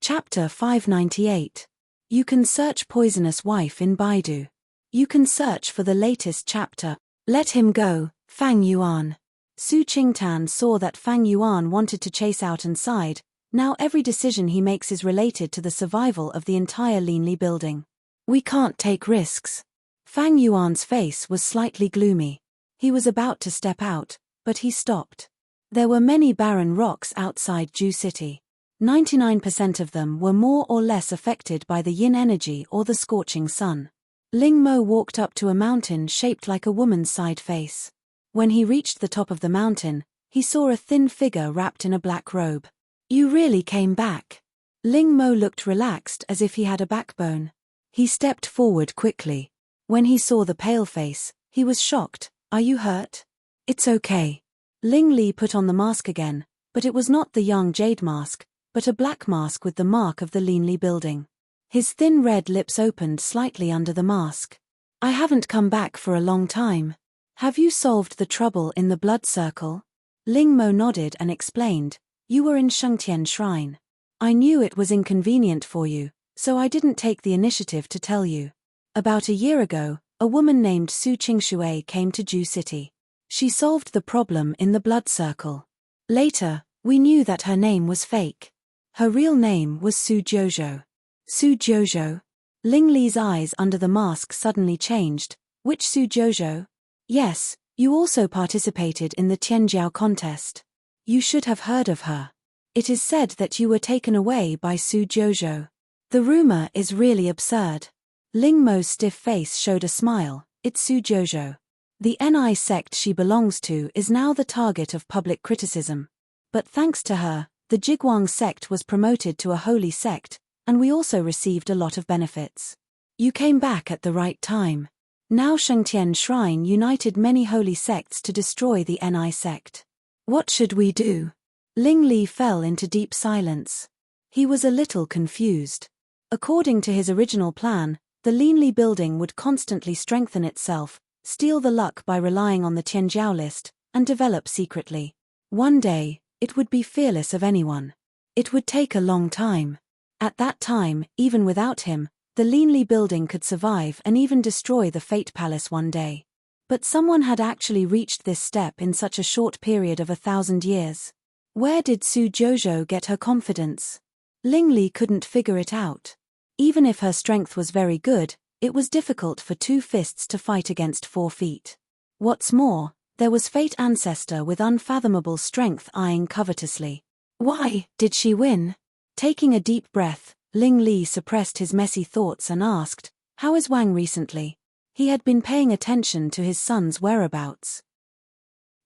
Chapter 598. You can search Poisonous Wife in Baidu. You can search for the latest chapter. Let him go, Fang Yuan. Su Qingtan saw that Fang Yuan wanted to chase out and sighed. Now every decision he makes is related to the survival of the entire Linli building. We can't take risks. Fang Yuan's face was slightly gloomy. He was about to step out, but he stopped. There were many barren rocks outside Ju City. 99% of them were more or less affected by the yin energy or the scorching sun. Ling Mo walked up to a mountain shaped like a woman's side face. When he reached the top of the mountain, he saw a thin figure wrapped in a black robe. You really came back. Ling Mo looked relaxed as if he had a backbone. He stepped forward quickly. When he saw the pale face, he was shocked. Are you hurt? It's okay. Ling Li put on the mask again, but it was not the young jade mask, but a black mask with the mark of the Linli building. His thin red lips opened slightly under the mask. I haven't come back for a long time. Have you solved the trouble in the blood circle? Ling Mo nodded and explained. You were in Shengtian Shrine. I knew it was inconvenient for you, so I didn't take the initiative to tell you. About a year ago, a woman named Su Qingshui came to Ju City. She solved the problem in the blood circle. Later, we knew that her name was fake. Her real name was Su Jouzhou. Su Jouzhou? Ling Li's eyes under the mask suddenly changed. Which Su Jouzhou? Yes, you also participated in the Tianjiao contest. You should have heard of her. It is said that you were taken away by Su Jouzhou. The rumor is really absurd. Ling Mo's stiff face showed a smile. It's Su Jouzhou. The Ni sect she belongs to is now the target of public criticism. But thanks to her, the Jiguang sect was promoted to a holy sect, and we also received a lot of benefits. You came back at the right time. Now Shengtian Shrine united many holy sects to destroy the Ni sect. What should we do? Ling Li fell into deep silence. He was a little confused. According to his original plan, the Linli building would constantly strengthen itself, steal the luck by relying on the Tianjiao list, and develop secretly. One day, it would be fearless of anyone. It would take a long time. At that time, even without him, the Linli building could survive and even destroy the Fate Palace one day. But someone had actually reached this step in such a short period of 1,000 years. Where did Su Jouzhou get her confidence? Ling Li couldn't figure it out. Even if her strength was very good, it was difficult for 2 fists to fight against 4 feet. What's more, there was Fate Ancestor with unfathomable strength eyeing covetously. Why did she win? Taking a deep breath, Ling Li suppressed his messy thoughts and asked, how is Wang recently? He had been paying attention to his son's whereabouts.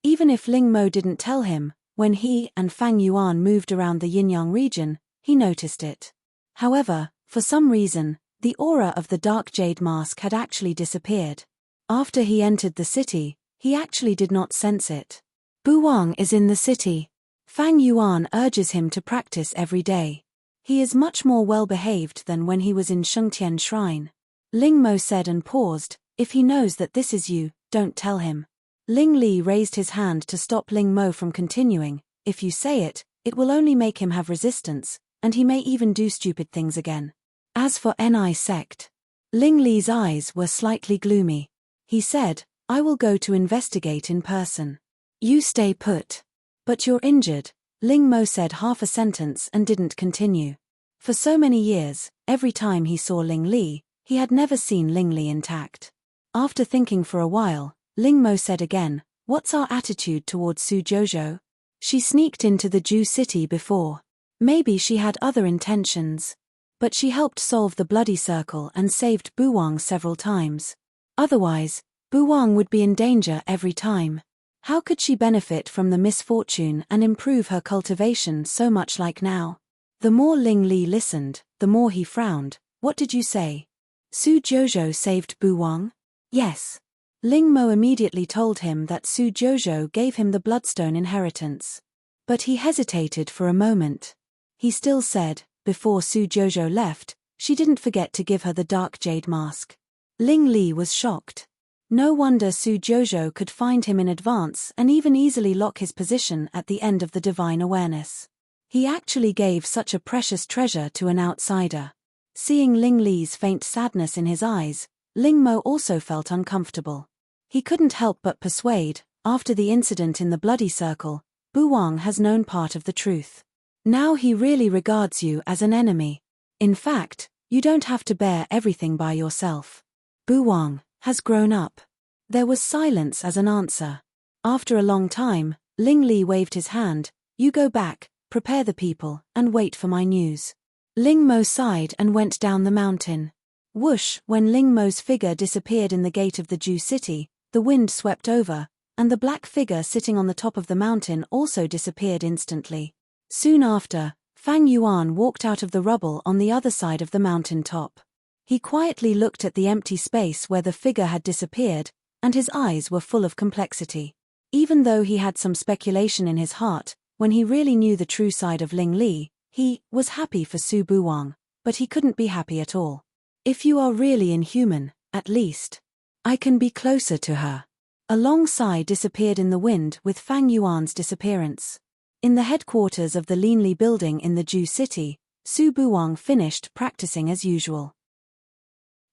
Even if Ling Mo didn't tell him, when he and Fang Yuan moved around the Yinyang region, he noticed it. However, for some reason, the aura of the dark jade mask had actually disappeared. After he entered the city, he actually did not sense it. Bu Wang is in the city. Fang Yuan urges him to practice every day. He is much more well-behaved than when he was in Shengtian Shrine. Ling Mo said and paused. If he knows that this is you, don't tell him. Ling Li raised his hand to stop Ling Mo from continuing. If you say it, it will only make him have resistance, and he may even do stupid things again. As for Ni sect, Ling Li's eyes were slightly gloomy. He said, I will go to investigate in person. You stay put. But you're injured, Ling Mo said half a sentence and didn't continue. For so many years, every time he saw Ling Li, he had never seen Ling Li intact. After thinking for a while, Ling Mo said again, what's our attitude towards Su Jouzhou? She sneaked into the Ju city before. Maybe she had other intentions. But she helped solve the bloody circle and saved Bu Wang several times. Otherwise, Bu Wang would be in danger every time. How could she benefit from the misfortune and improve her cultivation so much like now? The more Ling Li listened, the more he frowned. What did you say? Su Jouzhou saved Bu Wang? Yes. Ling Mo immediately told him that Su Jouzhou gave him the bloodstone inheritance. But he hesitated for a moment. He still said, before Su Jouzhou left, she didn't forget to give her the dark jade mask. Ling Li was shocked. No wonder Su Jouzhou could find him in advance and even easily lock his position at the end of the divine awareness. He actually gave such a precious treasure to an outsider. Seeing Ling Li's faint sadness in his eyes, Ling Mo also felt uncomfortable. He couldn't help but persuade, after the incident in the Bloody Circle, Bu Wang has known part of the truth. Now he really regards you as an enemy. In fact, you don't have to bear everything by yourself. Bu Wang has grown up. There was silence as an answer. After a long time, Ling Li waved his hand. You go back, prepare the people, and wait for my news. Ling Mo sighed and went down the mountain. Whoosh! When Ling Mo's figure disappeared in the gate of the Jew city, the wind swept over, and the black figure sitting on the top of the mountain also disappeared instantly. Soon after, Fang Yuan walked out of the rubble on the other side of the mountain top. He quietly looked at the empty space where the figure had disappeared, and his eyes were full of complexity. Even though he had some speculation in his heart, when he really knew the true side of Ling Li, he was happy for Su Buwang, but he couldn't be happy at all. If you are really inhuman, at least I can be closer to her. A long sigh disappeared in the wind with Fang Yuan's disappearance. In the headquarters of the Linli building in the Jew city, Su Buwang finished practicing as usual.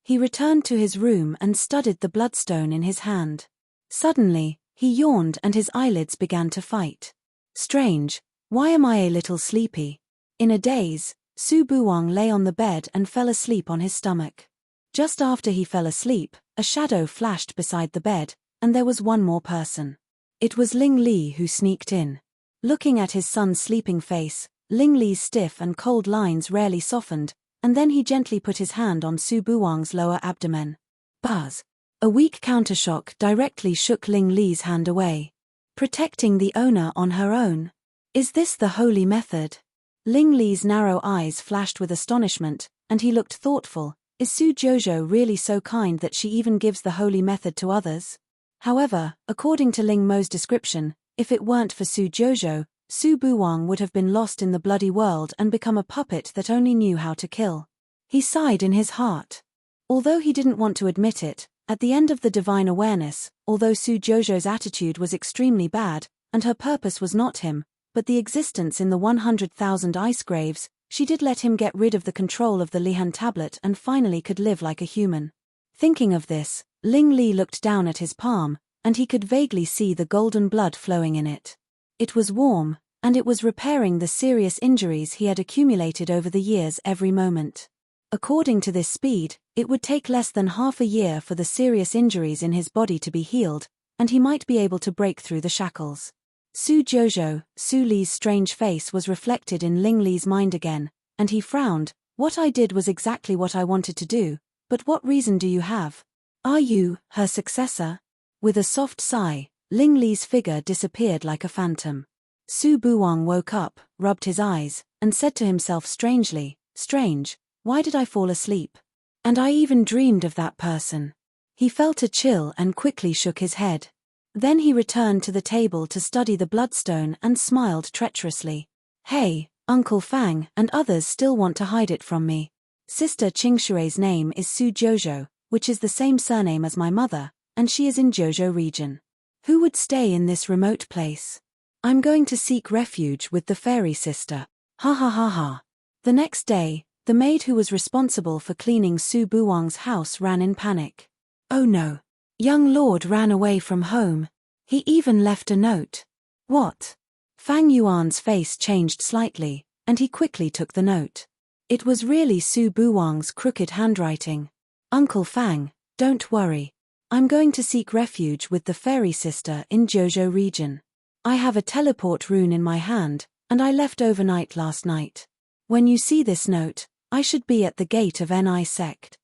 He returned to his room and studied the bloodstone in his hand. Suddenly, he yawned and his eyelids began to fight. Strange, why am I a little sleepy? In a daze, Su Buwang lay on the bed and fell asleep on his stomach. Just after he fell asleep, a shadow flashed beside the bed, and there was one more person. It was Ling Li who sneaked in. Looking at his son's sleeping face, Ling Li's stiff and cold lines rarely softened, and then he gently put his hand on Su Buwang's lower abdomen. Buzz! A weak countershock directly shook Ling Li's hand away. Protecting the owner on her own. Is this the holy method? Ling Li's narrow eyes flashed with astonishment, and he looked thoughtful. Is Su Jojo really so kind that she even gives the holy method to others? However, according to Ling Mo's description, if it weren't for Su Jojo, Su Buwang would have been lost in the bloody world and become a puppet that only knew how to kill. He sighed in his heart. Although he didn't want to admit it, at the end of the divine awareness, although Su Jojo's attitude was extremely bad, and her purpose was not him, but the existence in the 100,000 ice graves, she did let him get rid of the control of the Lihan tablet and finally could live like a human. Thinking of this, Ling Li looked down at his palm, and he could vaguely see the golden blood flowing in it. It was warm, and it was repairing the serious injuries he had accumulated over the years every moment. According to this speed, it would take less than half a year for the serious injuries in his body to be healed, and he might be able to break through the shackles. Su Jojo, Su Li's strange face was reflected in Ling Li's mind again, and he frowned. What I did was exactly what I wanted to do, but what reason do you have? Are you her successor? With a soft sigh, Ling Li's figure disappeared like a phantom. Su Buwang woke up, rubbed his eyes, and said to himself strangely, strange, why did I fall asleep? And I even dreamed of that person. He felt a chill and quickly shook his head. Then he returned to the table to study the bloodstone and smiled treacherously. Hey, Uncle Fang and others still want to hide it from me. Sister Qingshui's name is Su Jojo, which is the same surname as my mother, and she is in Jojo region. Who would stay in this remote place? I'm going to seek refuge with the fairy sister. Ha ha ha ha. The next day, the maid who was responsible for cleaning Su Buwang's house ran in panic. Oh no. Young lord ran away from home. He even left a note. What? Fang Yuan's face changed slightly, and he quickly took the note. It was really Su Buwang's crooked handwriting. Uncle Fang, don't worry. I'm going to seek refuge with the fairy sister in Jojo region. I have a teleport rune in my hand, and I left overnight last night. When you see this note, I should be at the gate of Ni sect.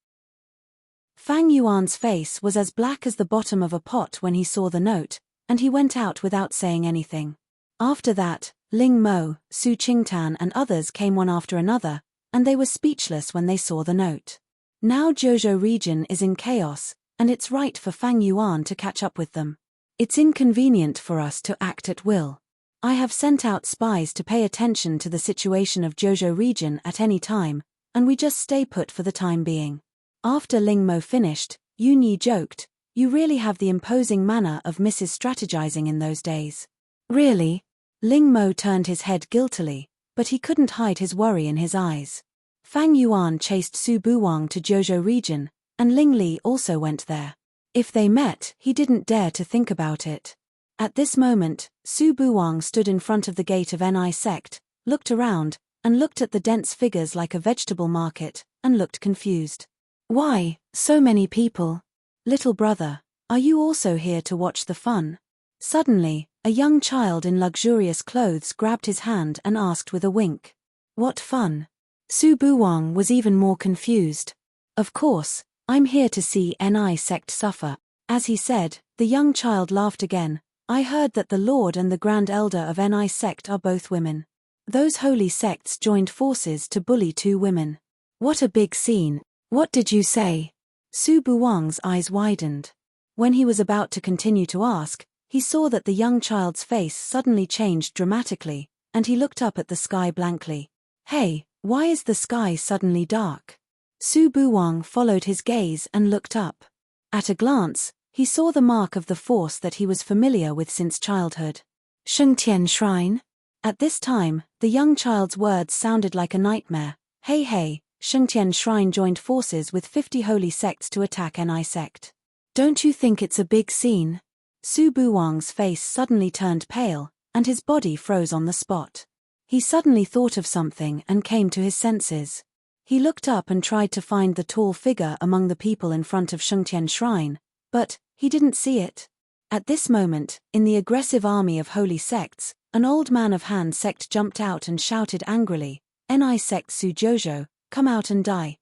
Fang Yuan's face was as black as the bottom of a pot when he saw the note, and he went out without saying anything. After that, Ling Mo, Su Qingtan and others came one after another, and they were speechless when they saw the note. Now Jojo region is in chaos, and it's right for Fang Yuan to catch up with them. It's inconvenient for us to act at will. I have sent out spies to pay attention to the situation of Jojo region at any time, and we just stay put for the time being. After Ling Mo finished, Yun Yi joked, you really have the imposing manner of Mrs. Strategizing in those days. Really? Ling Mo turned his head guiltily. but he couldn't hide his worry in his eyes. Fang Yuan chased Su Buwang to Jiuzhou region, and Ling Li also went there. If they met, he didn't dare to think about it. At this moment, Su Buwang stood in front of the gate of Ni sect, looked around, and looked at the dense figures like a vegetable market, and looked confused. Why, so many people? Little brother, are you also here to watch the fun? Suddenly, a young child in luxurious clothes grabbed his hand and asked with a wink. What fun? Su Buwang was even more confused. Of course, I'm here to see Ni sect suffer. As he said, the young child laughed again. I heard that the Lord and the Grand Elder of Ni sect are both women. Those holy sects joined forces to bully 2 women. What a big scene. What did you say? Su Buwang's eyes widened. When he was about to continue to ask, he saw that the young child's face suddenly changed dramatically, and he looked up at the sky blankly. Hey, why is the sky suddenly dark? Su Buwang followed his gaze and looked up. At a glance, he saw the mark of the force that he was familiar with since childhood. Shengtian Shrine? At this time, the young child's words sounded like a nightmare. Hey, Shengtian Shrine joined forces with 50 holy sects to attack Ni sect. Don't you think it's a big scene? Su Buwang's face suddenly turned pale, and his body froze on the spot. He suddenly thought of something and came to his senses. He looked up and tried to find the tall figure among the people in front of Shengtian Shrine, but he didn't see it. At this moment, in the aggressive army of holy sects, an old man of Han sect jumped out and shouted angrily, Ni sect Su Jiuzhou, come out and die.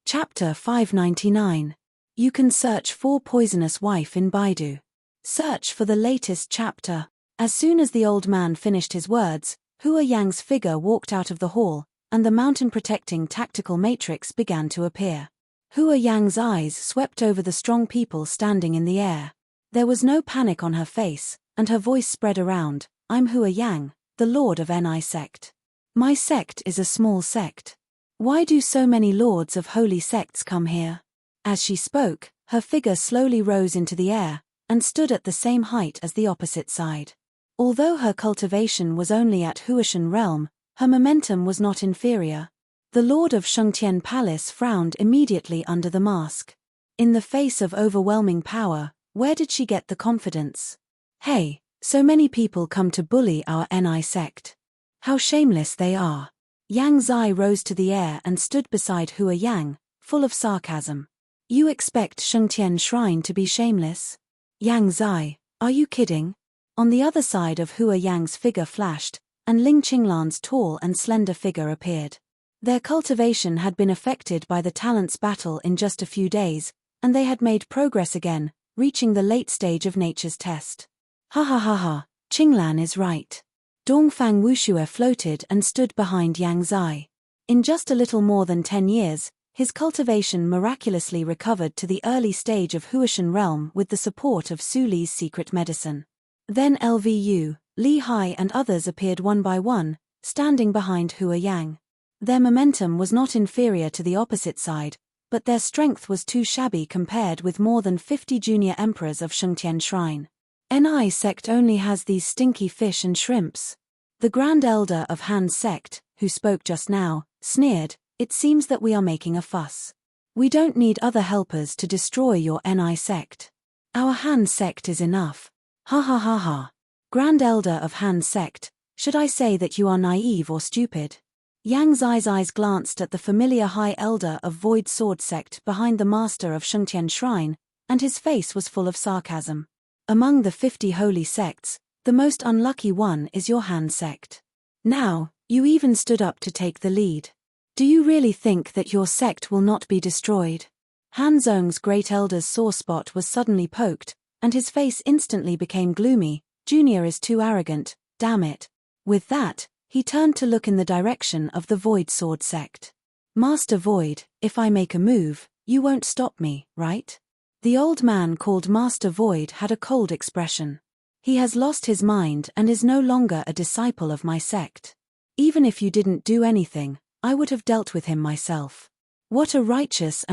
Chapter 599. You can search for poisonous wife in Baidu. Search for the latest chapter. As soon as the old man finished his words, Hua Yang's figure walked out of the hall, and the mountain-protecting tactical matrix began to appear. Hua Yang's eyes swept over the strong people standing in the air. There was no panic on her face, and her voice spread around, I'm Hua Yang, the lord of Ni sect. My sect is a small sect. Why do so many lords of holy sects come here? As she spoke, her figure slowly rose into the air, and stood at the same height as the opposite side. Although her cultivation was only at Huashan realm, her momentum was not inferior. The lord of Shengtian Palace frowned immediately under the mask. In the face of overwhelming power, where did she get the confidence? Hey, so many people come to bully our Ni sect. How shameless they are. Yang Zai rose to the air and stood beside Hua Yang, full of sarcasm. You expect Shengtian Shrine to be shameless? Yang Zai, are you kidding? On the other side of Hua Yang's figure flashed, and Ling Qinglan's tall and slender figure appeared. Their cultivation had been affected by the talents battle in just a few days, and they had made progress again, reaching the late stage of nature's test. Ha ha ha ha, Qinglan is right. Dongfang Wuxue floated and stood behind Yang Zai. In just a little more than 10 years, his cultivation miraculously recovered to the early stage of Huashan realm with the support of Su Li's secret medicine. Then Lvu, Li Hai and others appeared one by one, standing behind Hua Yang. Their momentum was not inferior to the opposite side, but their strength was too shabby compared with more than 50 junior emperors of Shengtian Shrine. Ni sect only has these stinky fish and shrimps. The Grand Elder of Han sect, who spoke just now, sneered, it seems that we are making a fuss. We don't need other helpers to destroy your Ni sect. Our Han sect is enough. Ha ha ha ha. Grand Elder of Han sect, should I say that you are naive or stupid? Yang Zai's eyes glanced at the familiar High Elder of Void Sword sect behind the master of Shengtian Shrine, and his face was full of sarcasm. Among the 50 holy sects, the most unlucky one is your Han sect. Now, you even stood up to take the lead. Do you really think that your sect will not be destroyed? Han Zhong's great elder's sore spot was suddenly poked, and his face instantly became gloomy. Junior is too arrogant, damn it. With that, he turned to look in the direction of the Void Sword sect. Master Void, if I make a move, you won't stop me, right? The old man called Master Void had a cold expression. He has lost his mind and is no longer a disciple of my sect. Even if you didn't do anything, I would have dealt with him myself. What a righteous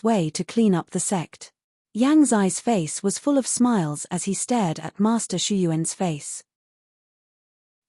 way to clean up the sect. Yang Zai's face was full of smiles as he stared at Master Shuyuan's face.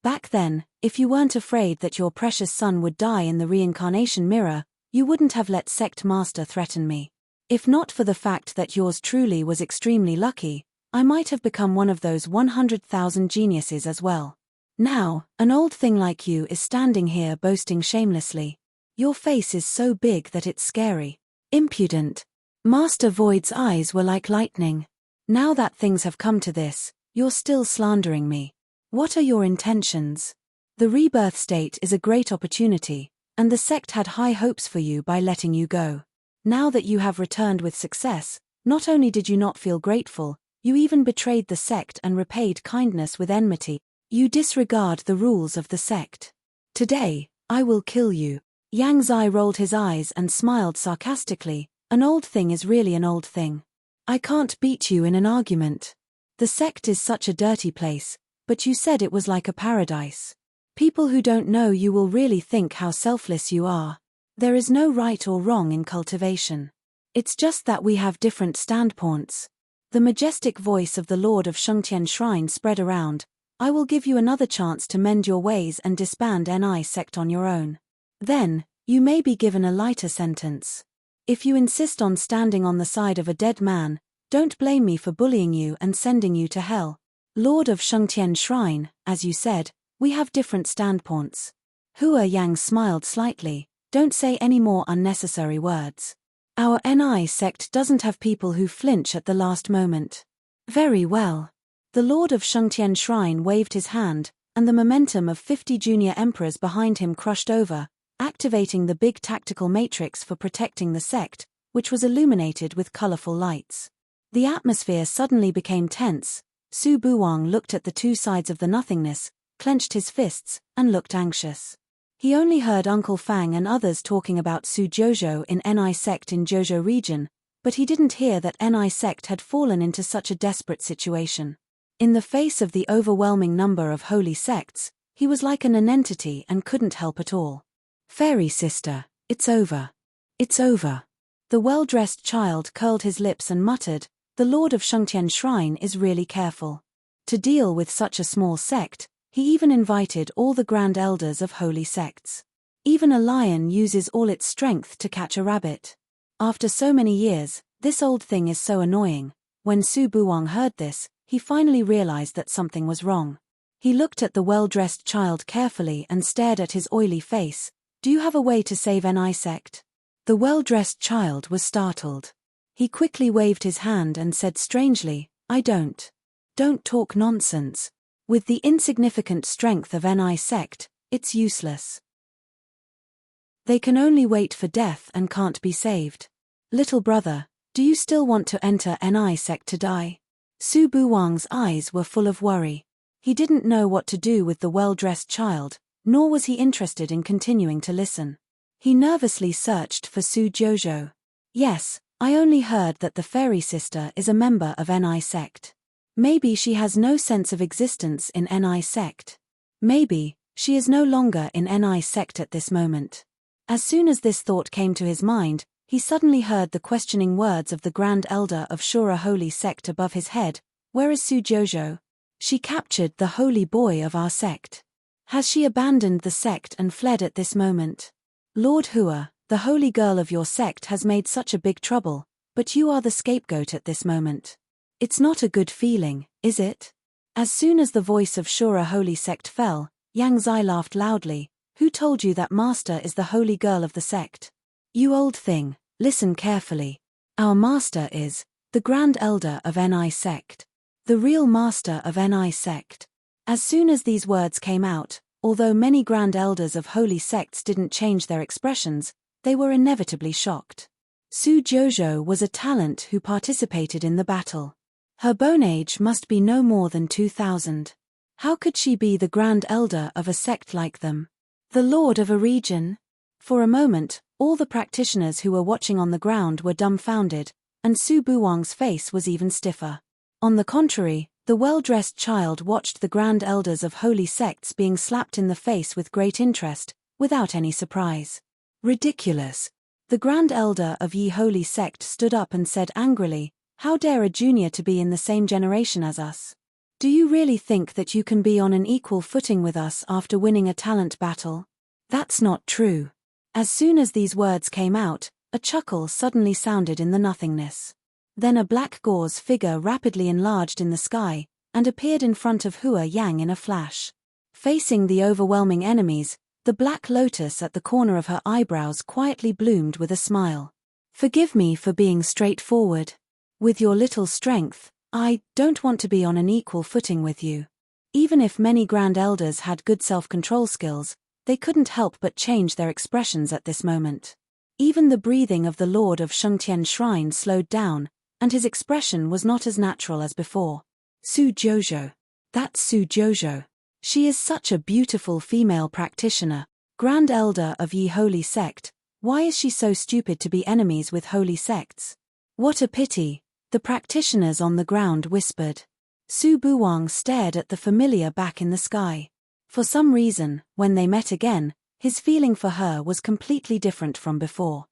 Back then, if you weren't afraid that your precious son would die in the reincarnation mirror, you wouldn't have let sect master threaten me. If not for the fact that yours truly was extremely lucky, I might have become one of those 100,000 geniuses as well. Now, an old thing like you is standing here boasting shamelessly. Your face is so big that it's scary. Impudent. Master Void's eyes were like lightning. Now that things have come to this, you're still slandering me. What are your intentions? The rebirth state is a great opportunity, and the sect had high hopes for you by letting you go. Now that you have returned with success, not only did you not feel grateful, you even betrayed the sect and repaid kindness with enmity. You disregard the rules of the sect. Today, I will kill you. Yang Zai rolled his eyes and smiled sarcastically. An old thing is really an old thing. I can't beat you in an argument. The sect is such a dirty place, but you said it was like a paradise. People who don't know you will really think how selfless you are. There is no right or wrong in cultivation. It's just that we have different standpoints. The majestic voice of the Lord of Shengtian Shrine spread around. I will give you another chance to mend your ways and disband NI sect on your own. Then, you may be given a lighter sentence. If you insist on standing on the side of a dead man, don't blame me for bullying you and sending you to hell. Lord of Shengtian Shrine, as you said, we have different standpoints. Hua Yang smiled slightly. Don't say any more unnecessary words. Our NI sect doesn't have people who flinch at the last moment. Very well. The Lord of Shengtian Shrine waved his hand, and the momentum of 50 junior emperors behind him crushed over, activating the big tactical matrix for protecting the sect, which was illuminated with colorful lights. The atmosphere suddenly became tense. Su Buwang looked at the two sides of the nothingness, clenched his fists, and looked anxious. He only heard Uncle Fang and others talking about Su Jojo in NI sect in Jojo region, but he didn't hear that NI sect had fallen into such a desperate situation. In the face of the overwhelming number of holy sects, he was like a nonentity and couldn't help at all. Fairy sister, it's over. It's over. The well-dressed child curled his lips and muttered, the Lord of Shengtian Shrine is really careful. To deal with such a small sect, he even invited all the grand elders of holy sects. Even a lion uses all its strength to catch a rabbit. After so many years, this old thing is so annoying. When Su Buwang heard this, he finally realized that something was wrong. He looked at the well-dressed child carefully and stared at his oily face. Do you have a way to save NI sect? The well-dressed child was startled. He quickly waved his hand and said strangely, I don't. Don't talk nonsense. With the insignificant strength of NI sect, it's useless. They can only wait for death and can't be saved. Little brother, do you still want to enter NI sect to die? Su Buwang's eyes were full of worry. He didn't know what to do with the well-dressed child, nor was he interested in continuing to listen. He nervously searched for Su Jojo. Yes, I only heard that the fairy sister is a member of NI sect. Maybe she has no sense of existence in NI sect. Maybe she is no longer in NI sect at this moment. As soon as this thought came to his mind, he suddenly heard the questioning words of the Grand Elder of Shura Holy Sect above his head. Where is Su Jojo? She captured the holy boy of our sect. Has she abandoned the sect and fled at this moment? Lord Hua, the holy girl of your sect has made such a big trouble, but you are the scapegoat at this moment. It's not a good feeling, is it? As soon as the voice of Shura Holy Sect fell, Yang Zai laughed loudly. Who told you that master is the holy girl of the sect? You old thing, listen carefully. Our master is the Grand Elder of NI sect. The real master of NI sect. As soon as these words came out, although many Grand Elders of holy sects didn't change their expressions, they were inevitably shocked. Su Jojo was a talent who participated in the battle. Her bone age must be no more than 2,000. How could she be the Grand Elder of a sect like them? The Lord of a region? For a moment, all the practitioners who were watching on the ground were dumbfounded, and Su Buwang's face was even stiffer. On the contrary, the well-dressed child watched the Grand Elders of holy sects being slapped in the face with great interest, without any surprise. Ridiculous. The Grand Elder of Yi Holy Sect stood up and said angrily, how dare a junior to be in the same generation as us? Do you really think that you can be on an equal footing with us after winning a talent battle? That's not true. As soon as these words came out, a chuckle suddenly sounded in the nothingness. Then a black gauze figure rapidly enlarged in the sky, and appeared in front of Hua Yang in a flash. Facing the overwhelming enemies, the black lotus at the corner of her eyebrows quietly bloomed with a smile. Forgive me for being straightforward. With your little strength, I don't want to be on an equal footing with you. Even if many Grand Elders had good self-control skills, they couldn't help but change their expressions at this moment. Even the breathing of the Lord of Shengtian Shrine slowed down, and his expression was not as natural as before. Su Jojo. That's Su Jojo. She is such a beautiful female practitioner, Grand Elder of Yi Holy Sect. Why is she so stupid to be enemies with holy sects? What a pity, the practitioners on the ground whispered. Su Buwang stared at the familiar back in the sky. For some reason, when they met again, his feeling for her was completely different from before.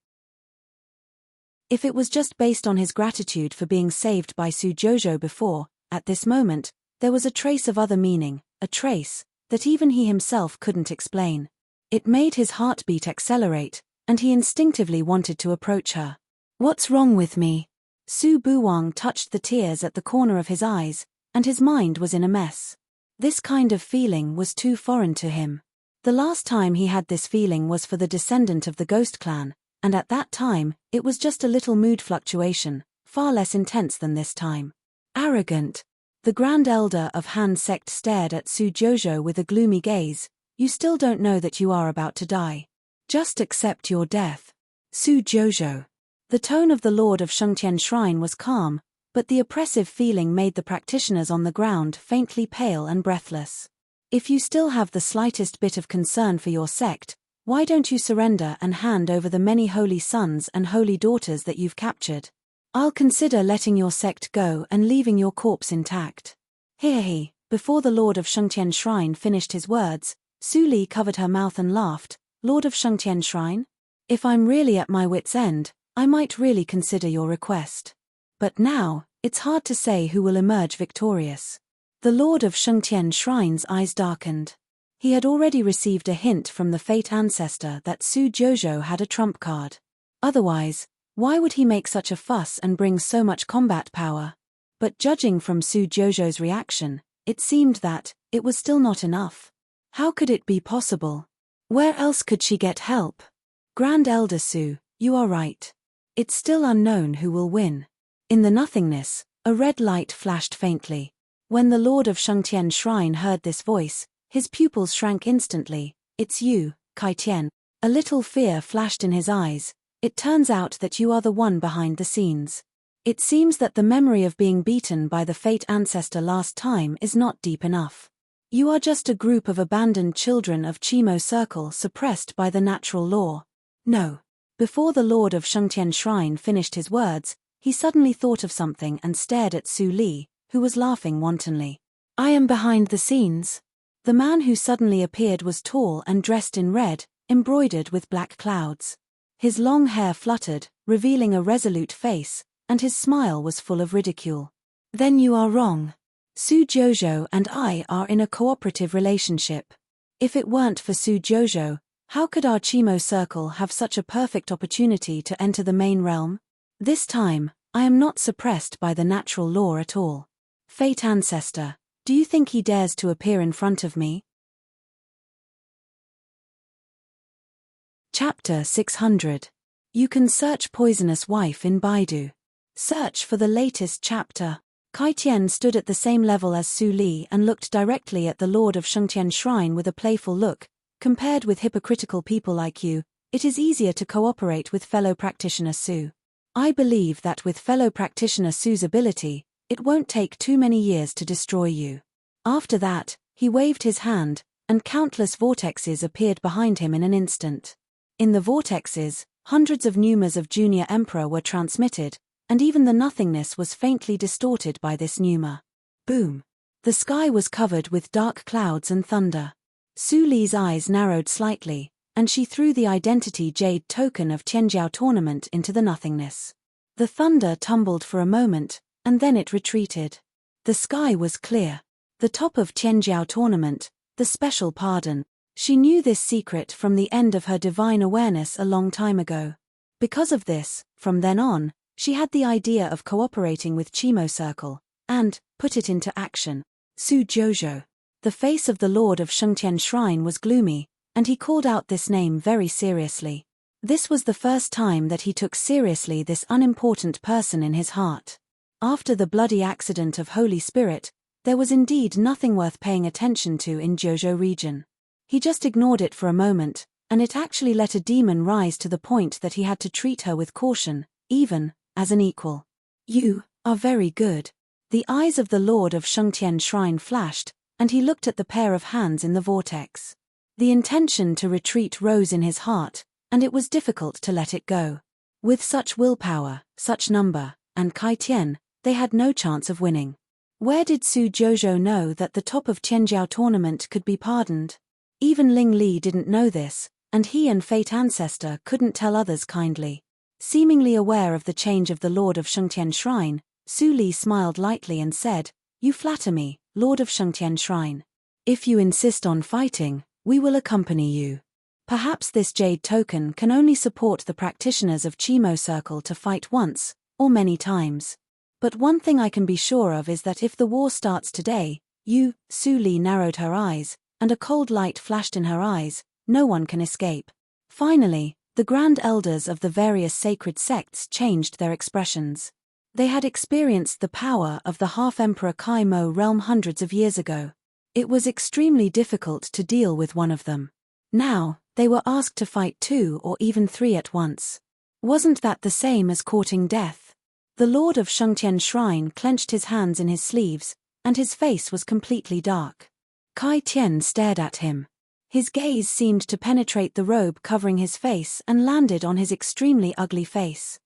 If it was just based on his gratitude for being saved by Su Jojo before, at this moment, there was a trace of other meaning, a trace that even he himself couldn't explain. It made his heartbeat accelerate, and he instinctively wanted to approach her. What's wrong with me? Su Buwang touched the tears at the corner of his eyes, and his mind was in a mess. This kind of feeling was too foreign to him. The last time he had this feeling was for the descendant of the Ghost Clan, and at that time, it was just a little mood fluctuation, far less intense than this time. Arrogant. The Grand Elder of Han Sect stared at Su Jojo with a gloomy gaze. You still don't know that you are about to die. Just accept your death. Su Jojo. The tone of the Lord of Shengtian Shrine was calm, but the oppressive feeling made the practitioners on the ground faintly pale and breathless. If you still have the slightest bit of concern for your sect, why don't you surrender and hand over the many holy sons and holy daughters that you've captured? I'll consider letting your sect go and leaving your corpse intact. He. Before the Lord of Shengtian Shrine finished his words, Su Li covered her mouth and laughed. Lord of Shengtian Shrine? If I'm really at my wit's end, I might really consider your request. But now, it's hard to say who will emerge victorious. The Lord of Shengtian Shrine's eyes darkened. He had already received a hint from the Fate Ancestor that Su Jojo had a trump card. Otherwise, why would he make such a fuss and bring so much combat power? But judging from Su Jojo's reaction, it seemed that it was still not enough. How could it be possible? Where else could she get help? Grand Elder Su, you are right. It's still unknown who will win. In the nothingness, a red light flashed faintly. When the Lord of Shengtian Shrine heard this voice, his pupils shrank instantly. It's you, Kai Tian. A little fear flashed in his eyes. It turns out that you are the one behind the scenes. It seems that the memory of being beaten by the Fate Ancestor last time is not deep enough. You are just a group of abandoned children of Chimo Circle suppressed by the natural law. No. Before the Lord of Shengtian Shrine finished his words, he suddenly thought of something and stared at Su Li, who was laughing wantonly. I am behind the scenes. The man who suddenly appeared was tall and dressed in red, embroidered with black clouds. His long hair fluttered, revealing a resolute face, and his smile was full of ridicule. Then you are wrong. Su Jojo and I are in a cooperative relationship. If it weren't for Su Jojo, how could our Chimo Circle have such a perfect opportunity to enter the main realm? This time, I am not suppressed by the natural law at all. Fate Ancestor, do you think he dares to appear in front of me? Chapter 600. You can search Poisonous Wife in Baidu. Search for the latest chapter. Kai Tian stood at the same level as Su Li and looked directly at the Lord of Shengtian Shrine with a playful look. Compared with hypocritical people like you, it is easier to cooperate with fellow practitioner Su. I believe that with fellow practitioner Su's ability, it won't take too many years to destroy you. After that, he waved his hand, and countless vortexes appeared behind him in an instant. In the vortexes, hundreds of pneumas of Junior Emperor were transmitted, and even the nothingness was faintly distorted by this pneuma. Boom! The sky was covered with dark clouds and thunder. Su Li's eyes narrowed slightly, and she threw the identity jade token of Tianjiao tournament into the nothingness. The thunder tumbled for a moment, and then it retreated. The sky was clear. The top of Tianjiao tournament, the special pardon. She knew this secret from the end of her divine awareness a long time ago. Because of this, from then on, she had the idea of cooperating with Chimo Circle, and put it into action. Su Jojo. The face of the Lord of Shengtian Shrine was gloomy, and he called out this name very seriously. This was the first time that he took seriously this unimportant person in his heart. After the bloody accident of Holy Spirit, there was indeed nothing worth paying attention to in Jojo region. He just ignored it for a moment, and it actually let a demon rise to the point that he had to treat her with caution, even as an equal. You are very good. The eyes of the Lord of Shengtian Shrine flashed, and he looked at the pair of hands in the vortex. The intention to retreat rose in his heart, and it was difficult to let it go. With such willpower, such number, and Kai Tian, they had no chance of winning. Where did Su Jojo know that the top of Tianjiao tournament could be pardoned? Even Ling Li didn't know this, and he and Fate Ancestor couldn't tell others kindly. Seemingly aware of the change of the Lord of Shengtian Shrine, Su Li smiled lightly and said, "You flatter me, Lord of Shengtian Shrine. If you insist on fighting, we will accompany you. Perhaps this jade token can only support the practitioners of Chimo Circle to fight once, or many times. But one thing I can be sure of is that if the war starts today, you," Su Li narrowed her eyes, and a cold light flashed in her eyes, "no one can escape." Finally, the grand elders of the various sacred sects changed their expressions. They had experienced the power of the half-emperor Kai Mo realm hundreds of years ago. It was extremely difficult to deal with one of them. Now, they were asked to fight 2 or even 3 at once. Wasn't that the same as courting death? The Lord of Shengtian Shrine clenched his hands in his sleeves, and his face was completely dark. Kai Tian stared at him. His gaze seemed to penetrate the robe covering his face and landed on his extremely ugly face.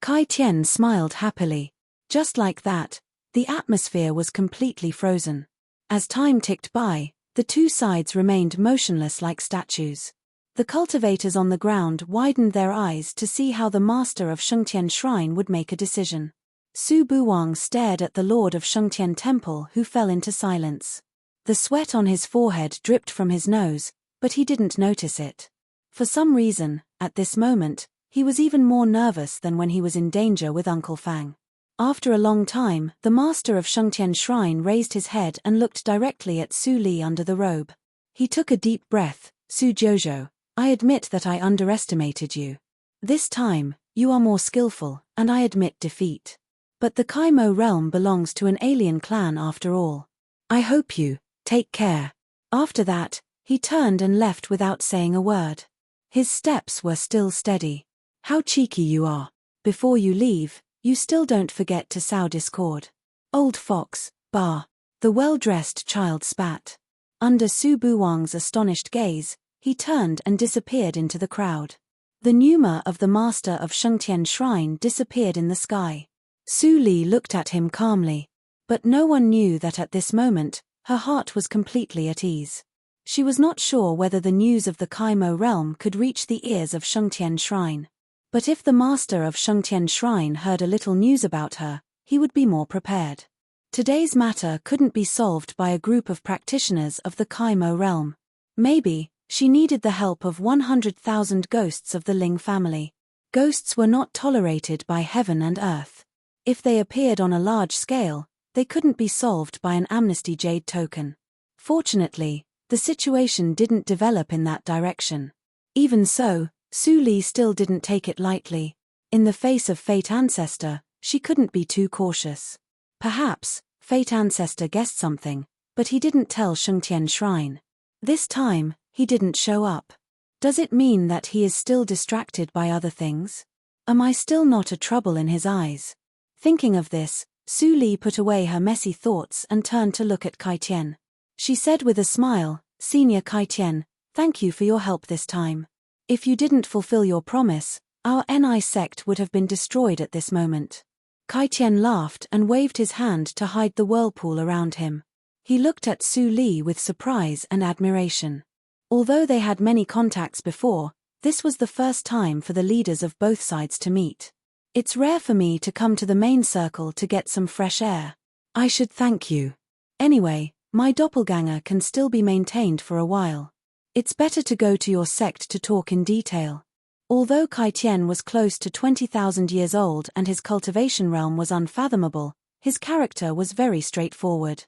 Kai Tian smiled happily. Just like that, the atmosphere was completely frozen. As time ticked by, the two sides remained motionless like statues. The cultivators on the ground widened their eyes to see how the master of Shengtian Shrine would make a decision. Su Buwang stared at the Lord of Shengtian Temple, who fell into silence. The sweat on his forehead dripped from his nose, but he didn't notice it. For some reason, at this moment, he was even more nervous than when he was in danger with Uncle Fang. After a long time, the master of Shengtian Shrine raised his head and looked directly at Su Li under the robe. He took a deep breath. "Su Jojo, I admit that I underestimated you. This time, you are more skillful, and I admit defeat. But the Kaimo realm belongs to an alien clan after all. I hope you take care." After that, he turned and left without saying a word. His steps were still steady. "How cheeky you are. Before you leave, you still don't forget to sow discord. Old fox, bah." The well-dressed child spat. Under Su Buwang's astonished gaze, he turned and disappeared into the crowd. The pneuma of the master of Shengtian Shrine disappeared in the sky. Su Li looked at him calmly. But no one knew that at this moment, her heart was completely at ease. She was not sure whether the news of the Kaimo realm could reach the ears of Shengtian Shrine. But if the master of Shengtian Shrine heard a little news about her, he would be more prepared. Today's matter couldn't be solved by a group of practitioners of the Kaimo realm. Maybe, she needed the help of 100,000 ghosts of the Ling family. Ghosts were not tolerated by heaven and earth. If they appeared on a large scale, they couldn't be solved by an amnesty jade token. Fortunately, the situation didn't develop in that direction. Even so, Su Li still didn't take it lightly. In the face of Fate Ancestor, she couldn't be too cautious. Perhaps, Fate Ancestor guessed something, but he didn't tell Shengtian Shrine. This time, he didn't show up. Does it mean that he is still distracted by other things? Am I still not a trouble in his eyes? Thinking of this, Su Li put away her messy thoughts and turned to look at Kai Tian. She said with a smile, "Senior Kai Tian, thank you for your help this time. If you didn't fulfill your promise, our NI sect would have been destroyed at this moment." Kai Tian laughed and waved his hand to hide the whirlpool around him. He looked at Su Li with surprise and admiration. Although they had many contacts before, this was the first time for the leaders of both sides to meet. "It's rare for me to come to the main circle to get some fresh air. I should thank you," Anyway, my doppelganger can still be maintained for a while. It's better to go to your sect to talk in detail. Although Kai Tian was close to 20,000 years old and his cultivation realm was unfathomable, his character was very straightforward.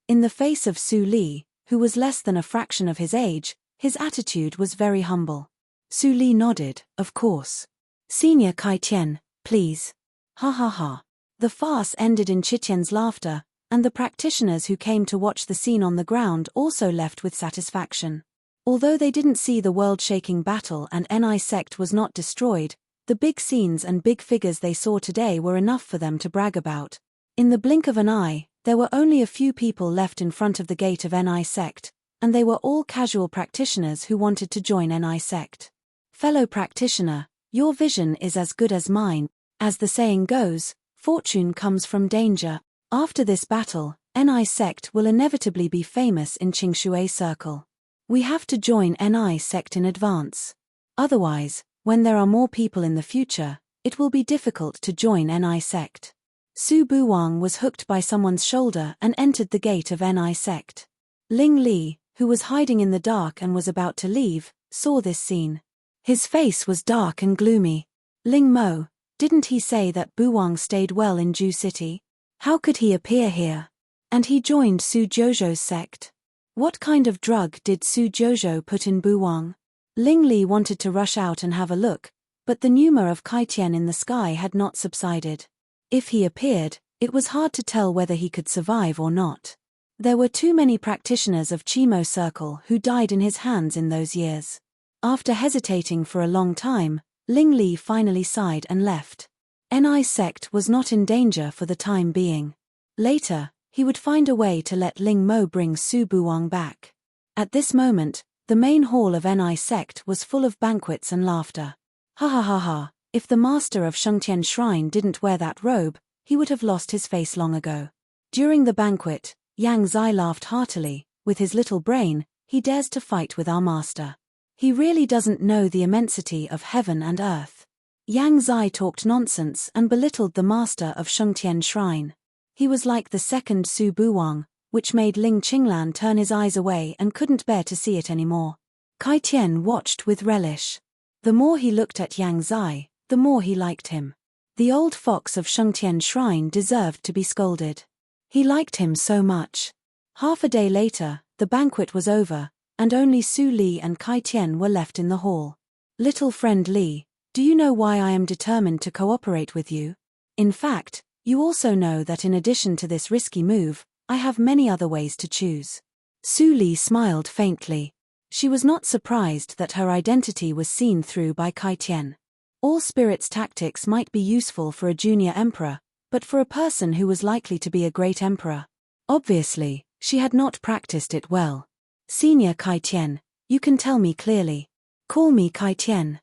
In the face of Su Li, who was less than a fraction of his age, his attitude was very humble. Su Li nodded, of course. Senior Kai Tian, please. Ha ha ha. The farce ended in Chitian's laughter, and the practitioners who came to watch the scene on the ground also left with satisfaction. Although they didn't see the world-shaking battle and NI sect was not destroyed, the big scenes and big figures they saw today were enough for them to brag about. In the blink of an eye, there were only a few people left in front of the gate of NI sect, and they were all casual practitioners who wanted to join NI sect. Fellow practitioner, your vision is as good as mine. As the saying goes, fortune comes from danger. After this battle, NI sect will inevitably be famous in Qingshui Circle. We have to join NI sect in advance. Otherwise, when there are more people in the future, it will be difficult to join NI sect. Su Buwang was hooked by someone's shoulder and entered the gate of NI sect. Ling Li, who was hiding in the dark and was about to leave, saw this scene. His face was dark and gloomy. Ling Mo, didn't he say that Buwang stayed well in Ju City? How could he appear here? And he joined Su Jojo's sect. What kind of drug did Su Jojo put in Buwang? Ling Li wanted to rush out and have a look, but the pneuma of Kai Tian in the sky had not subsided. If he appeared, it was hard to tell whether he could survive or not. There were too many practitioners of Qimo Circle who died in his hands in those years. After hesitating for a long time, Ling Li finally sighed and left. NI sect was not in danger for the time being. Later, he would find a way to let Ling Mo bring Su Buwang back. At this moment, the main hall of NI sect was full of banquets and laughter. Ha ha ha ha, if the master of Shengtian Shrine didn't wear that robe, he would have lost his face long ago. During the banquet, Yang Zai laughed heartily. With his little brain, he dares to fight with our master. He really doesn't know the immensity of heaven and earth. Yang Zai talked nonsense and belittled the master of Shengtian Shrine. He was like the second Su Buwang, which made Ling Qinglan turn his eyes away and couldn't bear to see it anymore. Kai Tian watched with relish. The more he looked at Yang Zai, the more he liked him. The old fox of Shengtian Shrine deserved to be scolded. He liked him so much. Half a day later, the banquet was over, and only Su Li and Kai Tian were left in the hall. Little friend Li, do you know why I am determined to cooperate with you? In fact, you also know that in addition to this risky move, I have many other ways to choose. Su Li smiled faintly. She was not surprised that her identity was seen through by Kai Tian. All spirits' tactics might be useful for a junior emperor, but for a person who was likely to be a great emperor. Obviously, she had not practiced it well. Senior Kai Tian, you can tell me clearly. Call me Kai Tian.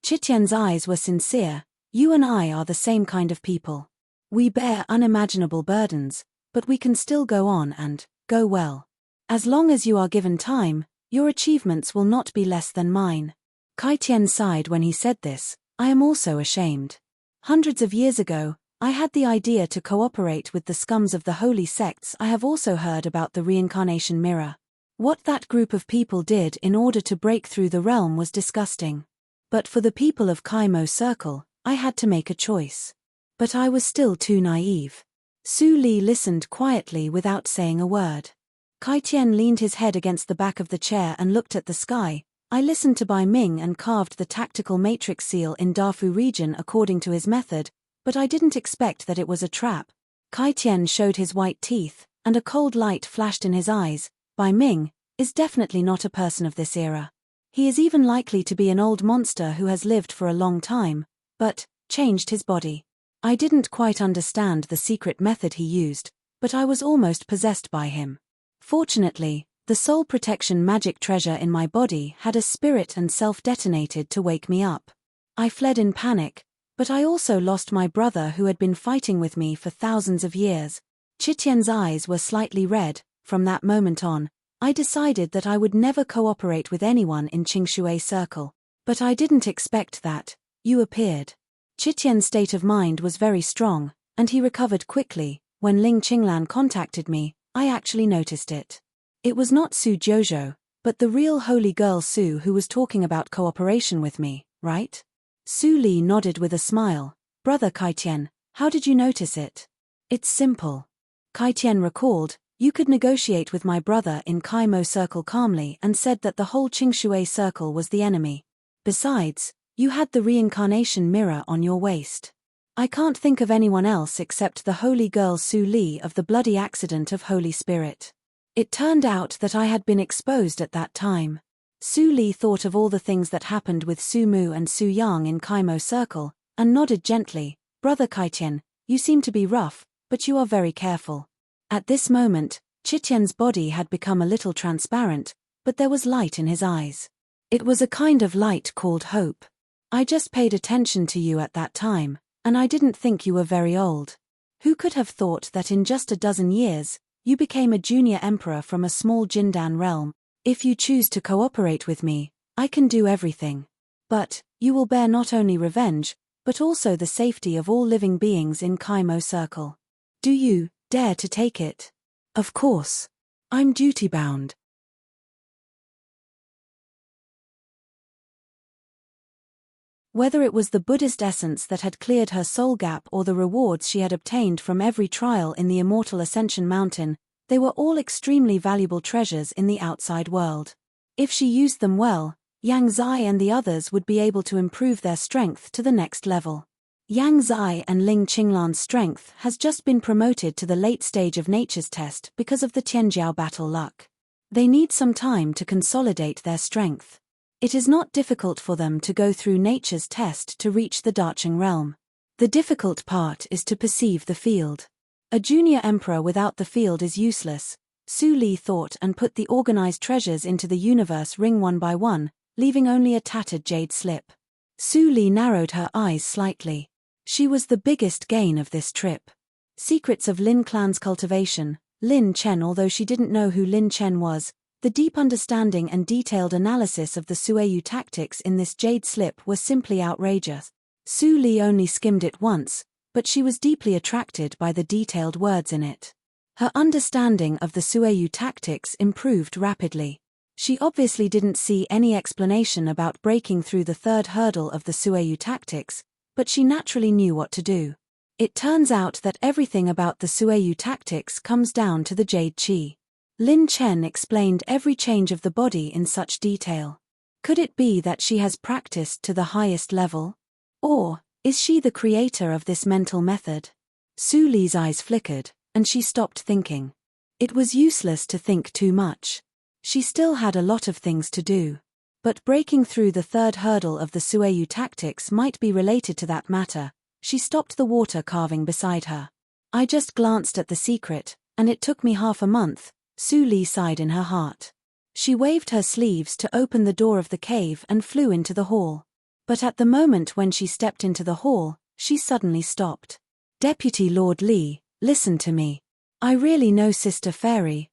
Chitian's eyes were sincere. You and I are the same kind of people. We bear unimaginable burdens, but we can still go on and go well. As long as you are given time, your achievements will not be less than mine. Kai Tian sighed when he said this. I am also ashamed. Hundreds of years ago, I had the idea to cooperate with the scums of the holy sects. I have also heard about the reincarnation mirror. What that group of people did in order to break through the realm was disgusting. But for the people of Qimo Circle, I had to make a choice. But I was still too naive. Su Li listened quietly without saying a word. Kai Tian leaned his head against the back of the chair and looked at the sky. I listened to Bai Ming and carved the tactical matrix seal in Dafu region according to his method, but I didn't expect that it was a trap. Kai Tian showed his white teeth, and a cold light flashed in his eyes. Bai Ming is definitely not a person of this era. He is even likely to be an old monster who has lived for a long time, but changed his body. I didn't quite understand the secret method he used, but I was almost possessed by him. Fortunately, the soul protection magic treasure in my body had a spirit and self-detonated to wake me up. I fled in panic, but I also lost my brother who had been fighting with me for thousands of years. Chitian's eyes were slightly red. From that moment on, I decided that I would never cooperate with anyone in Qingshui Circle. But I didn't expect that you appeared. Chitian's state of mind was very strong, and he recovered quickly. when Ling Qinglan contacted me, I actually noticed it. It was not Su Jiuzhou, but the real holy girl Su who was talking about cooperation with me, right? Su Li nodded with a smile. Brother Kaitian, how did you notice it? It's simple. Kaitian recalled, you could negotiate with my brother in Kaimo Circle calmly and said that the whole Qingshui Circle was the enemy. Besides, you had the reincarnation mirror on your waist. I can't think of anyone else except the holy girl Su Li of the bloody accident of Holy Spirit. It turned out that I had been exposed at that time. Su Li thought of all the things that happened with Su Mu and Su Yang in Kaimo Circle, and nodded gently. Brother Kaitian, you seem to be rough, but you are very careful. At this moment, Qitian's body had become a little transparent, but there was light in his eyes. It was a kind of light called hope. I just paid attention to you at that time, and I didn't think you were very old. Who could have thought that in just a dozen years, you became a junior emperor from a small Jindan realm? If you choose to cooperate with me, I can do everything. But, you will bear not only revenge, but also the safety of all living beings in Kaimo Circle. Do you dare to take it? Of course. I'm duty-bound. Whether it was the Buddhist essence that had cleared her soul gap or the rewards she had obtained from every trial in the immortal Ascension Mountain, they were all extremely valuable treasures in the outside world. If she used them well, Yang Zai and the others would be able to improve their strength to the next level. Yang Zai and Ling Qinglan's strength has just been promoted to the late stage of nature's test because of the Tianjiao battle luck. They need some time to consolidate their strength. It is not difficult for them to go through nature's test to reach the Dacheng realm. The difficult part is to perceive the field. A junior emperor without the field is useless, Su Li thought, and put the organized treasures into the universe ring one by one, leaving only a tattered jade slip. Su Li narrowed her eyes slightly. She was the biggest gain of this trip. Secrets of Lin clan's cultivation, Lin Chen. Although she didn't know who Lin Chen was, the deep understanding and detailed analysis of the Sueyu tactics in this jade slip were simply outrageous. Su Li only skimmed it once, but she was deeply attracted by the detailed words in it. Her understanding of the Sueyu tactics improved rapidly. She obviously didn't see any explanation about breaking through the third hurdle of the Sueyu tactics, but she naturally knew what to do. It turns out that everything about the Sueyu tactics comes down to the Jade Qi. Lin Chen explained every change of the body in such detail. Could it be that she has practiced to the highest level? Or, is she the creator of this mental method? Su Li's eyes flickered, and she stopped thinking. It was useless to think too much. She still had a lot of things to do. But breaking through the third hurdle of the Sueyu tactics might be related to that matter. She stopped the water carving beside her. I just glanced at the secret, and it took me half a month, Su Li sighed in her heart. She waved her sleeves to open the door of the cave and flew into the hall. But at the moment when she stepped into the hall, she suddenly stopped. Deputy Lord Li, listen to me. I really know Sister Fairy,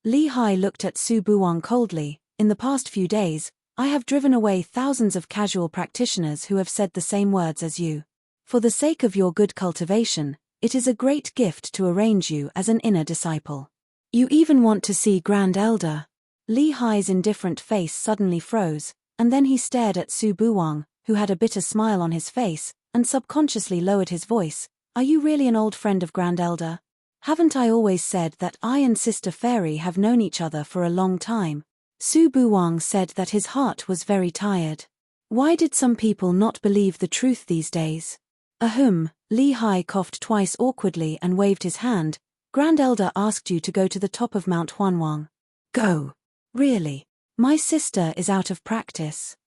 Li Hai looked at Su Buwang coldly. In the past few days, I have driven away thousands of casual practitioners who have said the same words as you. For the sake of your good cultivation, it is a great gift to arrange you as an inner disciple. You even want to see Grand Elder. Li Hai's indifferent face suddenly froze, and then he stared at Su Buwang, who had a bitter smile on his face, and subconsciously lowered his voice. Are you really an old friend of Grand Elder? Haven't I always said that I and Sister Fairy have known each other for a long time? Su Buwang said that his heart was very tired. Why did some people not believe the truth these days? Li Hai coughed twice awkwardly and waved his hand. Grand Elder asked you to go to the top of Mount Huanwang. Go. Really? My sister is out of practice.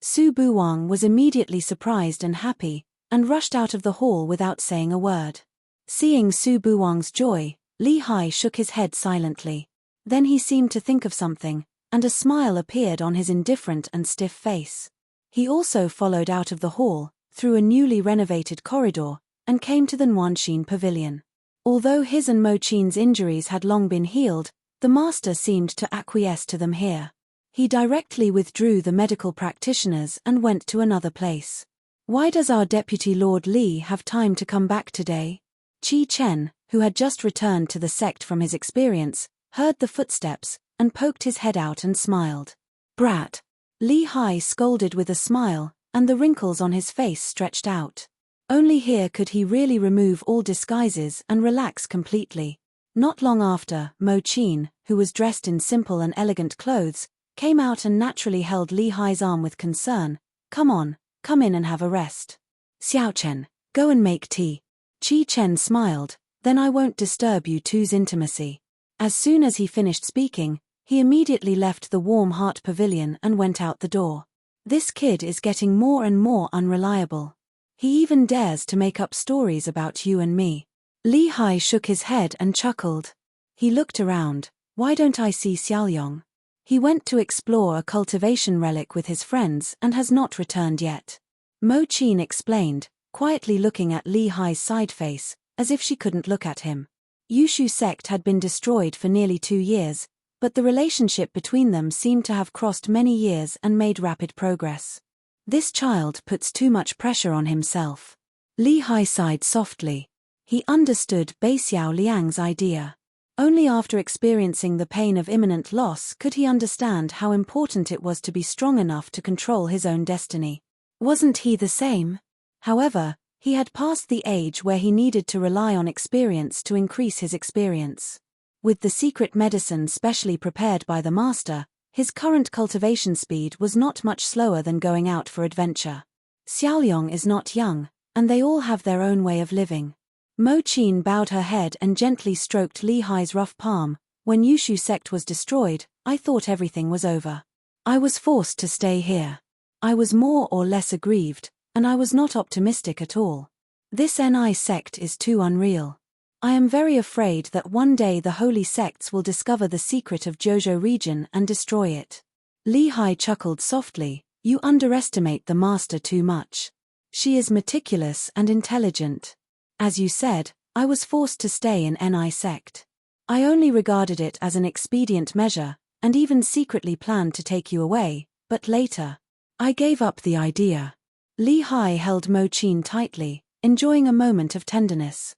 Su Buwang was immediately surprised and happy, and rushed out of the hall without saying a word. Seeing Su Buwang's joy, Li Hai shook his head silently. Then he seemed to think of something, and a smile appeared on his indifferent and stiff face. He also followed out of the hall, through a newly renovated corridor, and came to the Nuanxin Pavilion. Although his and Mo Qin's injuries had long been healed, the master seemed to acquiesce to them here. He directly withdrew the medical practitioners and went to another place. Why does our Deputy Lord Li have time to come back today? Qi Chen, who had just returned to the sect from his experience, heard the footsteps, and poked his head out and smiled. Brat! Li Hai scolded with a smile, and the wrinkles on his face stretched out. Only here could he really remove all disguises and relax completely. Not long after, Mo Qin, who was dressed in simple and elegant clothes, came out and naturally held Li Hai's arm with concern. Come on, come in and have a rest. Xiao Chen, go and make tea. Qi Chen smiled, then I won't disturb you two's intimacy. As soon as he finished speaking, he immediately left the Warm Heart Pavilion and went out the door. This kid is getting more and more unreliable. He even dares to make up stories about you and me. Li Hai shook his head and chuckled. He looked around. Why don't I see Xiaoyong? He went to explore a cultivation relic with his friends and has not returned yet. Mo Qin explained, quietly looking at Li Hai's side face, as if she couldn't look at him. Yushu sect had been destroyed for nearly 2 years, but the relationship between them seemed to have crossed many years and made rapid progress. This child puts too much pressure on himself. Li Hai sighed softly. He understood Bei Xiao Liang's idea. Only after experiencing the pain of imminent loss could he understand how important it was to be strong enough to control his own destiny. Wasn't he the same? However, he had passed the age where he needed to rely on experience to increase his experience. With the secret medicine specially prepared by the master, his current cultivation speed was not much slower than going out for adventure. Xiaoyong is not young, and they all have their own way of living. Mo Qin bowed her head and gently stroked Li Hai's rough palm. When Yushu sect was destroyed, I thought everything was over. I was forced to stay here. I was more or less aggrieved, and I was not optimistic at all. This Ni sect is too unreal. I am very afraid that one day the holy sects will discover the secret of Jojo region and destroy it. Li Hai chuckled softly. You underestimate the master too much. She is meticulous and intelligent. As you said, I was forced to stay in Ni sect. I only regarded it as an expedient measure, and even secretly planned to take you away, but later, I gave up the idea. Li Hai held Mo Qin tightly, enjoying a moment of tenderness.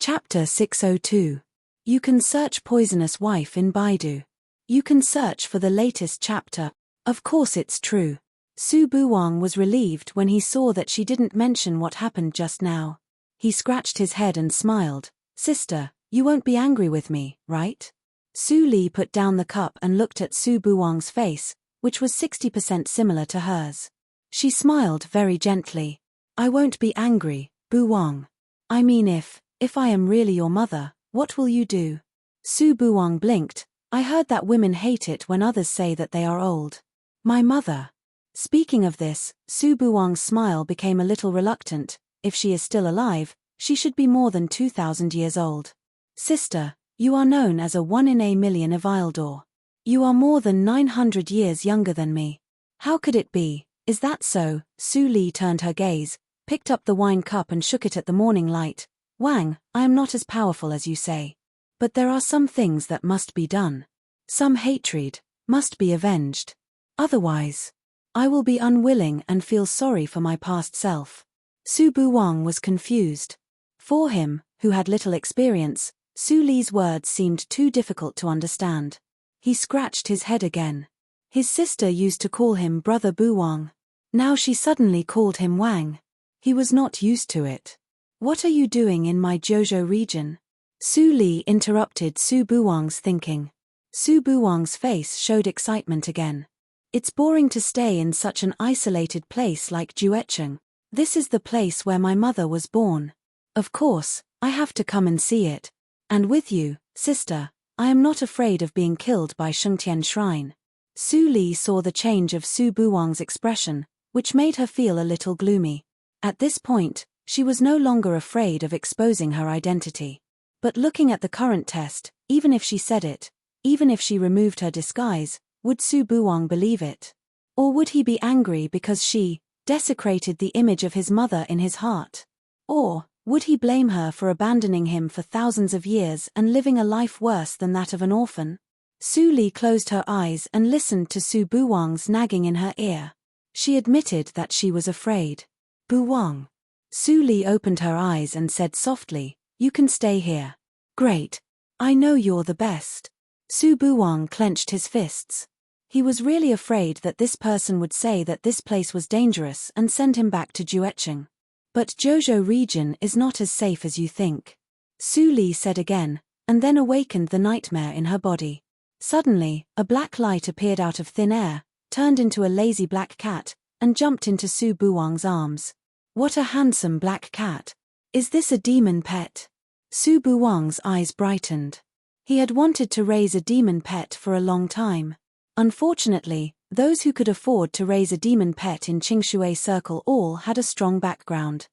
Chapter 602. You can search poisonous wife in Baidu. You can search for the latest chapter. Of course it's true. Su Buwang was relieved when he saw that she didn't mention what happened just now. He scratched his head and smiled. Sister, you won't be angry with me, right? Su Li put down the cup and looked at Su Buwang's face, which was 60% similar to hers. She smiled very gently. I won't be angry, Buwang. I mean if I am really your mother, what will you do? Su Buwang blinked. I heard that women hate it when others say that they are old. My mother. Speaking of this, Su Buwang's smile became a little reluctant. If she is still alive, she should be more than 2,000 years old. Sister, you are known as a 1 in a million Avildor. You are more than 900 years younger than me. How could it be? Is that so? Su Li turned her gaze, picked up the wine cup and shook it at the morning light. Wang, I am not as powerful as you say. But there are some things that must be done. Some hatred must be avenged. Otherwise, I will be unwilling and feel sorry for my past self. Su Buwang was confused. For him, who had little experience, Su Li's words seemed too difficult to understand. He scratched his head again. His sister used to call him Brother Buwang. Now she suddenly called him Wang. He was not used to it. What are you doing in my Jojo region? Su Li interrupted Su Buwang's thinking. Su Buwang's face showed excitement again. It's boring to stay in such an isolated place like Juecheng. This is the place where my mother was born. Of course, I have to come and see it. And with you, sister, I am not afraid of being killed by Shengtian Shrine. Su Li saw the change of Su Buwang's expression, which made her feel a little gloomy. At this point, she was no longer afraid of exposing her identity. But looking at the current test, even if she said it, even if she removed her disguise, would Su Buwang believe it? Or would he be angry because she desecrated the image of his mother in his heart? Or would he blame her for abandoning him for thousands of years and living a life worse than that of an orphan? Su Li closed her eyes and listened to Su Buwang's nagging in her ear. She admitted that she was afraid. Bu Wang. Su Li opened her eyes and said softly, "You can stay here." "Great. I know you're the best." Su Buwang clenched his fists. He was really afraid that this person would say that this place was dangerous and send him back to Juecheng. "But Zhozhou region is not as safe as you think," Su Li said again, and then awakened the nightmare in her body. Suddenly, a black light appeared out of thin air, turned into a lazy black cat, and jumped into Su Buwang's arms. "What a handsome black cat. Is this a demon pet?" Su Buwang's eyes brightened. He had wanted to raise a demon pet for a long time. Unfortunately, those who could afford to raise a demon pet in Qingshui Circle all had a strong background.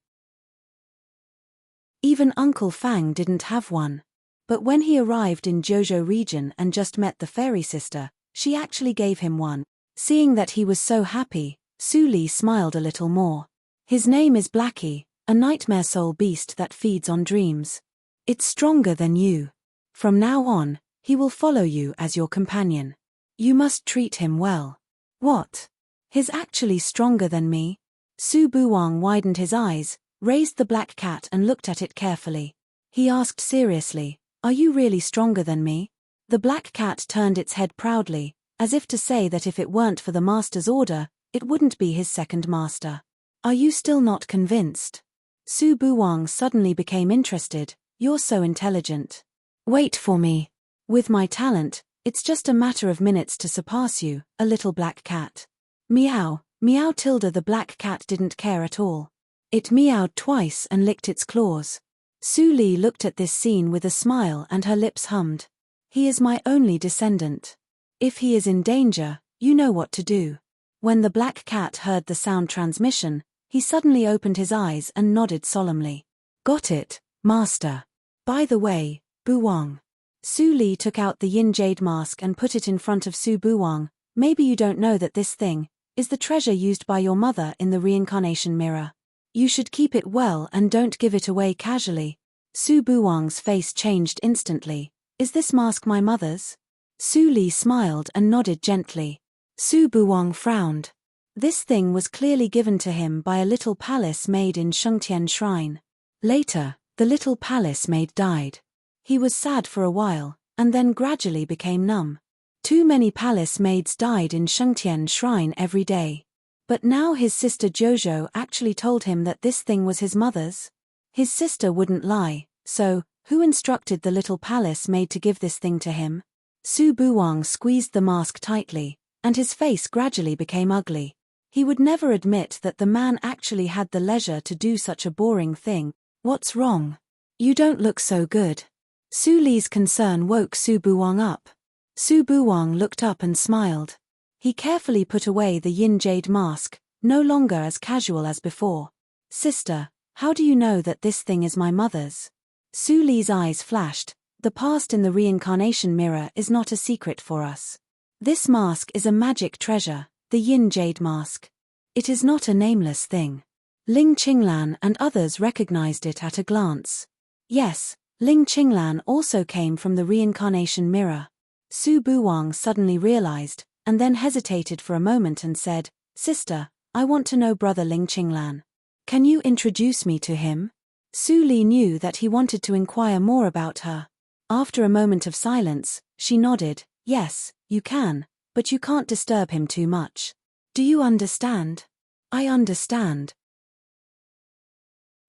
Even Uncle Fang didn't have one. But when he arrived in Zhozhou region and just met the fairy sister, she actually gave him one. Seeing that he was so happy, Su Li smiled a little more. "His name is Blackie, a nightmare soul beast that feeds on dreams. It's stronger than you. From now on, he will follow you as your companion. You must treat him well." "What? He's actually stronger than me?" Su Buwang widened his eyes, raised the black cat and looked at it carefully. He asked seriously, "Are you really stronger than me?" The black cat turned its head proudly, as if to say that if it weren't for the master's order, it wouldn't be his second master. "Are you still not convinced?" Su Buwang suddenly became interested. "You're so intelligent." "Wait for me. With my talent, it's just a matter of minutes to surpass you, a little black cat." "Meow, meow." Tilda the black cat didn't care at all. It meowed twice and licked its claws. Su Li looked at this scene with a smile and her lips hummed. "He is my only descendant. If he is in danger, you know what to do." When the black cat heard the sound transmission, he suddenly opened his eyes and nodded solemnly. "Got it, master. By the way, Buwang." Su Li took out the yin jade mask and put it in front of Su Buwang. "Maybe you don't know that this thing is the treasure used by your mother in the reincarnation mirror. You should keep it well and don't give it away casually." Su Buwang's face changed instantly. "Is this mask my mother's?" Su Li smiled and nodded gently. Su Buwang frowned. This thing was clearly given to him by a little palace maid in Shengtian Shrine. Later, the little palace maid died. He was sad for a while, and then gradually became numb. Too many palace maids died in Shengtian Shrine every day. But now his sister Jojo actually told him that this thing was his mother's. His sister wouldn't lie, so, who instructed the little palace maid to give this thing to him? Su Buwang squeezed the mask tightly, and his face gradually became ugly. He would never admit that the man actually had the leisure to do such a boring thing. "What's wrong? You don't look so good." Su Li's concern woke Su Buwang up. Su Buwang looked up and smiled. He carefully put away the yin jade mask, no longer as casual as before. "Sister, how do you know that this thing is my mother's?" Su Li's eyes flashed. "The past in the reincarnation mirror is not a secret for us. This mask is a magic treasure, the yin jade mask. It is not a nameless thing." Ling Qinglan and others recognized it at a glance. Yes, Ling Qinglan also came from the reincarnation mirror. Su Buwang suddenly realized, and then hesitated for a moment and said, "Sister, I want to know brother Ling Qinglan. Can you introduce me to him?" Su Li knew that he wanted to inquire more about her. After a moment of silence, she nodded. "Yes, you can, but you can't disturb him too much. Do you understand?" "I understand."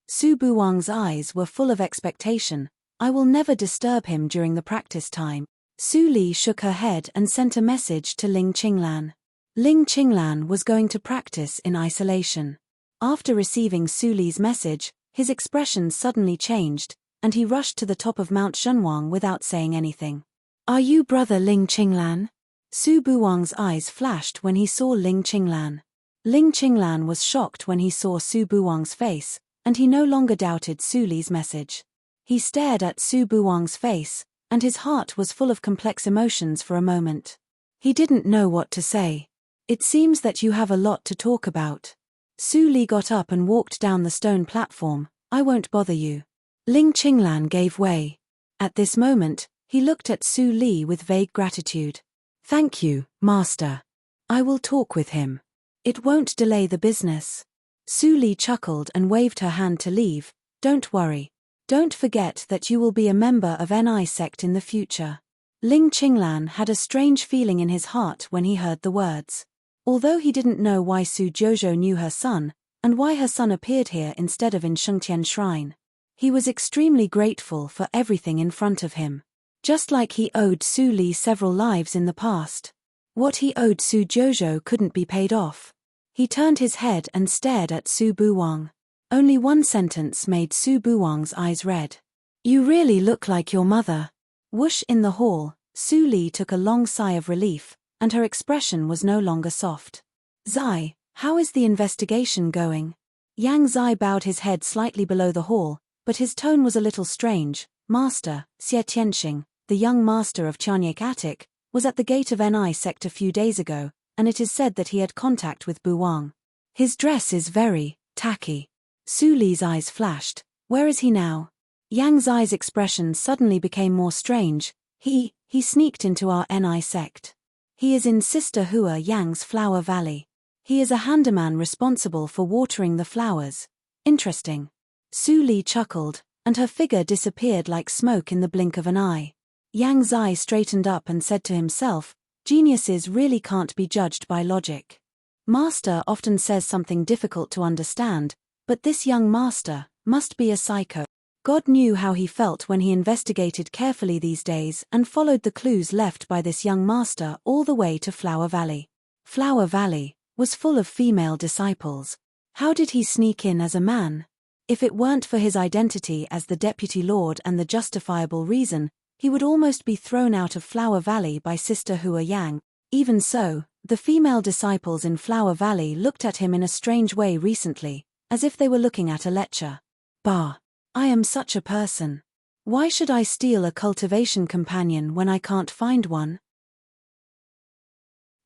Su Buwang's eyes were full of expectation. "I will never disturb him during the practice time." Su Li shook her head and sent a message to Ling Qinglan. Ling Qinglan was going to practice in isolation. After receiving Su Li's message, his expression suddenly changed, and he rushed to the top of Mount Zhenwang without saying anything. "Are you brother Ling Qinglan?" Su Buwang's eyes flashed when he saw Ling Qinglan. Ling Qinglan was shocked when he saw Su Buwang's face, and he no longer doubted Su Li's message. He stared at Su Buwang's face, and his heart was full of complex emotions for a moment. He didn't know what to say. "It seems that you have a lot to talk about." Su Li got up and walked down the stone platform. "I won't bother you." Ling Qinglan gave way. At this moment, he looked at Su Li with vague gratitude. "Thank you, master. I will talk with him." It won't delay the business. Su Li chuckled and waved her hand to leave. Don't worry. Don't forget that you will be a member of NI sect in the future. Ling Qinglan had a strange feeling in his heart when he heard the words. Although he didn't know why Su Jouzhou knew her son, and why her son appeared here instead of in Shengtian Shrine, he was extremely grateful for everything in front of him. Just like he owed Su Li several lives in the past. What he owed Su Jouzhou couldn't be paid off. He turned his head and stared at Su Buwang. Only one sentence made Su Buwang's eyes red. You really look like your mother. Whoosh in the hall, Su Li took a long sigh of relief, and her expression was no longer soft. Zai, how is the investigation going? Yang Zai bowed his head slightly below the hall, but his tone was a little strange. Master, Xie Tianxing, the young master of Qianyek Attic, was at the gate of NI sect a few days ago, and it is said that he had contact with Buwang. His dress is very tacky. Su Li's eyes flashed. Where is he now? Yang Zai's expression suddenly became more strange. He sneaked into our NI sect. He is in Sister Hua Yang's Flower Valley. He is a handyman responsible for watering the flowers. Interesting. Su Li chuckled, and her figure disappeared like smoke in the blink of an eye. Yang Zai straightened up and said to himself, geniuses really can't be judged by logic. Master often says something difficult to understand, but this young master must be a psycho. God knew how he felt when he investigated carefully these days and followed the clues left by this young master all the way to Flower Valley. Flower Valley was full of female disciples. How did he sneak in as a man? If it weren't for his identity as the deputy lord and the justifiable reason, he would almost be thrown out of Flower Valley by Sister Hua Yang. Even so, the female disciples in Flower Valley looked at him in a strange way recently, as if they were looking at a lecture. Bah! I am such a person. Why should I steal a cultivation companion when I can't find one?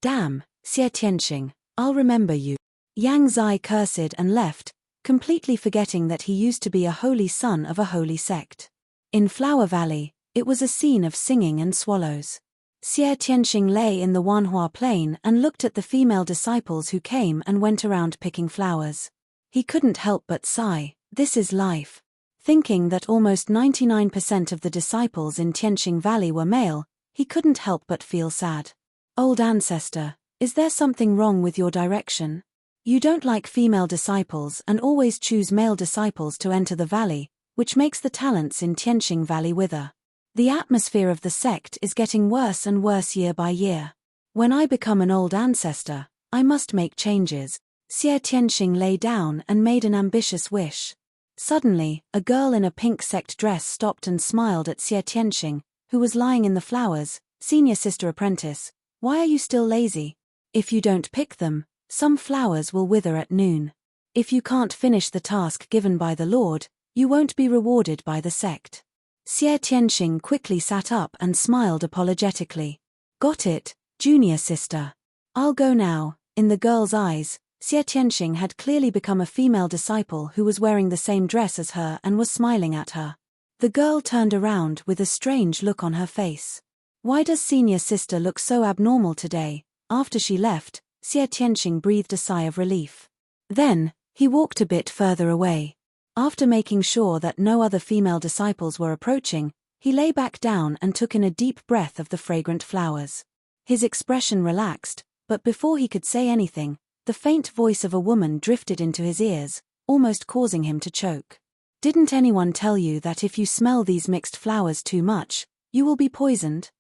Damn, Xie Tianxing, I'll remember you. Yang Zai cursed and left, completely forgetting that he used to be a holy son of a holy sect. In Flower Valley, it was a scene of singing and swallows. Xie Tianxing lay in the Wanhua plain and looked at the female disciples who came and went around picking flowers. He couldn't help but sigh, this is life. Thinking that almost 99% of the disciples in Tianxing Valley were male, he couldn't help but feel sad. Old ancestor, is there something wrong with your direction? You don't like female disciples and always choose male disciples to enter the valley, which makes the talents in Tianxing Valley wither. The atmosphere of the sect is getting worse and worse year by year. When I become an old ancestor, I must make changes. Xie Tianxing lay down and made an ambitious wish. Suddenly, a girl in a pink sect dress stopped and smiled at Xie Tianxing, who was lying in the flowers. Senior sister apprentice, why are you still lazy? If you don't pick them, some flowers will wither at noon. If you can't finish the task given by the Lord, you won't be rewarded by the sect. Xie Tianxing quickly sat up and smiled apologetically. Got it, junior sister. I'll go now. In the girl's eyes, Xie Tianxing had clearly become a female disciple who was wearing the same dress as her and was smiling at her. The girl turned around with a strange look on her face. Why does senior sister look so abnormal today? After she left, Xie Tianxing breathed a sigh of relief. Then, he walked a bit further away. After making sure that no other female disciples were approaching, he lay back down and took in a deep breath of the fragrant flowers. His expression relaxed, but before he could say anything, the faint voice of a woman drifted into his ears, almost causing him to choke. Didn't anyone tell you that if you smell these mixed flowers too much, you will be poisoned?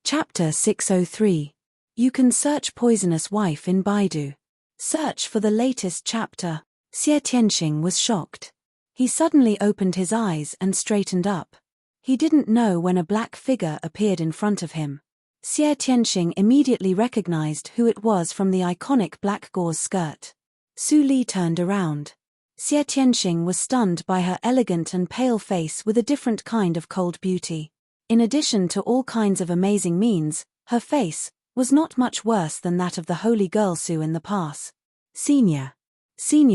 Chapter 603. You can search poisonous wife in Baidu. Search for the latest chapter. Xie Tianxing was shocked. He suddenly opened his eyes and straightened up. He didn't know when a black figure appeared in front of him. Xie Tianxing immediately recognized who it was from the iconic black gauze skirt. Su Li turned around. Xie Tianxing was stunned by her elegant and pale face with a different kind of cold beauty. In addition to all kinds of amazing means, her face was not much worse than that of the holy girl Su in the past. Senior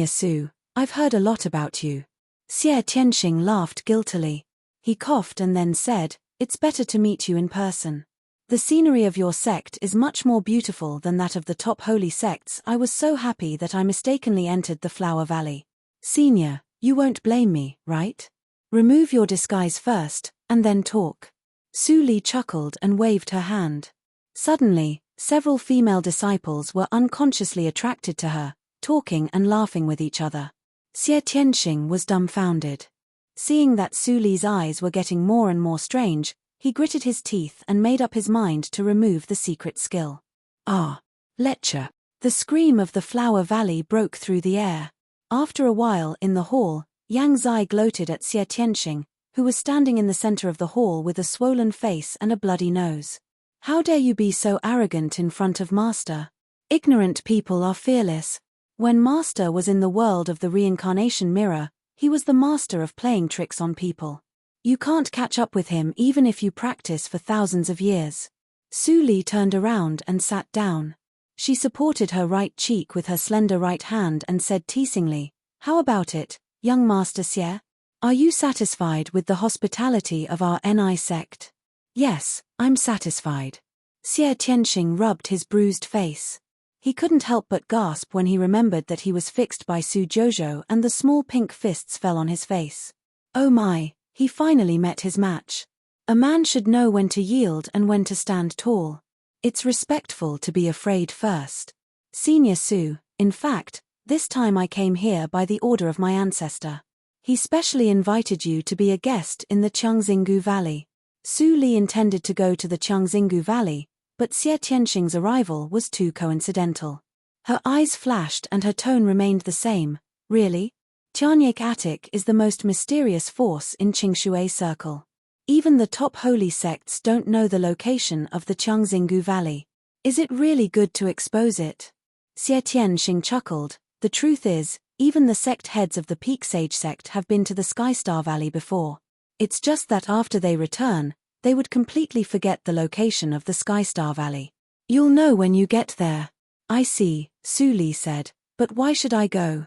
Su, I've heard a lot about you. Xie Tianxing laughed guiltily. He coughed and then said, it's better to meet you in person. The scenery of your sect is much more beautiful than that of the top holy sects. I was so happy that I mistakenly entered the Flower Valley. Senior, you won't blame me, right? Remove your disguise first, and then talk. Su Li chuckled and waved her hand. Suddenly, several female disciples were unconsciously attracted to her, talking and laughing with each other. Xie Tianxing was dumbfounded. Seeing that Su Li's eyes were getting more and more strange, he gritted his teeth and made up his mind to remove the secret skill. Ah! Lecture! The scream of the Flower Valley broke through the air. After a while in the hall, Yang Zai gloated at Xie Tianxing, who was standing in the center of the hall with a swollen face and a bloody nose. How dare you be so arrogant in front of Master? Ignorant people are fearless. When Master was in the world of the reincarnation mirror, he was the master of playing tricks on people. You can't catch up with him even if you practice for thousands of years. Su Li turned around and sat down. She supported her right cheek with her slender right hand and said teasingly, "How about it, young Master Xie? Are you satisfied with the hospitality of our Ni sect?" "Yes, I'm satisfied." Xie Tianxing rubbed his bruised face. He couldn't help but gasp when he remembered that he was fixed by Su Jojo and the small pink fists fell on his face. Oh my, he finally met his match. A man should know when to yield and when to stand tall. It's respectful to be afraid first. Senior Su, in fact, this time I came here by the order of my ancestor. He specially invited you to be a guest in the Chengxingu Valley. Su Li intended to go to the Chengxingu Valley, but Xie Tianxing's arrival was too coincidental. Her eyes flashed and her tone remained the same. Really? Tianyek Attic is the most mysterious force in Qingshui Circle. Even the top holy sects don't know the location of the Chengxingu Valley. Is it really good to expose it? Xie Tianxing chuckled. The truth is, even the sect heads of the Peak Sage sect have been to the Skystar Valley before. It's just that after they return, they would completely forget the location of the Skystar Valley. You'll know when you get there. I see, Su Li said, but why should I go?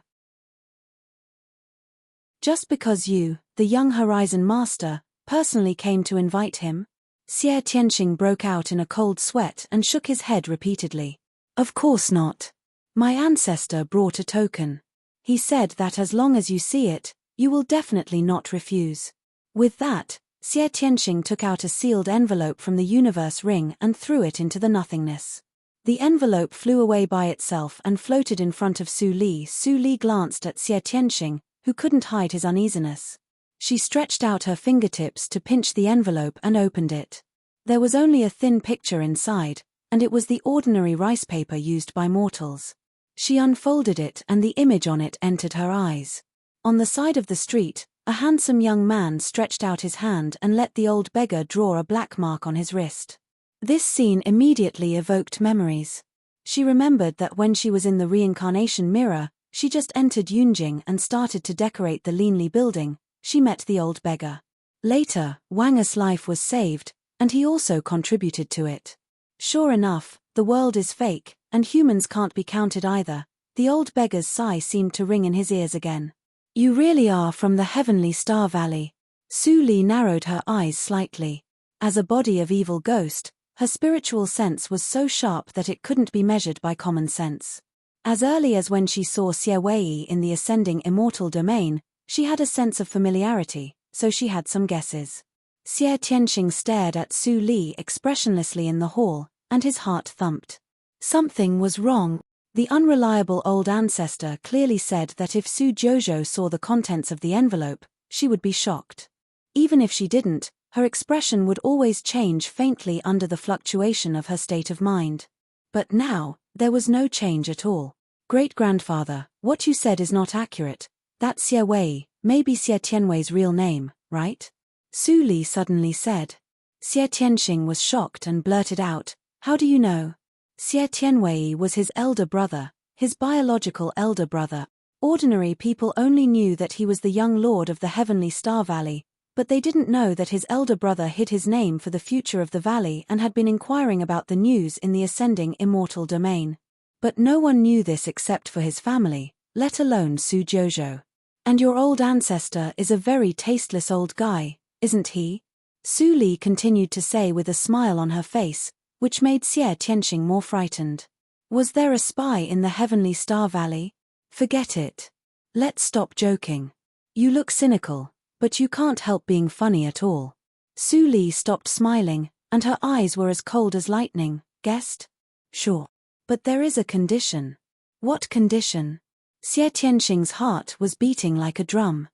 Just because you, the young Horizon Master, personally came to invite him? Xie Tianxing broke out in a cold sweat and shook his head repeatedly. Of course not. My ancestor brought a token. He said that as long as you see it, you will definitely not refuse. With that, Xie Tianxing took out a sealed envelope from the universe ring and threw it into the nothingness. The envelope flew away by itself and floated in front of Su Li. Su Li glanced at Xie Tianxing, who couldn't hide his uneasiness. She stretched out her fingertips to pinch the envelope and opened it. There was only a thin picture inside, and it was the ordinary rice paper used by mortals. She unfolded it and the image on it entered her eyes. On the side of the street, a handsome young man stretched out his hand and let the old beggar draw a black mark on his wrist. This scene immediately evoked memories. She remembered that when she was in the reincarnation mirror, she just entered Yunjing and started to decorate the Leanly building. She met the old beggar. Later, Wanger's life was saved, and he also contributed to it. Sure enough, the world is fake, and humans can't be counted either. The old beggar's sigh seemed to ring in his ears again. You really are from the heavenly Star Valley. Su Li narrowed her eyes slightly. As a body of evil ghost, her spiritual sense was so sharp that it couldn't be measured by common sense. As early as when she saw Xie Wei in the ascending immortal domain, she had a sense of familiarity, so she had some guesses. Xie Tianxing stared at Su Li expressionlessly in the hall, and his heart thumped. Something was wrong. The unreliable old ancestor clearly said that if Su Jojo saw the contents of the envelope, she would be shocked. Even if she didn't, her expression would always change faintly under the fluctuation of her state of mind. But now, there was no change at all. Great-grandfather, what you said is not accurate. That's Xie Wei, maybe Xie Tianwei's real name, right? Su Li suddenly said. Xie Tianxing was shocked and blurted out, how do you know? Xie Tianwei was his elder brother, his biological elder brother. Ordinary people only knew that he was the young lord of the heavenly Star Valley, but they didn't know that his elder brother hid his name for the future of the valley and had been inquiring about the news in the ascending immortal domain. But no one knew this except for his family, let alone Su Jojo. And your old ancestor is a very tasteless old guy, isn't he? Su Li continued to say with a smile on her face, which made Xie Tianxing more frightened. Was there a spy in the Heavenly Star Valley? Forget it. Let's stop joking. You look cynical, but you can't help being funny at all. Su Li stopped smiling, and her eyes were as cold as lightning. Guessed? Sure. But there is a condition. What condition? Xie Tianxing's heart was beating like a drum.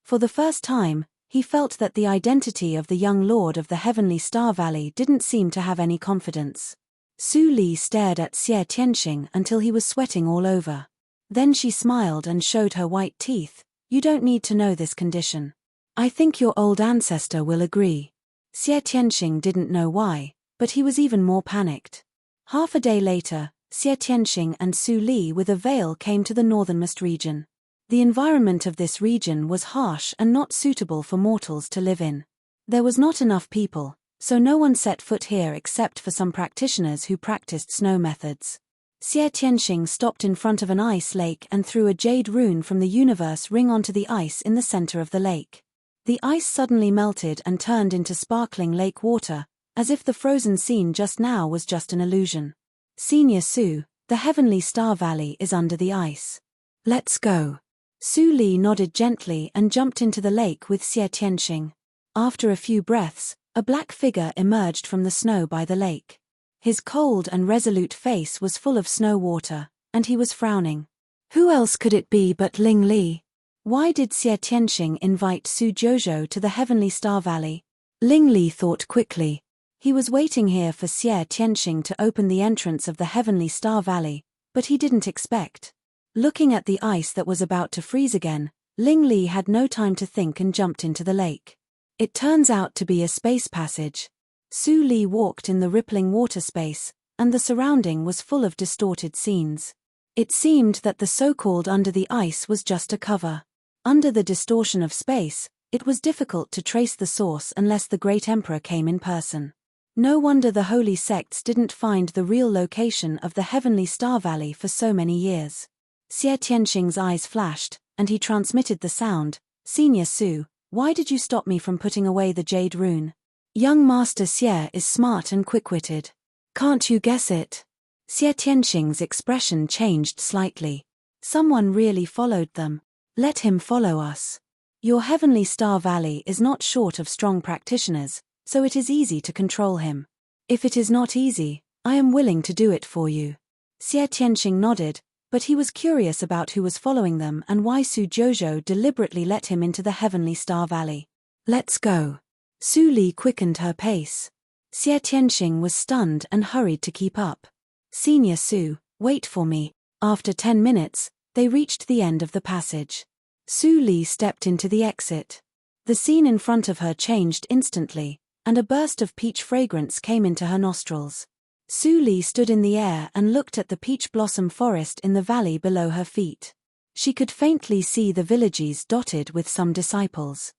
For the first time, he felt that the identity of the young lord of the Heavenly Star Valley didn't seem to have any confidence. Su Li stared at Xie Tianxing until he was sweating all over. Then she smiled and showed her white teeth. You don't need to know this condition. I think your old ancestor will agree. Xie Tianxing didn't know why, but he was even more panicked. Half a day later, Xie Tianxing and Su Li with a veil came to the northernmost region. The environment of this region was harsh and not suitable for mortals to live in. There was not enough people, so no one set foot here except for some practitioners who practiced snow methods. Xie Tianxing stopped in front of an ice lake and threw a jade rune from the universe ring onto the ice in the center of the lake. The ice suddenly melted and turned into sparkling lake water, as if the frozen scene just now was just an illusion. Senior Su, the Heavenly Star Valley is under the ice. Let's go. Su Li nodded gently and jumped into the lake with Xie Tianxing. After a few breaths, a black figure emerged from the snow by the lake. His cold and resolute face was full of snow water, and he was frowning. Who else could it be but Ling Li? Why did Xie Tianxing invite Su Jouzhou to the Heavenly Star Valley? Ling Li thought quickly. He was waiting here for Xie Tianxing to open the entrance of the Heavenly Star Valley, but he didn't expect. Looking at the ice that was about to freeze again, Ling Li had no time to think and jumped into the lake. It turns out to be a space passage. Su Li walked in the rippling water space, and the surrounding was full of distorted scenes. It seemed that the so-called under the ice was just a cover. Under the distortion of space, it was difficult to trace the source unless the Great Emperor came in person. No wonder the holy sects didn't find the real location of the Heavenly Star Valley for so many years. Xie Tianxing's eyes flashed, and he transmitted the sound. Senior Su, why did you stop me from putting away the jade rune? Young Master Xie is smart and quick-witted. Can't you guess it? Xie Tianxing's expression changed slightly. Someone really followed them. Let him follow us. Your Heavenly Star Valley is not short of strong practitioners, so it is easy to control him. If it is not easy, I am willing to do it for you. Xie Tianxing nodded, but he was curious about who was following them and why Su Jouzhou deliberately let him into the Heavenly Star Valley. Let's go. Su Li quickened her pace. Xie Tianxing was stunned and hurried to keep up. Senior Su, wait for me. After 10 minutes, they reached the end of the passage. Su Li stepped into the exit. The scene in front of her changed instantly, and a burst of peach fragrance came into her nostrils. Su Li stood in the air and looked at the peach blossom forest in the valley below her feet. She could faintly see the villages dotted with some disciples.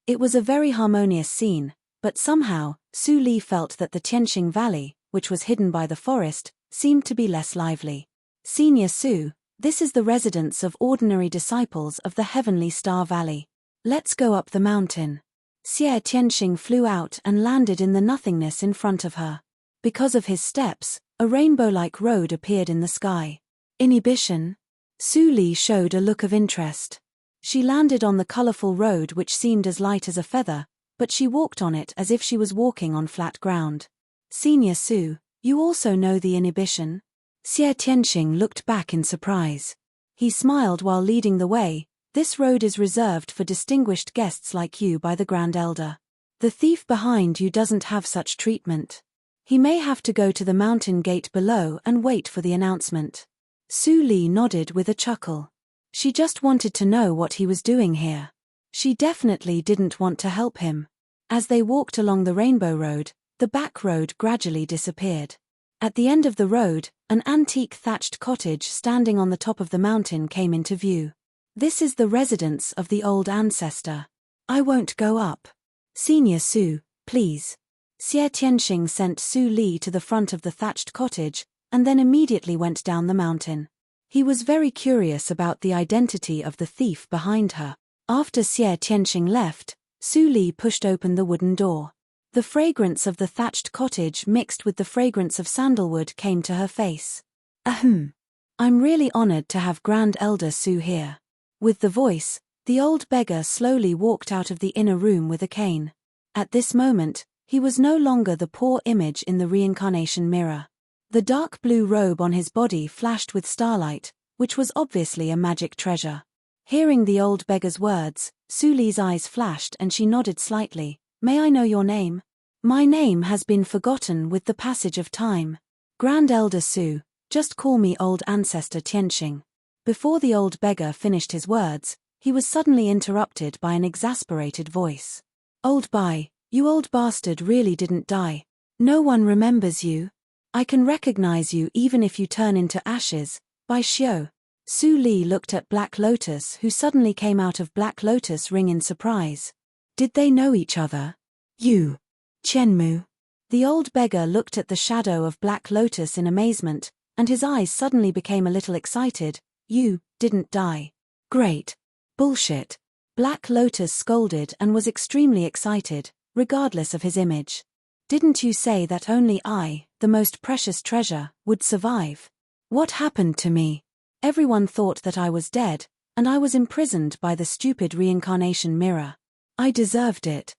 It was a very harmonious scene, but somehow, Su Li felt that the Tianxing Valley, which was hidden by the forest, seemed to be less lively. Senior Su, this is the residence of ordinary disciples of the Heavenly Star Valley. Let's go up the mountain. Xie Tianxing flew out and landed in the nothingness in front of her. Because of his steps, a rainbow-like road appeared in the sky. Inhibition? Su Li showed a look of interest. She landed on the colorful road which seemed as light as a feather, but she walked on it as if she was walking on flat ground. Senior Su, you also know the inhibition? Xie Tianxing looked back in surprise. He smiled while leading the way. This road is reserved for distinguished guests like you by the Grand Elder. The thief behind you doesn't have such treatment. He may have to go to the mountain gate below and wait for the announcement. Su Li nodded with a chuckle. She just wanted to know what he was doing here. She definitely didn't want to help him. As they walked along the Rainbow Road, the back road gradually disappeared. At the end of the road, an antique thatched cottage standing on the top of the mountain came into view. This is the residence of the old ancestor. I won't go up. Senior Su, please. Xie Tianxing sent Su Li to the front of the thatched cottage, and then immediately went down the mountain. He was very curious about the identity of the thief behind her. After Xie Tianxing left, Su Li pushed open the wooden door. The fragrance of the thatched cottage mixed with the fragrance of sandalwood came to her face. Ahem. I'm really honored to have Grand Elder Su here. With the voice, the old beggar slowly walked out of the inner room with a cane. At this moment, he was no longer the poor image in the reincarnation mirror. The dark blue robe on his body flashed with starlight, which was obviously a magic treasure. Hearing the old beggar's words, Su Li's eyes flashed and she nodded slightly. May I know your name? My name has been forgotten with the passage of time. Grand Elder Su, just call me Old Ancestor Tianxing. Before the old beggar finished his words, he was suddenly interrupted by an exasperated voice. Old Bai, you old bastard really didn't die. No one remembers you. I can recognize you even if you turn into ashes. Bai Xiu. Su Li looked at Black Lotus, who suddenly came out of Black Lotus ring in surprise. Did they know each other? You. Qianmu. The old beggar looked at the shadow of Black Lotus in amazement, and his eyes suddenly became a little excited. You didn't die. Great. Bullshit. Black Lotus scolded and was extremely excited, regardless of his image. Didn't you say that only I, the most precious treasure, would survive? What happened to me? Everyone thought that I was dead, and I was imprisoned by the stupid reincarnation mirror. I deserved it.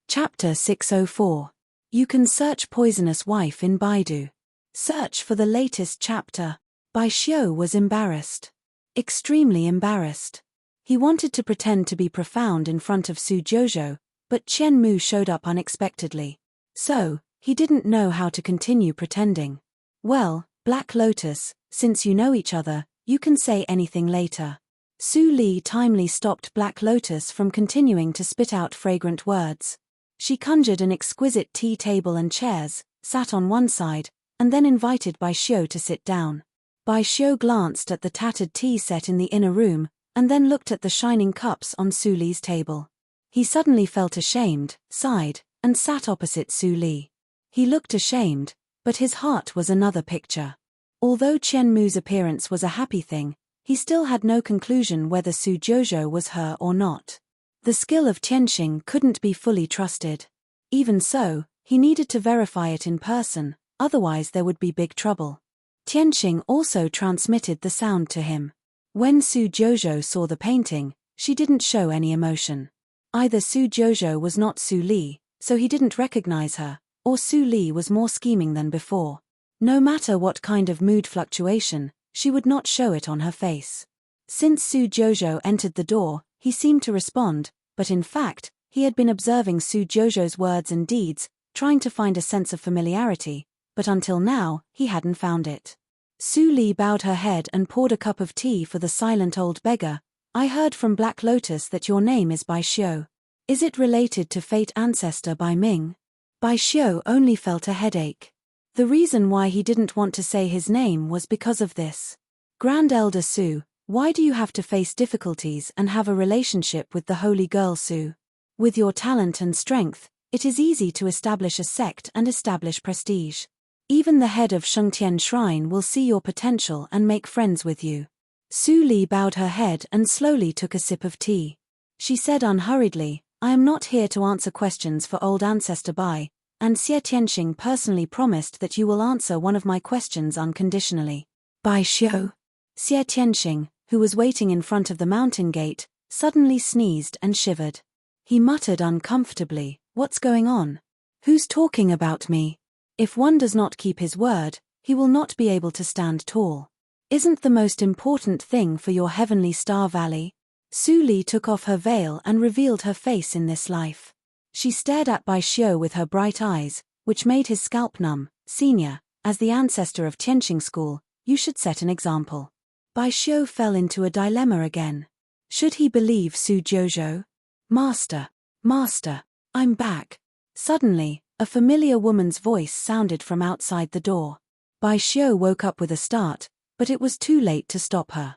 Chapter 604. You can search poisonous wife in Baidu. Search for the latest chapter. Bai Xiu was embarrassed. Extremely embarrassed. He wanted to pretend to be profound in front of Su Jouzhou, but Qian Mu showed up unexpectedly. So, he didn't know how to continue pretending. Well, Black Lotus, since you know each other, you can say anything later. Su Li timely stopped Black Lotus from continuing to spit out fragrant words. She conjured an exquisite tea table and chairs, sat on one side, and then invited Bai Xiu to sit down. Bai Xiu glanced at the tattered tea set in the inner room, and then looked at the shining cups on Su Li's table. He suddenly felt ashamed, sighed, and sat opposite Su Li. He looked ashamed, but his heart was another picture. Although Qian Mu's appearance was a happy thing, he still had no conclusion whether Su Jouzhou was her or not. The skill of Tianxing couldn't be fully trusted. Even so, he needed to verify it in person, otherwise there would be big trouble. Tianxing also transmitted the sound to him. When Su Jouzhou saw the painting, she didn't show any emotion. Either Su Jouzhou was not Su Li, so he didn't recognize her, or Su Li was more scheming than before. No matter what kind of mood fluctuation, she would not show it on her face. Since Su Jouzhou entered the door, he seemed to respond, but in fact, he had been observing Su Jouzhou's words and deeds, trying to find a sense of familiarity, but until now, he hadn't found it. Su Li bowed her head and poured a cup of tea for the silent old beggar. I heard from Black Lotus that your name is Bai Xiu. Is it related to fate ancestor Bai Ming? Bai Xiu only felt a headache. The reason why he didn't want to say his name was because of this. Grand Elder Su, why do you have to face difficulties and have a relationship with the holy girl Su? With your talent and strength, it is easy to establish a sect and establish prestige. Even the head of Shengtian Shrine will see your potential and make friends with you. Su Li bowed her head and slowly took a sip of tea. She said unhurriedly, I am not here to answer questions for old ancestor Bai, and Xie Tianxing personally promised that you will answer one of my questions unconditionally. Bai Xiu. Xie Tianxing, who was waiting in front of the mountain gate, suddenly sneezed and shivered. He muttered uncomfortably, what's going on? Who's talking about me? If one does not keep his word, he will not be able to stand tall. Isn't the most important thing for your heavenly star valley? Su Li took off her veil and revealed her face in this life. She stared at Bai Xiu with her bright eyes, which made his scalp numb. Senior, as the ancestor of Tianxing School, you should set an example. Bai Xiu fell into a dilemma again. Should he believe Su Jouzhou? Master, I'm back. Suddenly, a familiar woman's voice sounded from outside the door. Bai Xiu woke up with a start, but it was too late to stop her.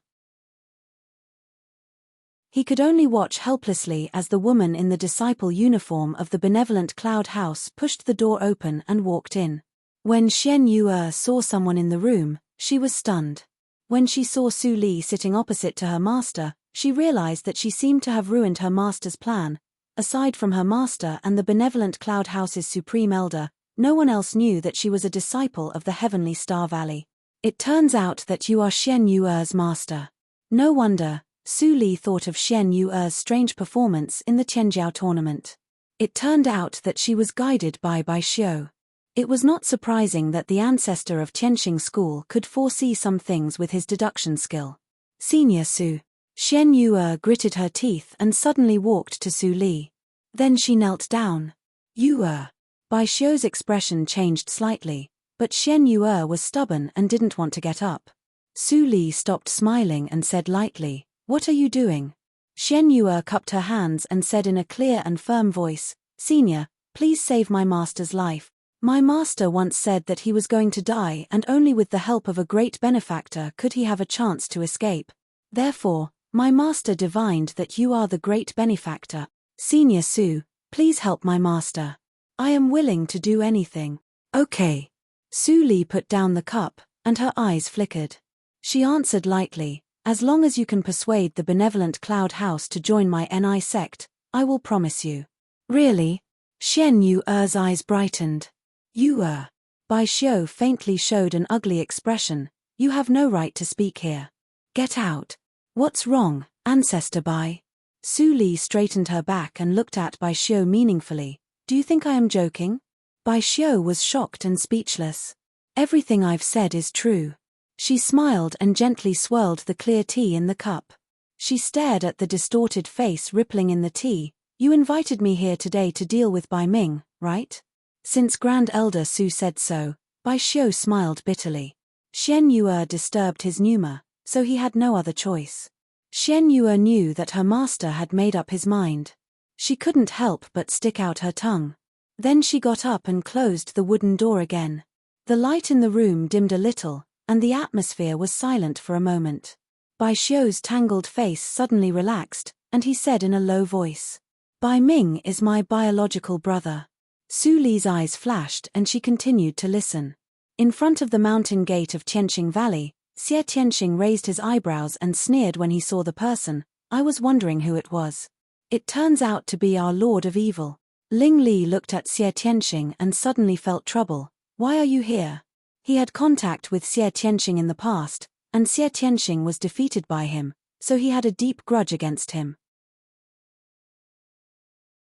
He could only watch helplessly as the woman in the disciple uniform of the benevolent Cloud House pushed the door open and walked in. When Shen Yue saw someone in the room, she was stunned. When she saw Su Li sitting opposite to her master, she realized that she seemed to have ruined her master's plan. Aside from her master and the benevolent Cloud House's supreme elder, no one else knew that she was a disciple of the heavenly Star Valley. It turns out that you are Xian Yuer's master. No wonder, Su Li thought of Xian Yuer's strange performance in the Tianjiao tournament. It turned out that she was guided by Bai Xiu. It was not surprising that the ancestor of Tianxing School could foresee some things with his deduction skill. Senior Su. Xian Yuer gritted her teeth and suddenly walked to Su Li. Then she knelt down. Yuer. Bai Xiu's expression changed slightly, but Xian Yuer was stubborn and didn't want to get up. Su Li stopped smiling and said lightly, "What are you doing?" Xian Yuer cupped her hands and said in a clear and firm voice, "Senior, please save my master's life. My master once said that he was going to die and only with the help of a great benefactor could he have a chance to escape. Therefore, my master divined that you are the great benefactor. Senior Su, please help my master. I am willing to do anything." "Okay." Su Li put down the cup, and her eyes flickered. She answered lightly, "As long as you can persuade the benevolent Cloud House to join my Ni sect, I will promise you." "Really?" Xian Yuer's eyes brightened. "Yuer." Bai Xiu faintly showed an ugly expression. "You have no right to speak here. Get out." "What's wrong, Ancestor Bai?" Su Li straightened her back and looked at Bai Xiu meaningfully. "Do you think I am joking?" Bai Xiu was shocked and speechless. "Everything I've said is true." She smiled and gently swirled the clear tea in the cup. She stared at the distorted face rippling in the tea. "You invited me here today to deal with Bai Ming, right?" Since Grand Elder Su said so, Bai Xiu smiled bitterly. Xian Yuer disturbed his pneuma, so he had no other choice. Xian Yuer knew that her master had made up his mind. She couldn't help but stick out her tongue. Then she got up and closed the wooden door again. The light in the room dimmed a little, and the atmosphere was silent for a moment. Bai Xiu's tangled face suddenly relaxed, and he said in a low voice, "Bai Ming is my biological brother." Su Li's eyes flashed and she continued to listen. In front of the mountain gate of Tianxing Valley, Xie Tianxing raised his eyebrows and sneered when he saw the person. "I was wondering who it was. It turns out to be our Lord of Evil." Ling Li looked at Xie Tianxing and suddenly felt trouble. "Why are you here?" He had contact with Xie Tianxing in the past, and Xie Tianxing was defeated by him, so he had a deep grudge against him.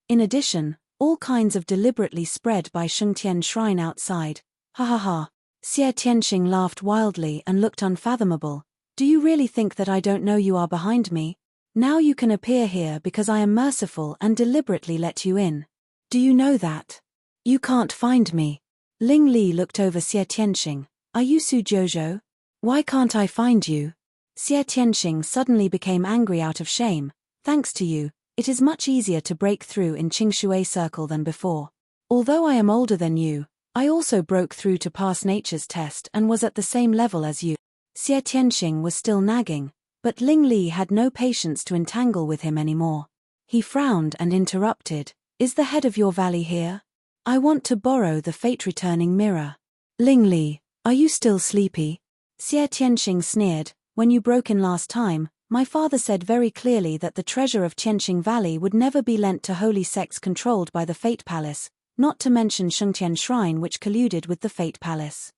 In addition, all kinds of deliberately spread by Shengtian Shrine outside. "Ha ha ha." Xie Tianxing laughed wildly and looked unfathomable. "Do you really think that I don't know you are behind me? Now you can appear here because I am merciful and deliberately let you in. Do you know that? You can't find me." Ling Li looked over Xie Tianxing. "Are you Su Jouzhou? Why can't I find you?" Xie Tianxing suddenly became angry out of shame. "Thanks to you, it is much easier to break through in Qingshui Circle than before. Although I am older than you, I also broke through to pass nature's test and was at the same level as you." Xie Tianxing was still nagging, but Ling Li had no patience to entangle with him anymore. He frowned and interrupted, "Is the head of your valley here? I want to borrow the fate-returning mirror." "Ling Li, are you still sleepy?" Xie Tianxing sneered. "When you broke in last time, my father said very clearly that the treasure of Tianxing Valley would never be lent to holy sects controlled by the Fate Palace, not to mention Shengtian Shrine which colluded with the Fate Palace."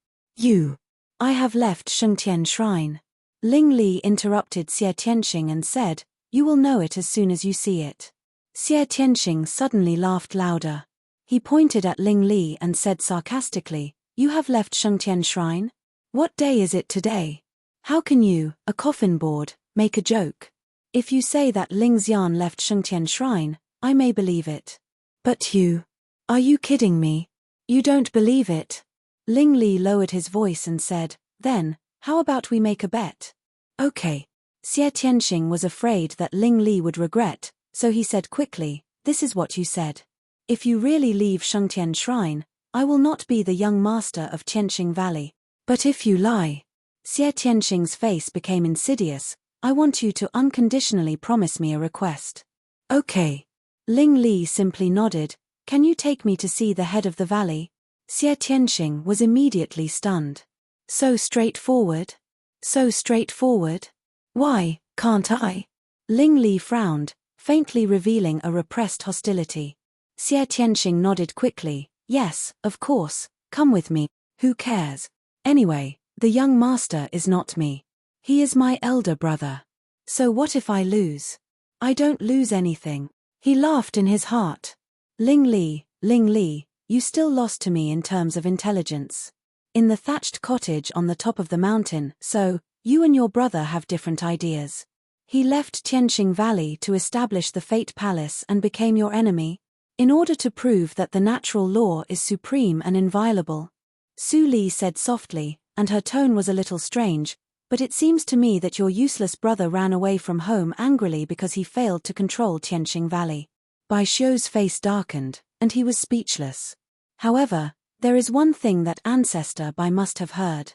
I have left Shengtian Shrine." Ling Li interrupted Xie Tianxing and said, "You will know it as soon as you see it." Xie Tianxing suddenly laughed louder. He pointed at Ling Li and said sarcastically, "You have left Shengtian Shrine? What day is it today? How can you, a coffin board, make a joke? If you say that Ling Xian left Shengtian Shrine, I may believe it. But you... Are you kidding me? You don't believe it?" Ling Li lowered his voice and said, "Then, how about we make a bet?" "Okay." Xie Tianxing was afraid that Ling Li would regret, so he said quickly, "This is what you said. If you really leave Shengtian Shrine, I will not be the young master of Tianxing Valley. But if you lie..." Xie Tianxing's face became insidious. "I want you to unconditionally promise me a request." "Okay." Ling Li simply nodded. "Can you take me to see the head of the valley?" Xie Tianxing was immediately stunned. "So straightforward?" So straightforward? Why, can't I? Ling Li frowned, faintly revealing a repressed hostility. Xie Tianxing nodded quickly. Yes, of course, come with me, who cares? Anyway, the young master is not me. He is my elder brother. So what if I lose? I don't lose anything. He laughed in his heart. Ling Li, you still lost to me in terms of intelligence. In the thatched cottage on the top of the mountain, so, you and your brother have different ideas. He left Tianxing Valley to establish the Fate Palace and became your enemy, in order to prove that the natural law is supreme and inviolable. Su Li said softly, and her tone was a little strange, but it seems to me that your useless brother ran away from home angrily because he failed to control Tianxing Valley. Bai Xiu's face darkened, and he was speechless. However, there is one thing that Ancestor Bai must have heard.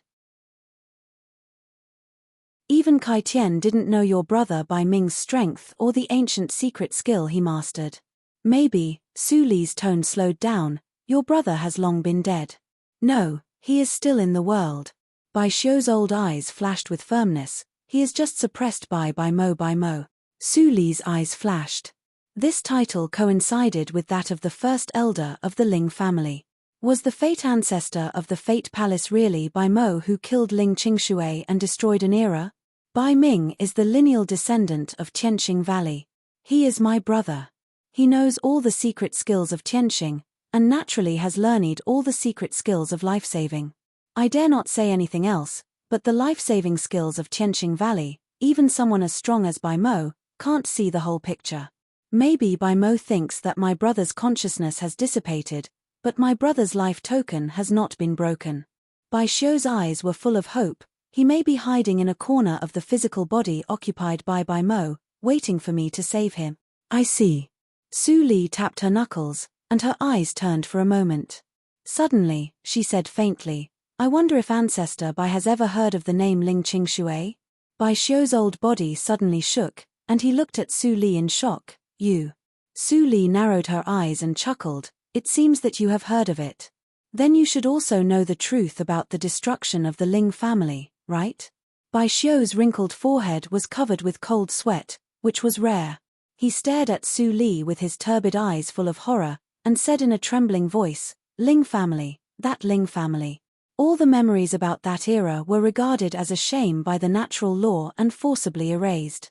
Even Kai Tian didn't know your brother Bai Ming's strength or the ancient secret skill he mastered. Maybe, Su Li's tone slowed down, your brother has long been dead. No, he is still in the world. Bai Xiu's old eyes flashed with firmness. He is just suppressed by Mo. Su Li's eyes flashed. This title coincided with that of the first elder of the Ling family. Was the fate ancestor of the Fate Palace really Bai Mo who killed Ling Qingshui and destroyed an era? Bai Ming is the lineal descendant of Tianxing Valley. He is my brother. He knows all the secret skills of Tianxing, and naturally has learned all the secret skills of life-saving. I dare not say anything else, but the life-saving skills of Tianxing Valley, even someone as strong as Bai Mo, can't see the whole picture. Maybe Bai Mo thinks that my brother's consciousness has dissipated, but my brother's life token has not been broken. Bai Xiu's eyes were full of hope. He may be hiding in a corner of the physical body occupied by Bai Mo, waiting for me to save him. I see. Su Li tapped her knuckles, and her eyes turned for a moment. Suddenly, she said faintly, I wonder if Ancestor Bai has ever heard of the name Ling Qingshui? Bai Xiu's old body suddenly shook, and he looked at Su Li in shock. You. Su Li narrowed her eyes and chuckled. It seems that you have heard of it. Then you should also know the truth about the destruction of the Ling family, right? Bai Xiu's wrinkled forehead was covered with cold sweat, which was rare. He stared at Su Li with his turbid eyes full of horror, and said in a trembling voice, Ling family, that Ling family. All the memories about that era were regarded as a shame by the natural law and forcibly erased.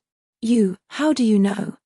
How do you know?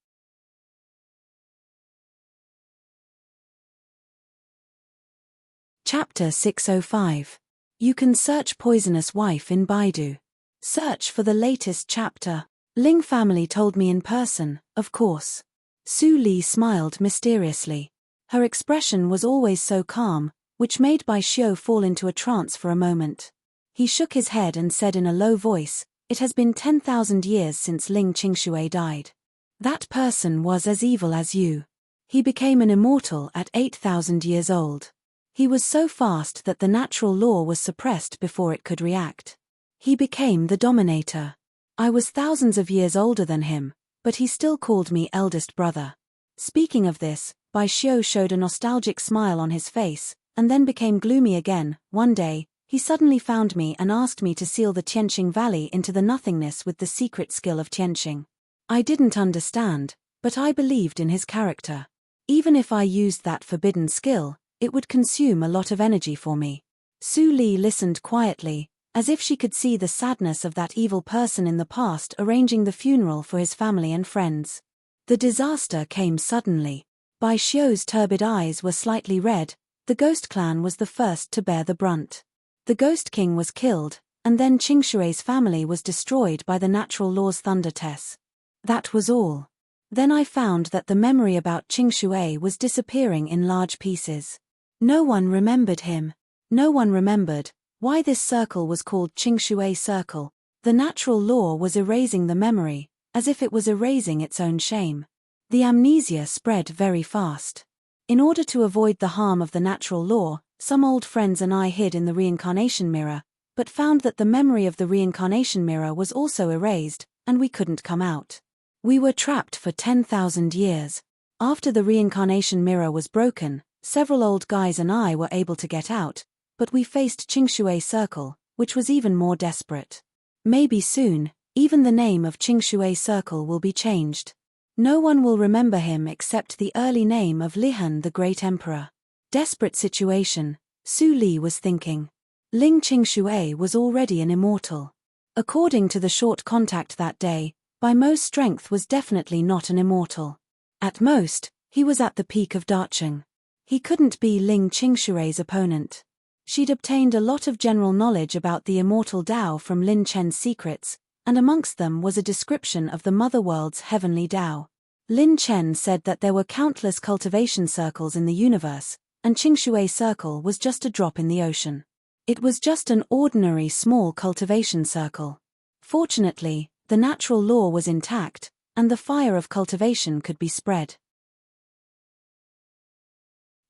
Chapter 605. You can search Poisonous Wife in Baidu. Search for the latest chapter. Ling family told me in person, of course. Su Li smiled mysteriously. Her expression was always so calm, which made Bai Xiu fall into a trance for a moment. He shook his head and said in a low voice, It has been 10,000 years since Ling Qingshui died. That person was as evil as you. He became an immortal at 8,000 years old. He was so fast that the natural law was suppressed before it could react. He became the dominator. I was thousands of years older than him, but he still called me eldest brother. Speaking of this, Bai Xiu showed a nostalgic smile on his face, and then became gloomy again. One day, he suddenly found me and asked me to seal the Tianxing Valley into the nothingness with the secret skill of Tianxing. I didn't understand, but I believed in his character. Even if I used that forbidden skill, it would consume a lot of energy for me. Su Li listened quietly, as if she could see the sadness of that evil person in the past arranging the funeral for his family and friends. The disaster came suddenly. Bai Xiu's turbid eyes were slightly red. The Ghost Clan was the first to bear the brunt. The Ghost King was killed, and then Qingshui's family was destroyed by the natural law's thunder test. That was all. Then I found that the memory about Qingshui was disappearing in large pieces. No one remembered him. No one remembered why this circle was called Qingshui Circle. The natural law was erasing the memory, as if it was erasing its own shame. The amnesia spread very fast. In order to avoid the harm of the natural law, some old friends and I hid in the reincarnation mirror, but found that the memory of the reincarnation mirror was also erased, and we couldn't come out. We were trapped for 10,000 years. After the reincarnation mirror was broken, several old guys and I were able to get out, but we faced Qingshui Circle, which was even more desperate. Maybe soon, even the name of Qingshui Circle will be changed. No one will remember him except the early name of Lihan the Great Emperor. Desperate situation, Su Li was thinking. Ling Qingshui was already an immortal. According to the short contact that day, Bai Mo's strength was definitely not an immortal. At most, he was at the peak of Dacheng. He couldn't be Ling Qingshui's opponent. She'd obtained a lot of general knowledge about the immortal Tao from Lin Chen's secrets, and amongst them was a description of the Mother World's heavenly Tao. Lin Chen said that there were countless cultivation circles in the universe, and Qingshui Circle was just a drop in the ocean. It was just an ordinary small cultivation circle. Fortunately, the natural law was intact, and the fire of cultivation could be spread.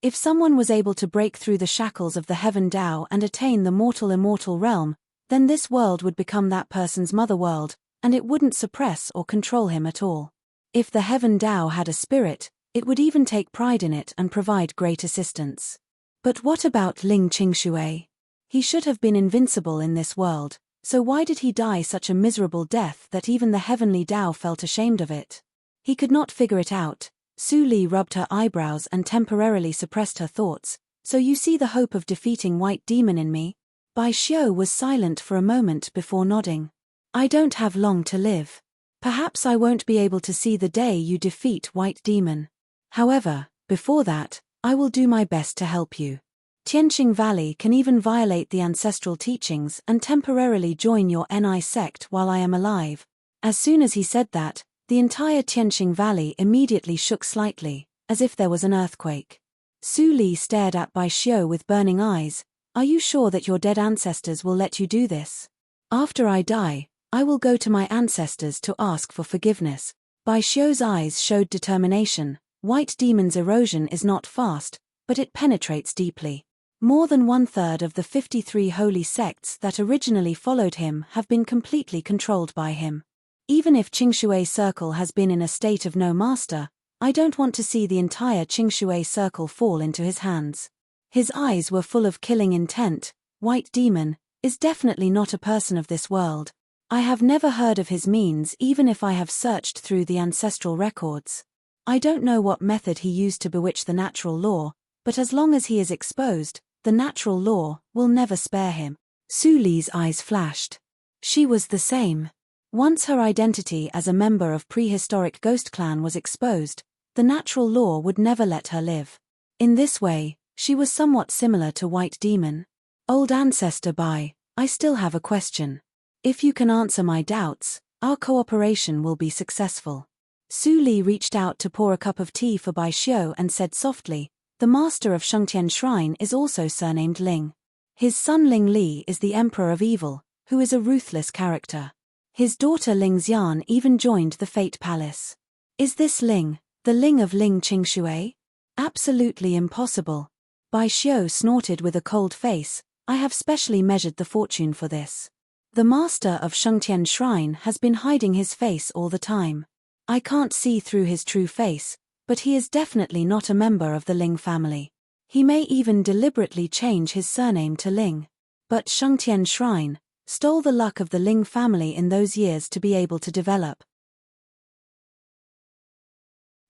If someone was able to break through the shackles of the Heaven Tao and attain the mortal-immortal realm, then this world would become that person's mother world, and it wouldn't suppress or control him at all. If the Heaven Tao had a spirit, it would even take pride in it and provide great assistance. But what about Ling Qingshui? He should have been invincible in this world, so why did he die such a miserable death that even the heavenly Tao felt ashamed of it? He could not figure it out. Su Li rubbed her eyebrows and temporarily suppressed her thoughts. So you see the hope of defeating White Demon in me? Bai Xiu was silent for a moment before nodding. I don't have long to live. Perhaps I won't be able to see the day you defeat White Demon. However, before that, I will do my best to help you. Tianqing Valley can even violate the ancestral teachings and temporarily join your NI sect while I am alive. As soon as he said that, the entire Tianqing Valley immediately shook slightly, as if there was an earthquake. Su Li stared at Bai Xiu with burning eyes. Are you sure that your dead ancestors will let you do this? After I die, I will go to my ancestors to ask for forgiveness. Bai Xiu's eyes showed determination. White Demon's erosion is not fast, but it penetrates deeply. More than 1/3 of the 53 holy sects that originally followed him have been completely controlled by him. Even if Qingshui Circle has been in a state of no master, I don't want to see the entire Qingshui Circle fall into his hands. His eyes were full of killing intent. White Demon is definitely not a person of this world. I have never heard of his means even if I have searched through the ancestral records. I don't know what method he used to bewitch the natural law, but as long as he is exposed, the natural law will never spare him. Su Li's eyes flashed. She was the same. Once her identity as a member of prehistoric ghost clan was exposed, the natural law would never let her live. In this way, she was somewhat similar to White Demon. Old Ancestor Bai, I still have a question. If you can answer my doubts, our cooperation will be successful. Su Li reached out to pour a cup of tea for Bai Xiu and said softly, the master of Shengtian Shrine is also surnamed Ling. His son Ling Li is the Emperor of Evil, who is a ruthless character. His daughter Ling Xian even joined the Fate Palace. Is this Ling, the Ling of Ling Qingshui? Absolutely impossible. Bai Xiu snorted with a cold face. I have specially measured the fortune for this. The master of Shengtian Shrine has been hiding his face all the time. I can't see through his true face, but he is definitely not a member of the Ling family. He may even deliberately change his surname to Ling. But Shengtian Shrine stole the luck of the Ling family in those years to be able to develop.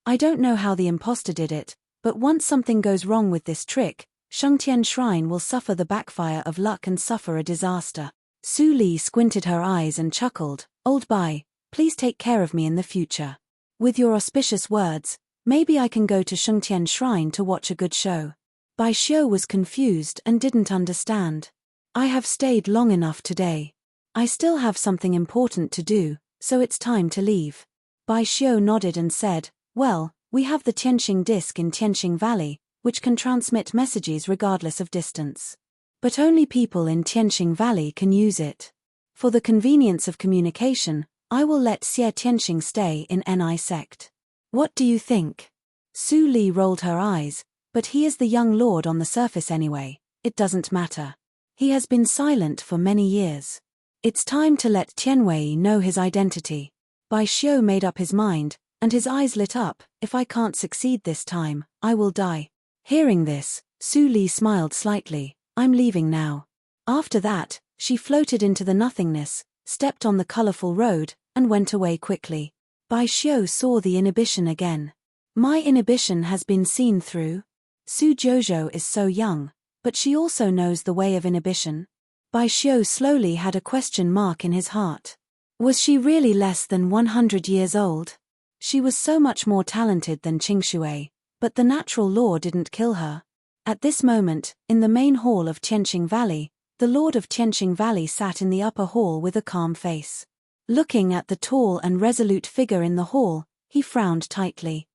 I don't know how the imposter did it, but once something goes wrong with this trick, Shengtian Shrine will suffer the backfire of luck and suffer a disaster. Su Li squinted her eyes and chuckled. Old Bai, please take care of me in the future. With your auspicious words, maybe I can go to Shengtian Shrine to watch a good show. Bai Xiu was confused and didn't understand. I have stayed long enough today. I still have something important to do, so it's time to leave. Bai Xiu nodded and said, well, we have the Tianqing Disk in Tianqing Valley, which can transmit messages regardless of distance. But only people in Tianqing Valley can use it. For the convenience of communication, I will let Xie Tianqing stay in NI sect. What do you think? Su Li rolled her eyes, but he is the young lord on the surface anyway, it doesn't matter. He has been silent for many years. It's time to let Tianwei know his identity. Bai Xiu made up his mind, and his eyes lit up. If I can't succeed this time, I will die. Hearing this, Su Li smiled slightly. I'm leaving now. After that, she floated into the nothingness, stepped on the colorful road, and went away quickly. Bai Xiu saw the inhibition again. My inhibition has been seen through. Su Jojo is so young, but she also knows the way of inhibition. Bai Xiu slowly had a question mark in his heart. Was she really less than 100 years old? She was so much more talented than Qingshui, but the natural law didn't kill her. At this moment, in the main hall of Tianqing Valley, the Lord of Tianqing Valley sat in the upper hall with a calm face. Looking at the tall and resolute figure in the hall, he frowned tightly.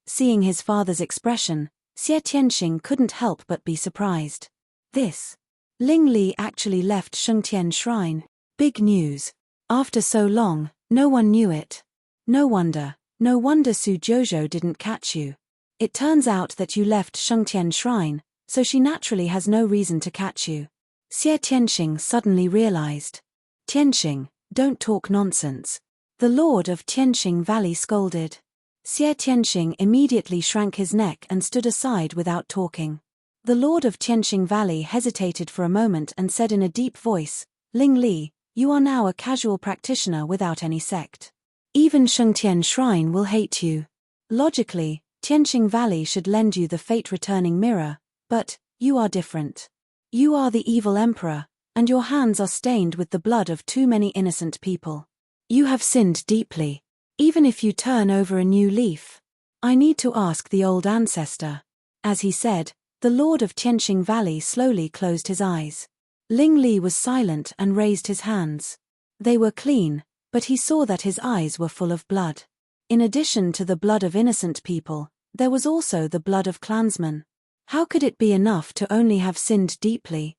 Seeing his father's expression, Xie Tianqing couldn't help but be surprised. Ling Li actually left Shengtian Shrine. Big news. After so long, no one knew it. No wonder Su Jojo didn't catch you. It turns out that you left Shengtian Shrine, so she naturally has no reason to catch you. Xie Tianqing suddenly realized. Tianqing, don't talk nonsense. The Lord of Tianqing Valley scolded. Xie Tianqing immediately shrank his neck and stood aside without talking. The Lord of Tianqing Valley hesitated for a moment and said in a deep voice, Ling Li, you are now a casual practitioner without any sect. Even Shengtian Shrine will hate you. Logically, Tianqing Valley should lend you the fate-returning mirror, but you are different. You are the evil emperor, and your hands are stained with the blood of too many innocent people. You have sinned deeply. Even if you turn over a new leaf. I need to ask the old ancestor. As he said, the Lord of Tianqing Valley slowly closed his eyes. Ling Li was silent and raised his hands. They were clean, but he saw that his eyes were full of blood. In addition to the blood of innocent people, there was also the blood of clansmen. How could it be enough to only have sinned deeply?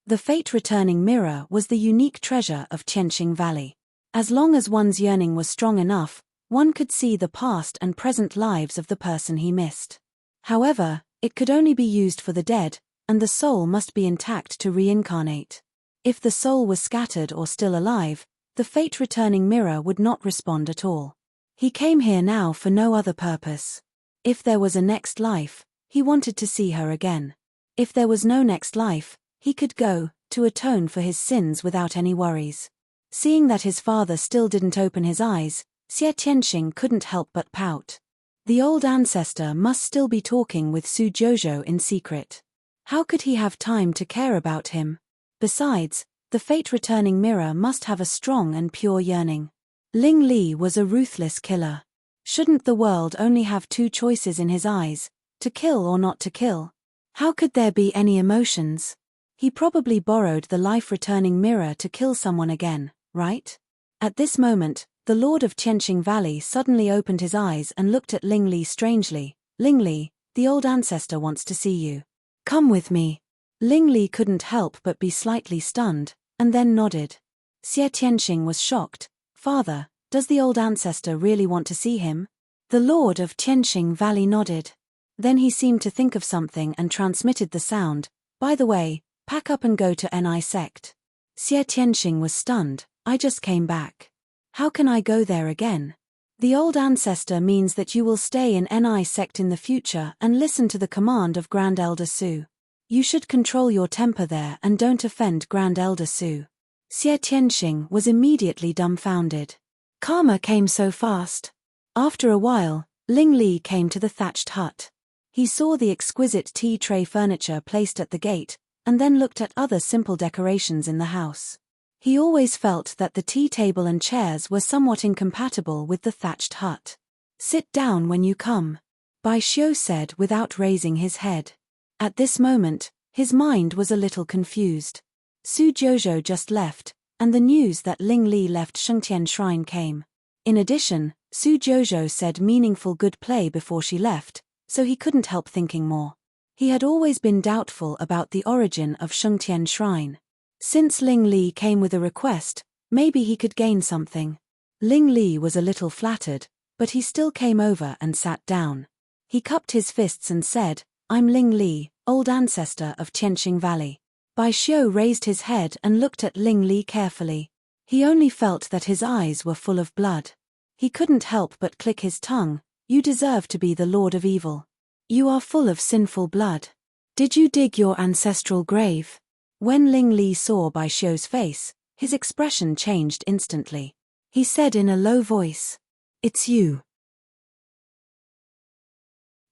The fate-returning mirror was the unique treasure of Tianqing Valley. As long as one's yearning was strong enough, one could see the past and present lives of the person he missed. However, it could only be used for the dead, and the soul must be intact to reincarnate. If the soul was scattered or still alive, the fate-returning mirror would not respond at all. He came here now for no other purpose. If there was a next life, he wanted to see her again. If there was no next life, he could go, to atone for his sins without any worries. Seeing that his father still didn't open his eyes, Xie Tianqing couldn't help but pout. The old ancestor must still be talking with Su Jojo in secret. How could he have time to care about him? Besides, the fate-returning mirror must have a strong and pure yearning. Ling Li was a ruthless killer. Shouldn't the world only have two choices in his eyes, to kill or not to kill? How could there be any emotions? He probably borrowed the life-returning mirror to kill someone again, right? At this moment, the Lord of Tianqing Valley suddenly opened his eyes and looked at Ling Li strangely. Ling Li, the old ancestor wants to see you. Come with me. Ling Li couldn't help but be slightly stunned, and then nodded. Xie Tianqing was shocked. Father, does the old ancestor really want to see him? The Lord of Tianqing Valley nodded. Then he seemed to think of something and transmitted the sound. By the way, pack up and go to Ni sect. Xie Tianqing was stunned. I just came back. How can I go there again? The old ancestor means that you will stay in Ni sect in the future and listen to the command of Grand Elder Su. You should control your temper there and don't offend Grand Elder Su. Xie Tianqing was immediately dumbfounded. Karma came so fast. After a while, Ling Li came to the thatched hut. He saw the exquisite tea tray furniture placed at the gate, and then looked at other simple decorations in the house. He always felt that the tea table and chairs were somewhat incompatible with the thatched hut. Sit down when you come, Bai Xiu said without raising his head. At this moment, his mind was a little confused. Su Jojo just left, and the news that Ling Li left Shengtian Shrine came. In addition, Su Jojo said meaningful good play before she left, so he couldn't help thinking more. He had always been doubtful about the origin of Shengtian Shrine. Since Ling Li came with a request, maybe he could gain something. Ling Li was a little flattered, but he still came over and sat down. He cupped his fists and said, I'm Ling Li, old ancestor of Tianqing Valley. Bai Xiu raised his head and looked at Ling Li carefully. He only felt that his eyes were full of blood. He couldn't help but click his tongue. You deserve to be the Lord of Evil. You are full of sinful blood. Did you dig your ancestral grave? When Ling Li saw Bai Xiu's face, his expression changed instantly. He said in a low voice, "It's you."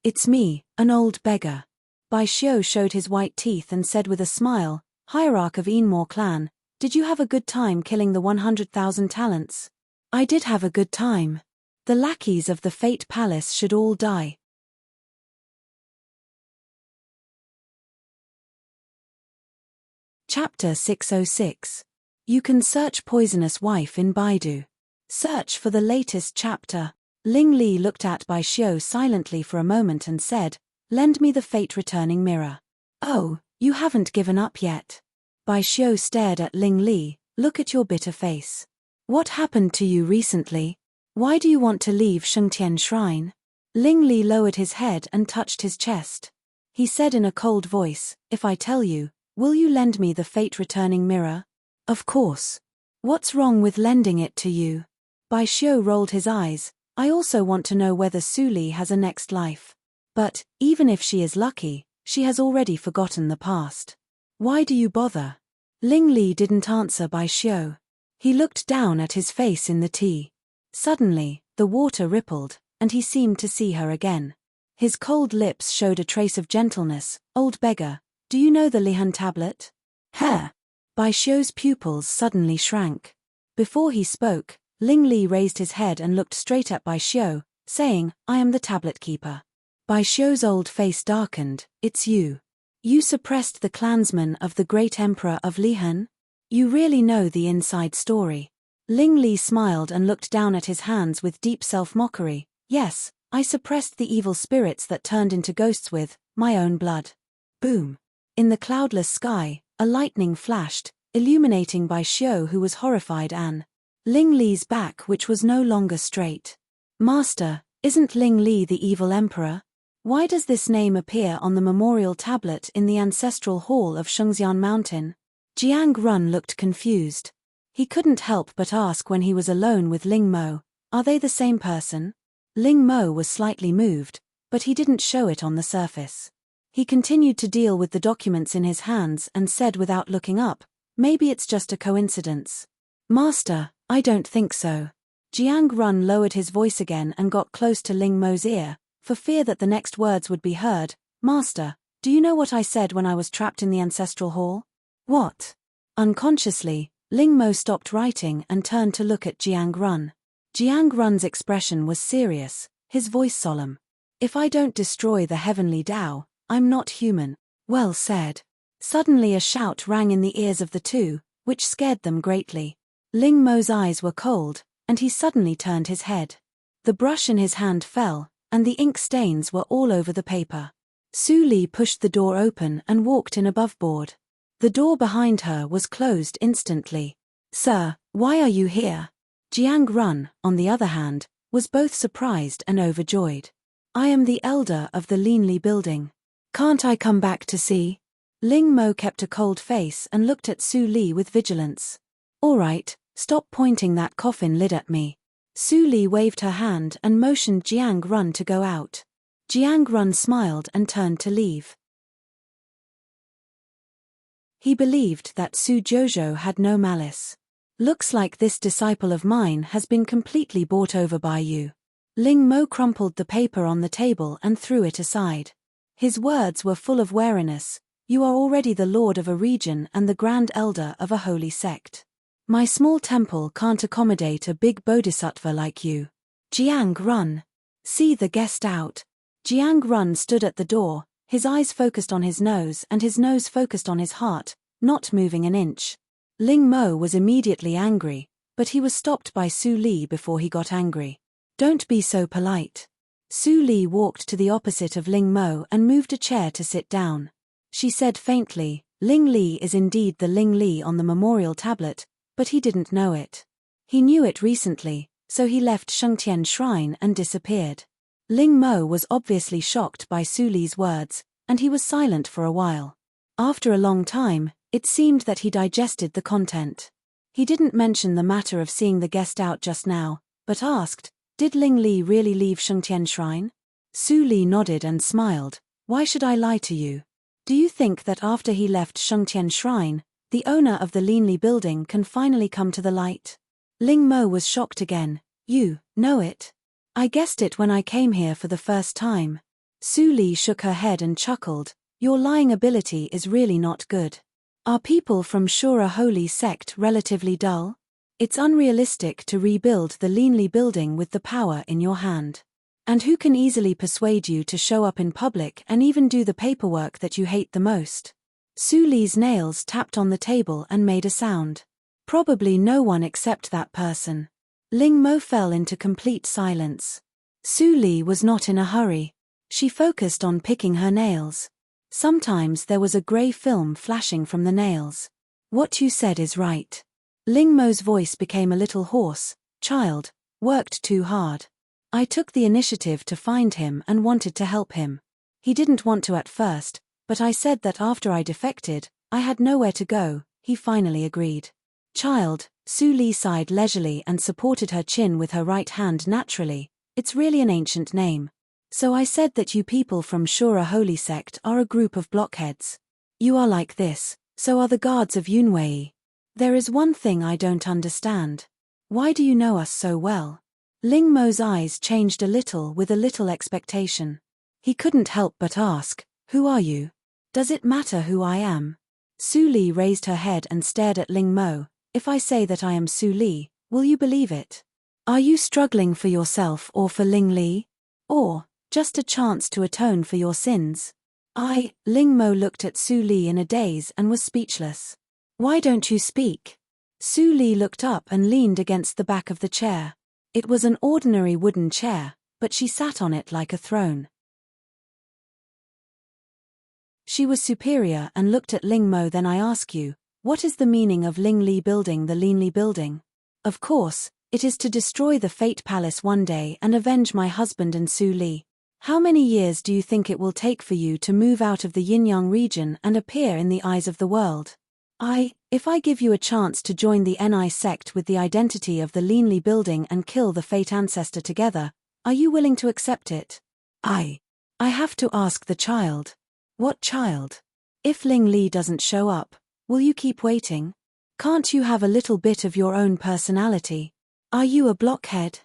"It's me, an old beggar." Bai Xiu showed his white teeth and said with a smile, "Hierarch of Enmore clan, did you have a good time killing the 100,000 talents?" "I did have a good time. The lackeys of the Fate Palace should all die." Chapter 606. You can search poisonous wife in Baidu. Search for the latest chapter. Ling Li looked at Bai Xiu silently for a moment and said, "Lend me the fate-returning mirror." "Oh, you haven't given up yet." Bai Xiu stared at Ling Li. "Look at your bitter face. What happened to you recently? Why do you want to leave Shengtian Shrine?" Ling Li lowered his head and touched his chest. He said in a cold voice, "If I tell you, will you lend me the fate-returning mirror?" "Of course. What's wrong with lending it to you?" Bai Xiu rolled his eyes. "I also want to know whether Su Li has a next life. But, even if she is lucky, she has already forgotten the past. Why do you bother?" Ling Li didn't answer Bai Xiu. He looked down at his face in the tea. Suddenly, the water rippled, and he seemed to see her again. His cold lips showed a trace of gentleness. "Old beggar, do you know the Lihan tablet?" "Huh?" Bai Xiu's pupils suddenly shrank. Before he spoke, Ling Li raised his head and looked straight at Bai Xiu, saying, "I am the tablet keeper." Bai Xiu's old face darkened. "It's you. You suppressed the clansmen of the great emperor of Lihan? You really know the inside story." Ling Li smiled and looked down at his hands with deep self-mockery. "Yes, I suppressed the evil spirits that turned into ghosts with my own blood." Boom. In the cloudless sky, a lightning flashed, illuminating Bai Xiu, who was horrified, and Ling Li's back, which was no longer straight. "Master, isn't Ling Li the evil emperor? Why does this name appear on the memorial tablet in the ancestral hall of Shengxian Mountain?" Jiang Run looked confused. He couldn't help but ask when he was alone with Ling Mo, "Are they the same person?" Ling Mo was slightly moved, but he didn't show it on the surface. He continued to deal with the documents in his hands and said without looking up, "Maybe it's just a coincidence." "Master, I don't think so." Jiang Run lowered his voice again and got close to Ling Mo's ear, for fear that the next words would be heard. "Master, do you know what I said when I was trapped in the ancestral hall?" "What?" Unconsciously, Ling Mo stopped writing and turned to look at Jiang Run. Jiang Run's expression was serious, his voice solemn. "If I don't destroy the heavenly Tao, I'm not human." "Well said." Suddenly a shout rang in the ears of the two, which scared them greatly. Ling Mo's eyes were cold, and he suddenly turned his head. The brush in his hand fell, and the ink stains were all over the paper. Su Li pushed the door open and walked in above board. The door behind her was closed instantly. "Sir, why are you here?" Jiang Run, on the other hand, was both surprised and overjoyed. "I am the elder of the Linli building. Can't I come back to see?" Ling Mo kept a cold face and looked at Su Li with vigilance. "All right, stop pointing that coffin lid at me." Su Li waved her hand and motioned Jiang Run to go out. Jiang Run smiled and turned to leave. He believed that Su Jojo had no malice. "Looks like this disciple of mine has been completely bought over by you." Ling Mo crumpled the paper on the table and threw it aside. His words were full of wariness. "You are already the lord of a region and the grand elder of a holy sect. My small temple can't accommodate a big bodhisattva like you." "Jiang Run. See the guest out." Jiang Run stood at the door, his eyes focused on his nose and his nose focused on his heart, not moving an inch. Ling Mo was immediately angry, but he was stopped by Su Li before he got angry. "Don't be so polite." Su Li walked to the opposite of Ling Mo and moved a chair to sit down. She said faintly, "Ling Li is indeed the Ling Li on the memorial tablet, but he didn't know it. He knew it recently, so he left Shengtian Shrine and disappeared." Ling Mo was obviously shocked by Su Li's words, and he was silent for a while. After a long time, it seemed that he digested the content. He didn't mention the matter of seeing the guest out just now, but asked, "Did Ling Li really leave Shengtian Shrine?" Su Li nodded and smiled. "Why should I lie to you? Do you think that after he left Shengtian Shrine, the owner of the Linli building can finally come to the light? Ling Mo was shocked again. You know it? I guessed it when I came here for the first time. Su Li shook her head and chuckled. Your lying ability is really not good. Are people from Shura Holy Sect relatively dull? It's unrealistic to rebuild the Linli building with the power in your hand. And who can easily persuade you to show up in public and even do the paperwork that you hate the most? Su Li's nails tapped on the table and made a sound. Probably no one except that person. Ling Mo fell into complete silence. Su Li was not in a hurry. She focused on picking her nails. Sometimes there was a grey film flashing from the nails. What you said is right. Ling Mo's voice became a little hoarse. Child, worked too hard. I took the initiative to find him and wanted to help him. He didn't want to at first, but I said that after I defected, I had nowhere to go. He finally agreed. Child, Su Li sighed leisurely and supported her chin with her right hand naturally. It's really an ancient name. So I said that you people from Shura Holy Sect are a group of blockheads. You are like this, so are the guards of Yunwei. There is one thing I don't understand. Why do you know us so well? Ling Mo's eyes changed a little with a little expectation. He couldn't help but ask, who are you? Does it matter who I am? Su Li raised her head and stared at Ling Mo. If I say that I am Su Li, will you believe it? Are you struggling for yourself or for Ling Li? Or just a chance to atone for your sins? Ling Mo looked at Su Li in a daze and was speechless. Why don't you speak? Su Li looked up and leaned against the back of the chair. It was an ordinary wooden chair, but she sat on it like a throne. She was superior and looked at Ling Mo. Then I ask you, what is the meaning of Ling Li building the Linli building? Of course, it is to destroy the Fate Palace one day and avenge my husband and Su Li. How many years do you think it will take for you to move out of the Yinyang region and appear in the eyes of the world? If I give you a chance to join the Ni sect with the identity of the Linli building and kill the Fate ancestor together, are you willing to accept it? I have to ask the child. What child? If Ling Li doesn't show up, will you keep waiting? Can't you have a little bit of your own personality? Are you a blockhead?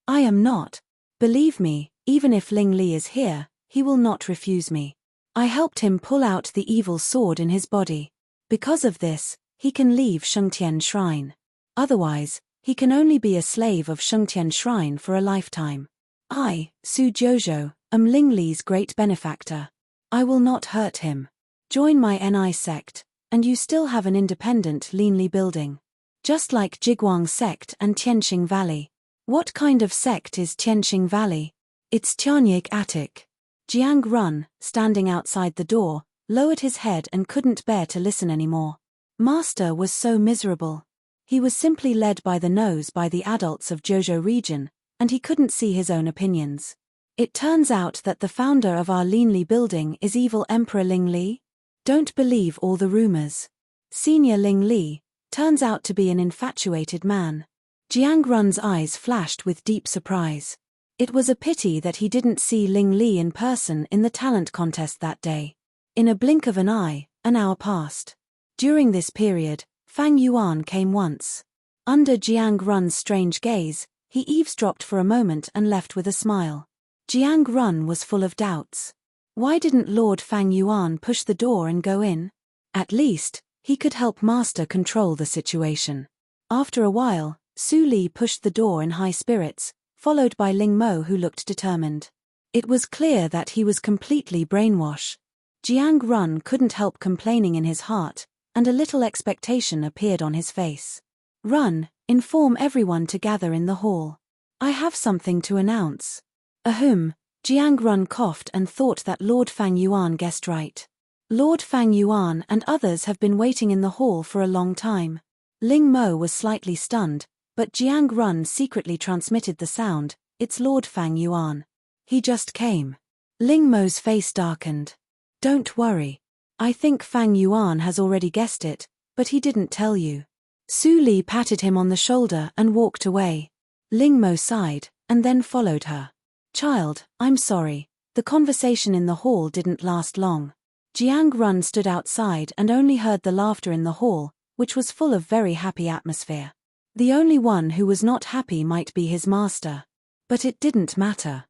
I am not. Believe me, even if Ling Li is here, he will not refuse me. I helped him pull out the evil sword in his body. Because of this, he can leave Shengtian Shrine. Otherwise, he can only be a slave of Shengtian Shrine for a lifetime. I, Su Jojo, am Ling Li's great benefactor. I will not hurt him. Join my Ni sect, and you still have an independent Linli building. Just like Jiguang sect and Tianxing Valley. What kind of sect is Tianxing Valley? It's Tianyig Attic. Jiang Run, standing outside the door, lowered his head and couldn't bear to listen anymore. Master was so miserable. He was simply led by the nose by the adults of Jojo region, and he couldn't see his own opinions. It turns out that the founder of our Linli building is evil Emperor Ling Li. Don't believe all the rumors. Senior Ling Li turns out to be an infatuated man. Jiang Run's eyes flashed with deep surprise. It was a pity that he didn't see Ling Li in person in the talent contest that day. In a blink of an eye, an hour passed. During this period, Fang Yuan came once. Under Jiang Run's strange gaze, he eavesdropped for a moment and left with a smile. Jiang Run was full of doubts. Why didn't Lord Fang Yuan push the door and go in? At least, he could help Master control the situation. After a while, Su Li pushed the door in high spirits, followed by Ling Mo, who looked determined. It was clear that he was completely brainwashed. Jiang Run couldn't help complaining in his heart, and a little expectation appeared on his face. Run, inform everyone to gather in the hall. I have something to announce. Ahem, Jiang Run coughed and thought that Lord Fang Yuan guessed right. Lord Fang Yuan and others have been waiting in the hall for a long time. Ling Mo was slightly stunned, but Jiang Run secretly transmitted the sound. It's Lord Fang Yuan. He just came. Ling Mo's face darkened. Don't worry. I think Fang Yuan has already guessed it, but he didn't tell you. Su Li patted him on the shoulder and walked away. Ling Mo sighed, and then followed her. Child, I'm sorry. The conversation in the hall didn't last long. Jiang Run stood outside and only heard the laughter in the hall, which was full of very happy atmosphere. The only one who was not happy might be his master. But it didn't matter.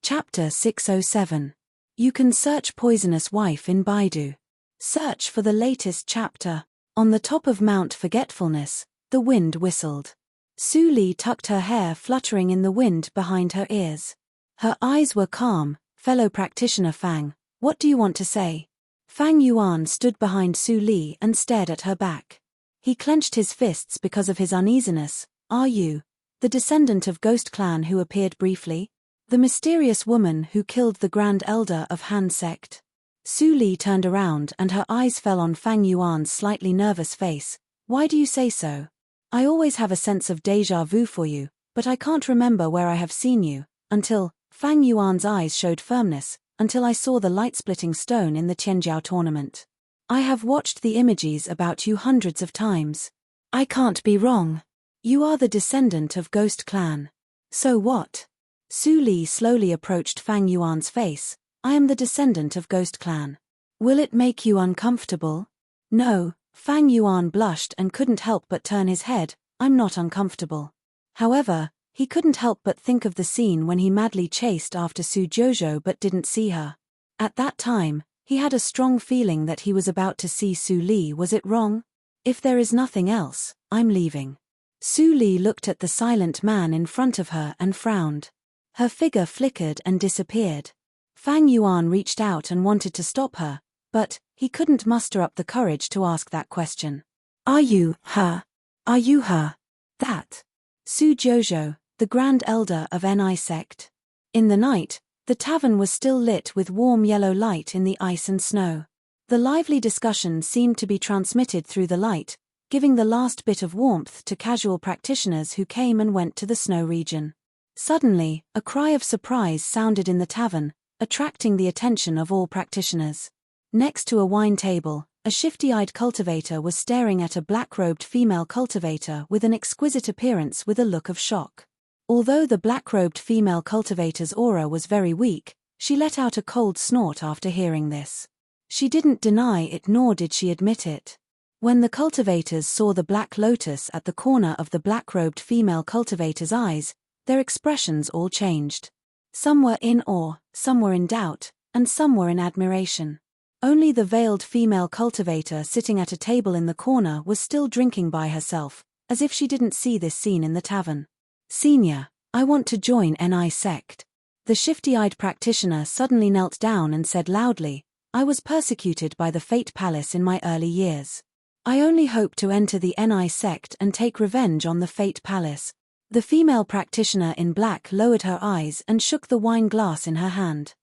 Chapter 607. You can search Poisonous Wife in Baidu. Search for the latest chapter. On the top of Mount Forgetfulness, the wind whistled. Su Li tucked her hair fluttering in the wind behind her ears. Her eyes were calm. Fellow practitioner Fang, what do you want to say? Fang Yuan stood behind Su Li and stared at her back. He clenched his fists because of his uneasiness. Are you the descendant of Ghost Clan who appeared briefly? The mysterious woman who killed the Grand Elder of Han Sect? Su Li turned around and her eyes fell on Fang Yuan's slightly nervous face. Why do you say so? I always have a sense of déjà vu for you, but I can't remember where I have seen you, until, Fang Yuan's eyes showed firmness, until I saw the light-splitting stone in the Tianjiao tournament. I have watched the images about you hundreds of times. I can't be wrong. You are the descendant of Ghost Clan. So what? Su Li slowly approached Fang Yuan's face. I am the descendant of Ghost Clan. Will it make you uncomfortable? No, Fang Yuan blushed and couldn't help but turn his head. I'm not uncomfortable. However, he couldn't help but think of the scene when he madly chased after Su Jojo but didn't see her. At that time, he had a strong feeling that he was about to see Su Li. Was it wrong? If there is nothing else, I'm leaving. Su Li looked at the silent man in front of her and frowned. Her figure flickered and disappeared. Fang Yuan reached out and wanted to stop her, but he couldn't muster up the courage to ask that question. Are you her? Are you her? That Su Jojo, the Grand Elder of Ni Sect. In the night, the tavern was still lit with warm yellow light in the ice and snow. The lively discussion seemed to be transmitted through the light, giving the last bit of warmth to casual practitioners who came and went to the snow region. Suddenly, a cry of surprise sounded in the tavern, attracting the attention of all practitioners. Next to a wine table, a shifty-eyed cultivator was staring at a black-robed female cultivator with an exquisite appearance with a look of shock. Although the black-robed female cultivator's aura was very weak, she let out a cold snort after hearing this. She didn't deny it nor did she admit it. When the cultivators saw the black lotus at the corner of the black-robed female cultivator's eyes, their expressions all changed. Some were in awe, some were in doubt, and some were in admiration. Only the veiled female cultivator sitting at a table in the corner was still drinking by herself, as if she didn't see this scene in the tavern. Senior, I want to join Ni Sect. The shifty-eyed practitioner suddenly knelt down and said loudly, I was persecuted by the Fate Palace in my early years. I only hope to enter the Ni Sect and take revenge on the Fate Palace. The female practitioner in black lowered her eyes and shook the wine glass in her hand.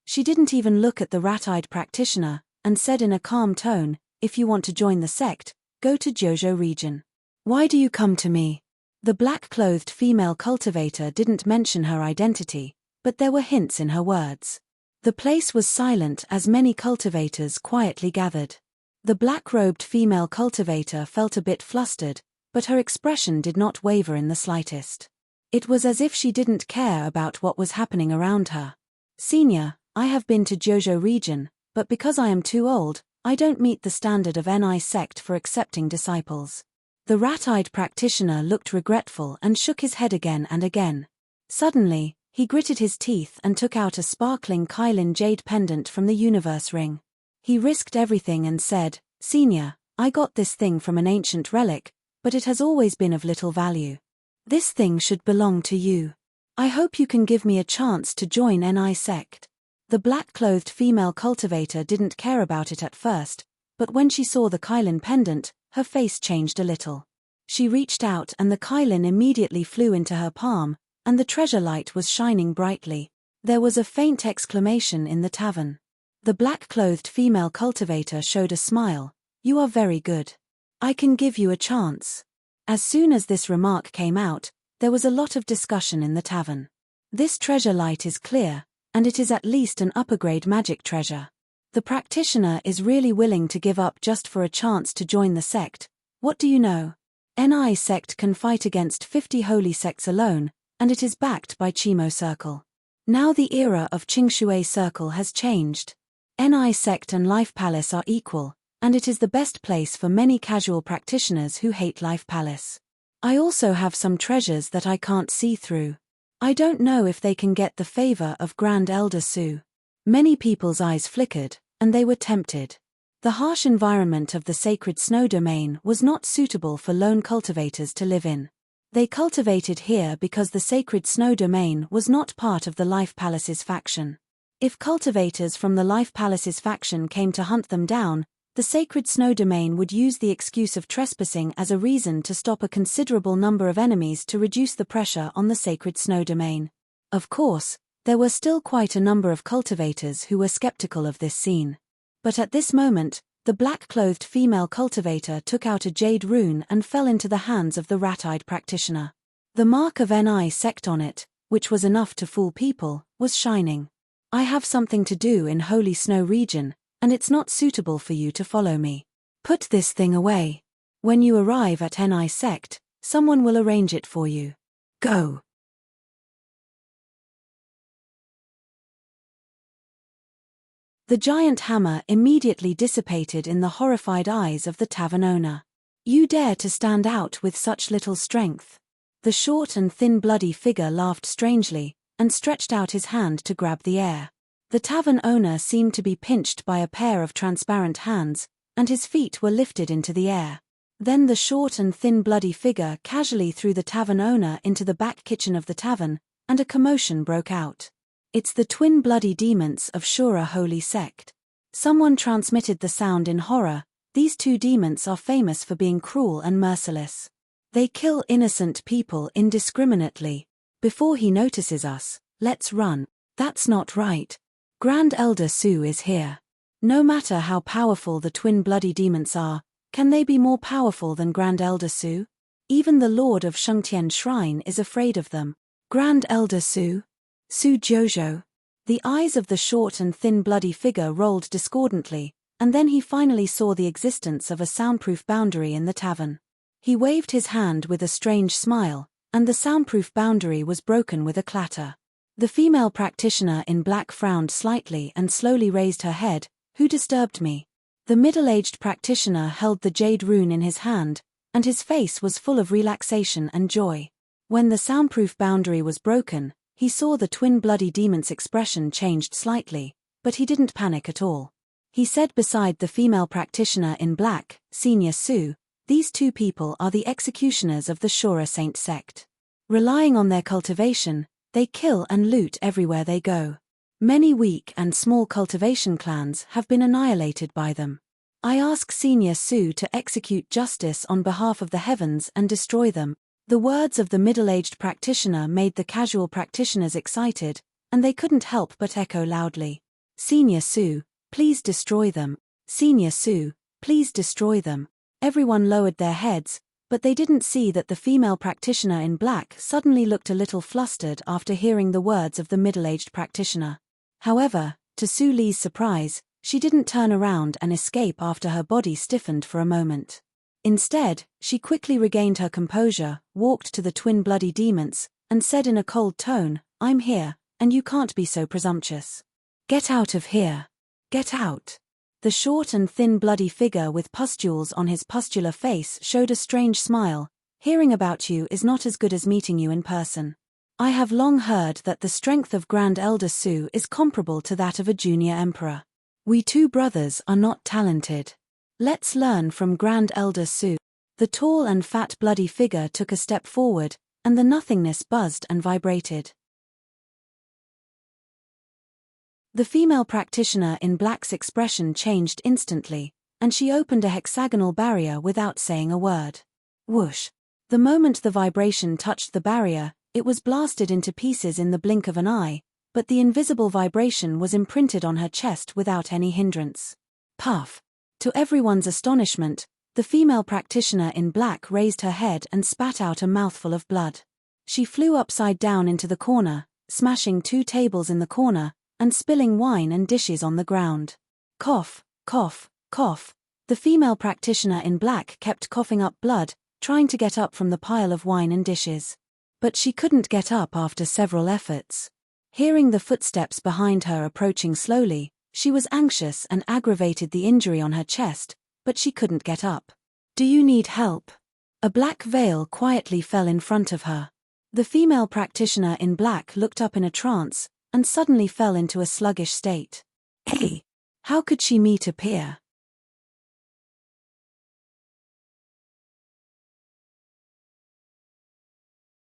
She didn't even look at the rat-eyed practitioner, and said in a calm tone, if you want to join the sect, go to Jojo region. Why do you come to me? The black-clothed female cultivator didn't mention her identity, but there were hints in her words. The place was silent as many cultivators quietly gathered. The black-robed female cultivator felt a bit flustered, but her expression did not waver in the slightest. It was as if she didn't care about what was happening around her. Senior, I have been to Jojo region, but because I am too old, I don't meet the standard of Ni Sect for accepting disciples. The rat-eyed practitioner looked regretful and shook his head again and again. Suddenly, he gritted his teeth and took out a sparkling Kylin jade pendant from the universe ring. He risked everything and said, Senior, I got this thing from an ancient relic, but it has always been of little value. This thing should belong to you. I hope you can give me a chance to join Ni Sect. The black-clothed female cultivator didn't care about it at first, but when she saw the Kylin pendant, her face changed a little. She reached out and the Kylin immediately flew into her palm, and the treasure light was shining brightly. There was a faint exclamation in the tavern. The black-clothed female cultivator showed a smile. You are very good. I can give you a chance. As soon as this remark came out, there was a lot of discussion in the tavern. This treasure light is clear, and it is at least an upper-grade magic treasure. The practitioner is really willing to give up just for a chance to join the sect, What do you know? NI sect can fight against 50 holy sects alone, and it is backed by Chimo Circle. Now the era of Qingshui Circle has changed. NI sect and Life Palace are equal, and it is the best place for many casual practitioners who hate Life Palace. I also have some treasures that I can't see through. I don't know if they can get the favor of Grand Elder Su. Many people's eyes flickered, and they were tempted. The harsh environment of the sacred snow domain was not suitable for lone cultivators to live in. They cultivated here because the sacred snow domain was not part of the Life Palace's faction. If cultivators from the Life Palace's faction came to hunt them down, the sacred snow domain would use the excuse of trespassing as a reason to stop a considerable number of enemies to reduce the pressure on the sacred snow domain. Of course, there were still quite a number of cultivators who were skeptical of this scene. But at this moment, the black-clothed female cultivator took out a jade rune and fell into the hands of the rat-eyed practitioner. The mark of NI sect on it, which was enough to fool people, was shining. I have something to do in Holy Snow region, and it's not suitable for you to follow me. Put this thing away. When you arrive at NI sect, someone will arrange it for you. Go. The giant hammer immediately dissipated in the horrified eyes of the tavern owner. You dare to stand out with such little strength? The short and thin bloody figure laughed strangely, and stretched out his hand to grab the air. The tavern owner seemed to be pinched by a pair of transparent hands, and his feet were lifted into the air. Then the short and thin bloody figure casually threw the tavern owner into the back kitchen of the tavern, and a commotion broke out. It's the twin bloody demons of Shura Holy Sect. Someone transmitted the sound in horror. These two demons are famous for being cruel and merciless. They kill innocent people indiscriminately. Before he notices us, let's run. That's not right. Grand Elder Su is here. No matter how powerful the twin bloody demons are, can they be more powerful than Grand Elder Su? Even the Lord of Shengtian Shrine is afraid of them. Grand Elder Su? Su Jojo? The eyes of the short and thin bloody figure rolled discordantly, and then he finally saw the existence of a soundproof boundary in the tavern. He waved his hand with a strange smile, and the soundproof boundary was broken with a clatter. The female practitioner in black frowned slightly and slowly raised her head. Who disturbed me? The middle-aged practitioner held the jade rune in his hand, and his face was full of relaxation and joy. When the soundproof boundary was broken, he saw the twin bloody demon's expression changed slightly, but he didn't panic at all. He said beside the female practitioner in black, Senior Su, these two people are the executioners of the Shura Saint sect. Relying on their cultivation, they kill and loot everywhere they go. Many weak and small cultivation clans have been annihilated by them. I ask Senior Su to execute justice on behalf of the heavens and destroy them. The words of the middle-aged practitioner made the casual practitioners excited, and they couldn't help but echo loudly. Senior Su, please destroy them. Senior Su, please destroy them. Everyone lowered their heads, but they didn't see that the female practitioner in black suddenly looked a little flustered after hearing the words of the middle-aged practitioner. However, to Su Li's surprise, she didn't turn around and escape after her body stiffened for a moment. Instead, she quickly regained her composure, walked to the twin bloody demons, and said in a cold tone, I'm here, and you can't be so presumptuous. Get out of here. Get out. The short and thin bloody figure with pustules on his pustular face showed a strange smile. Hearing about you is not as good as meeting you in person. I have long heard that the strength of Grand Elder Su is comparable to that of a junior emperor. We two brothers are not talented. Let's learn from Grand Elder Su. The tall and fat bloody figure took a step forward, and the nothingness buzzed and vibrated. The female practitioner in black's expression changed instantly, and she opened a hexagonal barrier without saying a word. Whoosh! The moment the vibration touched the barrier, it was blasted into pieces in the blink of an eye, but the invisible vibration was imprinted on her chest without any hindrance. Puff! To everyone's astonishment, the female practitioner in black raised her head and spat out a mouthful of blood. She flew upside down into the corner, smashing 2 tables in the corner, and spilling wine and dishes on the ground. Cough, cough, cough. The female practitioner in black kept coughing up blood, trying to get up from the pile of wine and dishes. But she couldn't get up after several efforts. Hearing the footsteps behind her approaching slowly, she was anxious and aggravated the injury on her chest, but she couldn't get up. "Do you need help?" A black veil quietly fell in front of her. The female practitioner in black looked up in a trance, and suddenly fell into a sluggish state. Hey! How could she meet a peer?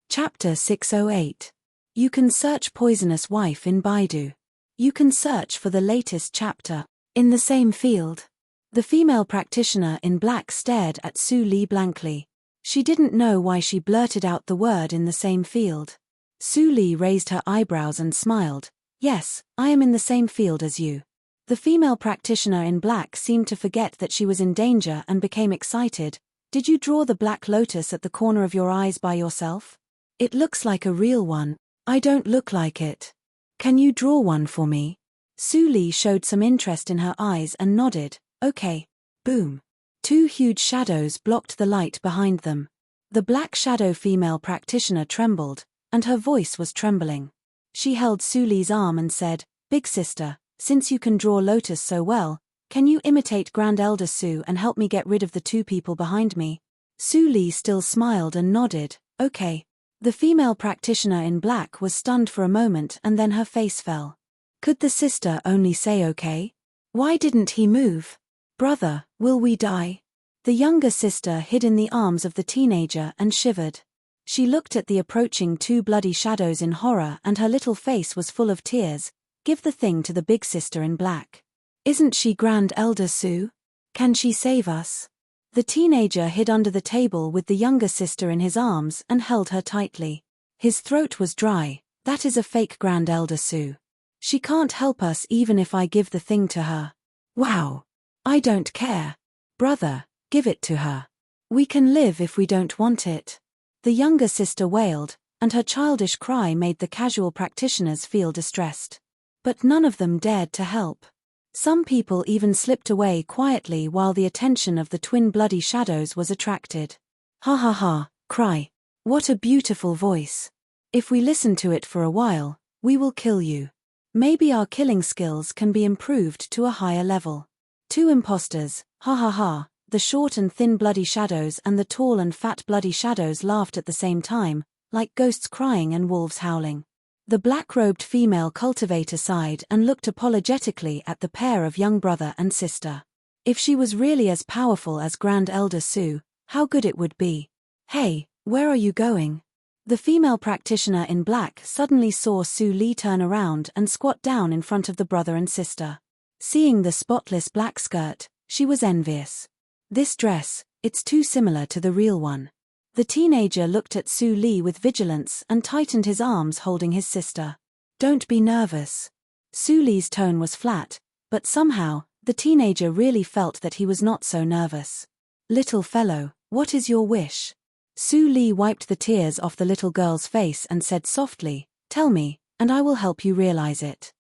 Chapter 608. You can search Poisonous Wife in Baidu. You can search for the latest chapter. In the same field. The female practitioner in black stared at Su Li blankly. She didn't know why she blurted out the word "in the same field." Su Li raised her eyebrows and smiled. "Yes, I am in the same field as you." The female practitioner in black seemed to forget that she was in danger and became excited. "Did you draw the black lotus at the corner of your eyes by yourself? It looks like a real one." "I don't look like it. Can you draw one for me?" Su Li showed some interest in her eyes and nodded. "Okay." Boom. Two huge shadows blocked the light behind them. The black shadow female practitioner trembled, and her voice was trembling. She held Su Li's arm and said, "Big sister, since you can draw lotus so well, can you imitate Grand Elder Su and help me get rid of the two people behind me?" Su Li still smiled and nodded. "Okay." The female practitioner in black was stunned for a moment and then her face fell. Could the sister only say okay? Why didn't he move? "Brother, will we die?" The younger sister hid in the arms of the teenager and shivered. She looked at the approaching two bloody shadows in horror and her little face was full of tears. "Give the thing to the big sister in black. Isn't she Grand Elder Su? Can she save us?" The teenager hid under the table with the younger sister in his arms and held her tightly. His throat was dry. "That is a fake Grand Elder Su. She can't help us even if I give the thing to her." "Wow. I don't care. Brother, give it to her. We can live if we don't want it." The younger sister wailed, and her childish cry made the casual practitioners feel distressed. But none of them dared to help. Some people even slipped away quietly while the attention of the twin bloody shadows was attracted. "Ha ha ha, cry. What a beautiful voice. If we listen to it for a while, we will kill you. Maybe our killing skills can be improved to a higher level." Two imposters, ha ha ha, the short and thin bloody shadows and the tall and fat bloody shadows laughed at the same time, like ghosts crying and wolves howling. The black-robed female cultivator sighed and looked apologetically at the pair of young brother and sister. If she was really as powerful as Grand Elder Su, how good it would be. "Hey, where are you going?" The female practitioner in black suddenly saw Su Li turn around and squat down in front of the brother and sister. Seeing the spotless black skirt, she was envious. "This dress, it's too similar to the real one." The teenager looked at Su Li with vigilance and tightened his arms holding his sister. "Don't be nervous." Su Li's tone was flat, but somehow, the teenager really felt that he was not so nervous. "Little fellow, what is your wish?" Su Li wiped the tears off the little girl's face and said softly, "Tell me, and I will help you realize it."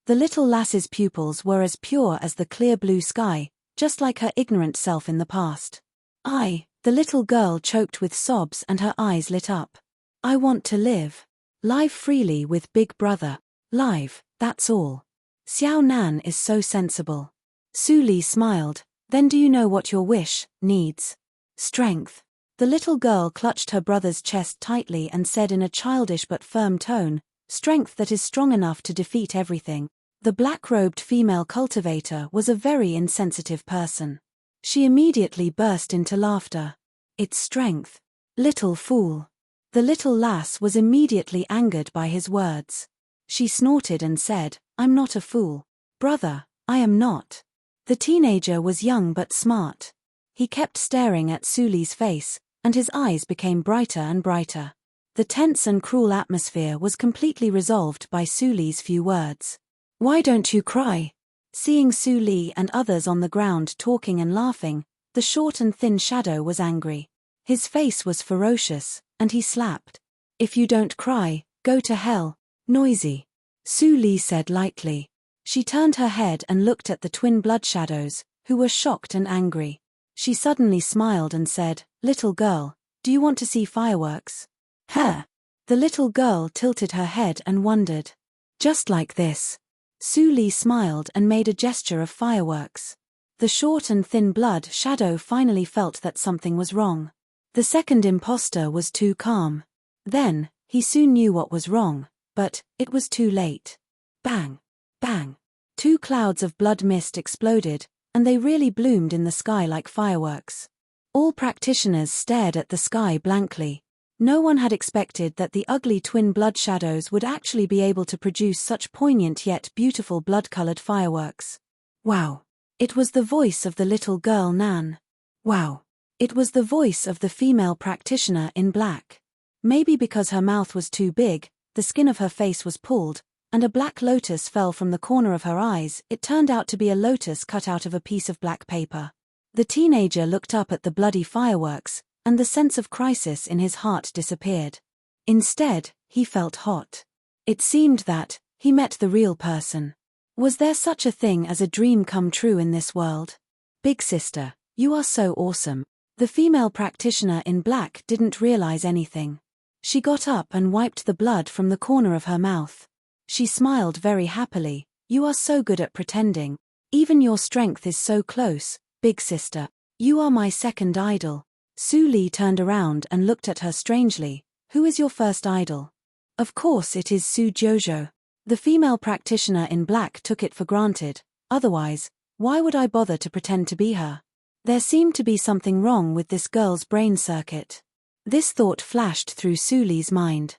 The little lass's pupils were as pure as the clear blue sky, just like her ignorant self in the past. The little girl choked with sobs and her eyes lit up. "I want to live. Live freely with Big Brother. Live, that's all. Xiao Nan is so sensible." Su Li smiled. "Then do you know what your wish needs?" "Strength." The little girl clutched her brother's chest tightly and said in a childish but firm tone, "Strength that is strong enough to defeat everything." The black-robed female cultivator was a very insensitive person. She immediately burst into laughter. "It's strength. Little fool." The little lass was immediately angered by his words. She snorted and said, "I'm not a fool. Brother, I am not." The teenager was young but smart. He kept staring at Su Li's face, and his eyes became brighter and brighter. The tense and cruel atmosphere was completely resolved by Su Li's few words. "Why don't you cry?" Seeing Su Li and others on the ground talking and laughing, the short and thin shadow was angry. His face was ferocious, and he slapped. "If you don't cry, go to hell, noisy." Su Li said lightly. She turned her head and looked at the twin blood shadows, who were shocked and angry. She suddenly smiled and said, "Little girl, do you want to see fireworks?" Huh. The little girl tilted her head and wondered. Just like this. Su Li smiled and made a gesture of fireworks. The short and thin blood shadow finally felt that something was wrong. The second imposter was too calm. Then, he soon knew what was wrong, but it was too late. Bang! Bang! 2 clouds of blood mist exploded, and they really bloomed in the sky like fireworks. All practitioners stared at the sky blankly. No one had expected that the ugly twin blood shadows would actually be able to produce such poignant yet beautiful blood-colored fireworks. Wow! It was the voice of the little girl Nan. Wow! It was the voice of the female practitioner in black. Maybe because her mouth was too big, the skin of her face was pulled, and a black lotus fell from the corner of her eyes. It turned out to be a lotus cut out of a piece of black paper. The teenager looked up at the bloody fireworks, and the sense of crisis in his heart disappeared. Instead, he felt hot. It seemed that he met the real person. Was there such a thing as a dream come true in this world? Big sister, you are so awesome. The female practitioner in black didn't realize anything. She got up and wiped the blood from the corner of her mouth. She smiled very happily. You are so good at pretending. Even your strength is so close, big sister. You are my second idol. Su Li turned around and looked at her strangely. Who is your first idol? Of course it is Su Jojo. The female practitioner in black took it for granted. Otherwise, why would I bother to pretend to be her? There seemed to be something wrong with this girl's brain circuit. This thought flashed through Su Li's mind.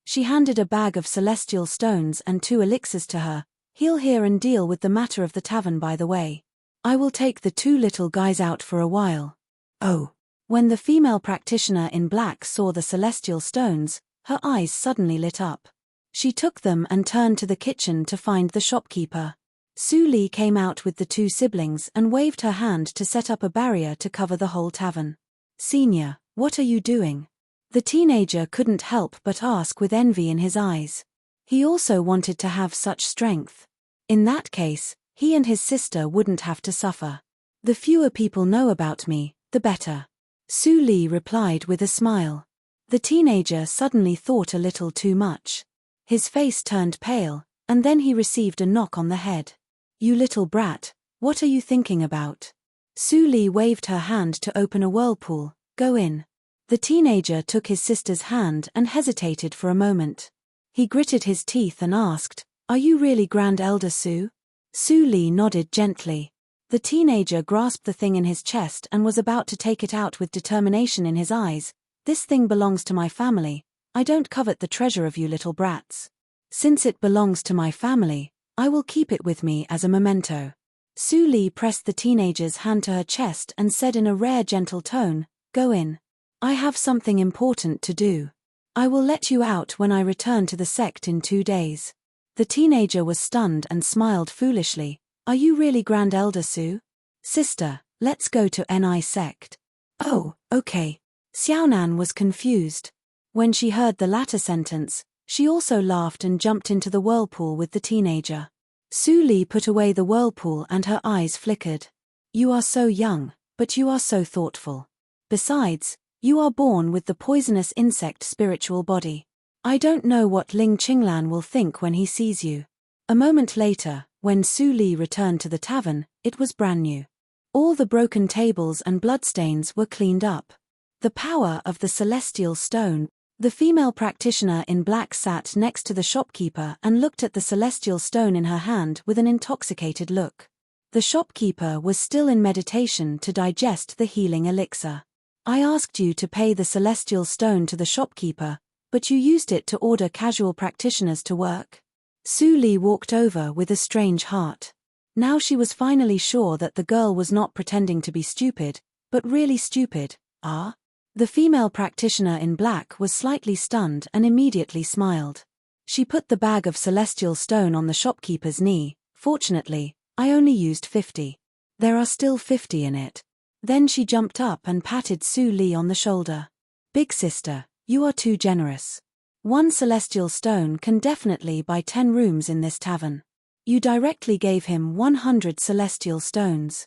She handed a bag of celestial stones and 2 elixirs to her. He'll hear and deal with the matter of the tavern by the way. I will take the 2 little guys out for a while. Oh. When the female practitioner in black saw the celestial stones, her eyes suddenly lit up. She took them and turned to the kitchen to find the shopkeeper. Su Li came out with the 2 siblings and waved her hand to set up a barrier to cover the whole tavern. Senior, what are you doing? The teenager couldn't help but ask with envy in his eyes. He also wanted to have such strength. In that case, he and his sister wouldn't have to suffer. The fewer people know about me, the better. Su Li replied with a smile. The teenager suddenly thought a little too much. His face turned pale, and then he received a knock on the head. You little brat, what are you thinking about? Su Li waved her hand to open a whirlpool. Go in. The teenager took his sister's hand and hesitated for a moment. He gritted his teeth and asked, Are you really Grand Elder Su? Su Li nodded gently. The teenager grasped the thing in his chest and was about to take it out with determination in his eyes. This thing belongs to my family. I don't covet the treasure of you little brats. Since it belongs to my family, I will keep it with me as a memento. Su Li pressed the teenager's hand to her chest and said in a rare gentle tone, Go in. I have something important to do. I will let you out when I return to the sect in 2 days. The teenager was stunned and smiled foolishly. Are you really Grand Elder Su? Sister, let's go to Ni sect. Oh, okay. Xiaonan was confused. When she heard the latter sentence, she also laughed and jumped into the whirlpool with the teenager. Su Li put away the whirlpool and her eyes flickered. You are so young, but you are so thoughtful. Besides, you are born with the poisonous insect spiritual body. I don't know what Ling Qinglan will think when he sees you. A moment later, when Su Li returned to the tavern, it was brand new. All the broken tables and bloodstains were cleaned up. The power of the celestial stone. The female practitioner in black sat next to the shopkeeper and looked at the celestial stone in her hand with an intoxicated look. The shopkeeper was still in meditation to digest the healing elixir. I asked you to pay the celestial stone to the shopkeeper, but you used it to order casual practitioners to work. Su Li walked over with a strange heart. Now she was finally sure that the girl was not pretending to be stupid, but really stupid. Ah? The female practitioner in black was slightly stunned and immediately smiled. She put the bag of celestial stone on the shopkeeper's knee. Fortunately, I only used 50. There are still 50 in it. Then she jumped up and patted Su Li on the shoulder. Big sister, you are too generous. 1 celestial stone can definitely buy 10 rooms in this tavern. You directly gave him 100 celestial stones.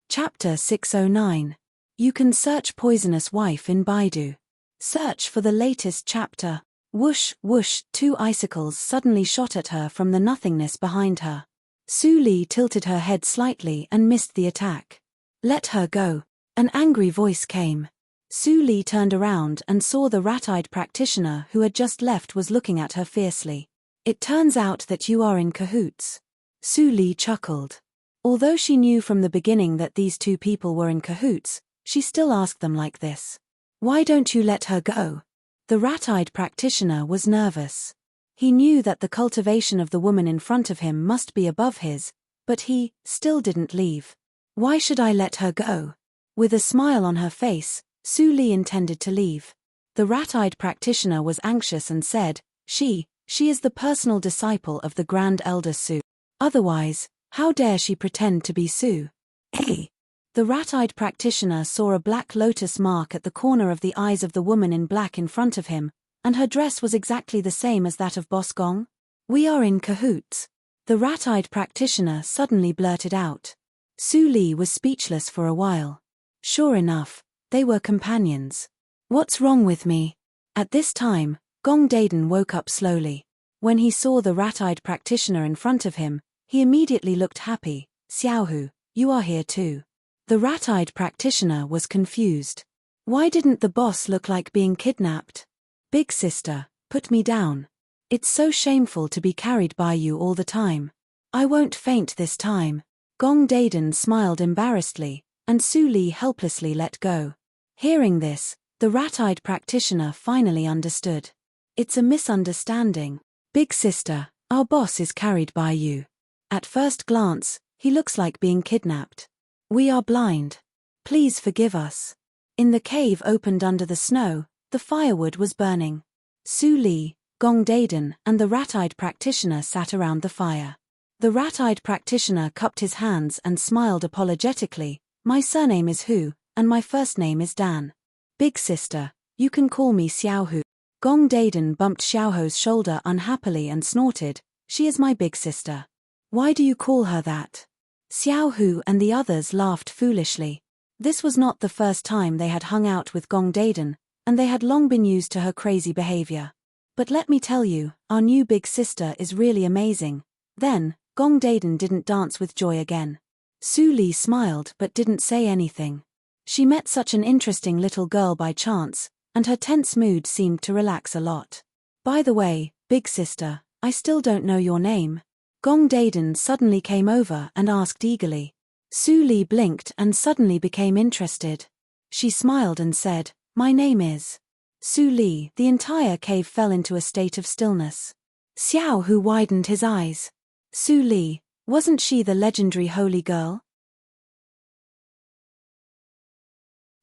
Chapter 609. You can search poisonous wife in Baidu. Search for the latest chapter. Whoosh, whoosh, 2 icicles suddenly shot at her from the nothingness behind her. Su Li tilted her head slightly and missed the attack. Let her go. An angry voice came. Su Li turned around and saw the rat-eyed practitioner who had just left was looking at her fiercely. It turns out that you are in cahoots. Su Li chuckled. Although she knew from the beginning that these 2 people were in cahoots, she still asked them like this. Why don't you let her go? The rat-eyed practitioner was nervous. He knew that the cultivation of the woman in front of him must be above his, but he still didn't leave. Why should I let her go? With a smile on her face, Su Li intended to leave. The rat-eyed practitioner was anxious and said, She is the personal disciple of the Grand Elder Su. Otherwise, how dare she pretend to be Su? Hey! The rat-eyed practitioner saw a black lotus mark at the corner of the eyes of the woman in black in front of him, and her dress was exactly the same as that of Boss Gong. We are in cahoots. The rat-eyed practitioner suddenly blurted out. Su Li was speechless for a while. Sure enough, they were companions. What's wrong with me? At this time, Gong Daden woke up slowly. When he saw the rat-eyed practitioner in front of him, he immediately looked happy. Xiaohu, you are here too. The rat-eyed practitioner was confused. Why didn't the boss look like being kidnapped? Big sister, put me down. It's so shameful to be carried by you all the time. I won't faint this time. Gong Daden smiled embarrassedly, and Su Li helplessly let go. Hearing this, the rat-eyed practitioner finally understood. It's a misunderstanding. Big sister, our boss is carried by you. At first glance, he looks like being kidnapped. We are blind. Please forgive us. In the cave opened under the snow, the firewood was burning. Su Li, Gong Daden, and the rat-eyed practitioner sat around the fire. The rat-eyed practitioner cupped his hands and smiled apologetically. My surname is Hu, and my first name is Dan. Big sister, you can call me Xiaohu. Gong Daden bumped Xiaohu's shoulder unhappily and snorted. She is my big sister. Why do you call her that? Xiaohu and the others laughed foolishly. This was not the first time they had hung out with Gong Daden, and they had long been used to her crazy behavior. But let me tell you, our new big sister is really amazing. Then, Gong Daden didn't dance with joy again. Su Li smiled but didn't say anything. She met such an interesting little girl by chance, and her tense mood seemed to relax a lot. By the way, big sister, I still don't know your name. Gong Daden suddenly came over and asked eagerly. Su Li blinked and suddenly became interested. She smiled and said, My name is Su Li. The entire cave fell into a state of stillness. Xiaohu widened his eyes. Su Li, wasn't she the legendary holy girl?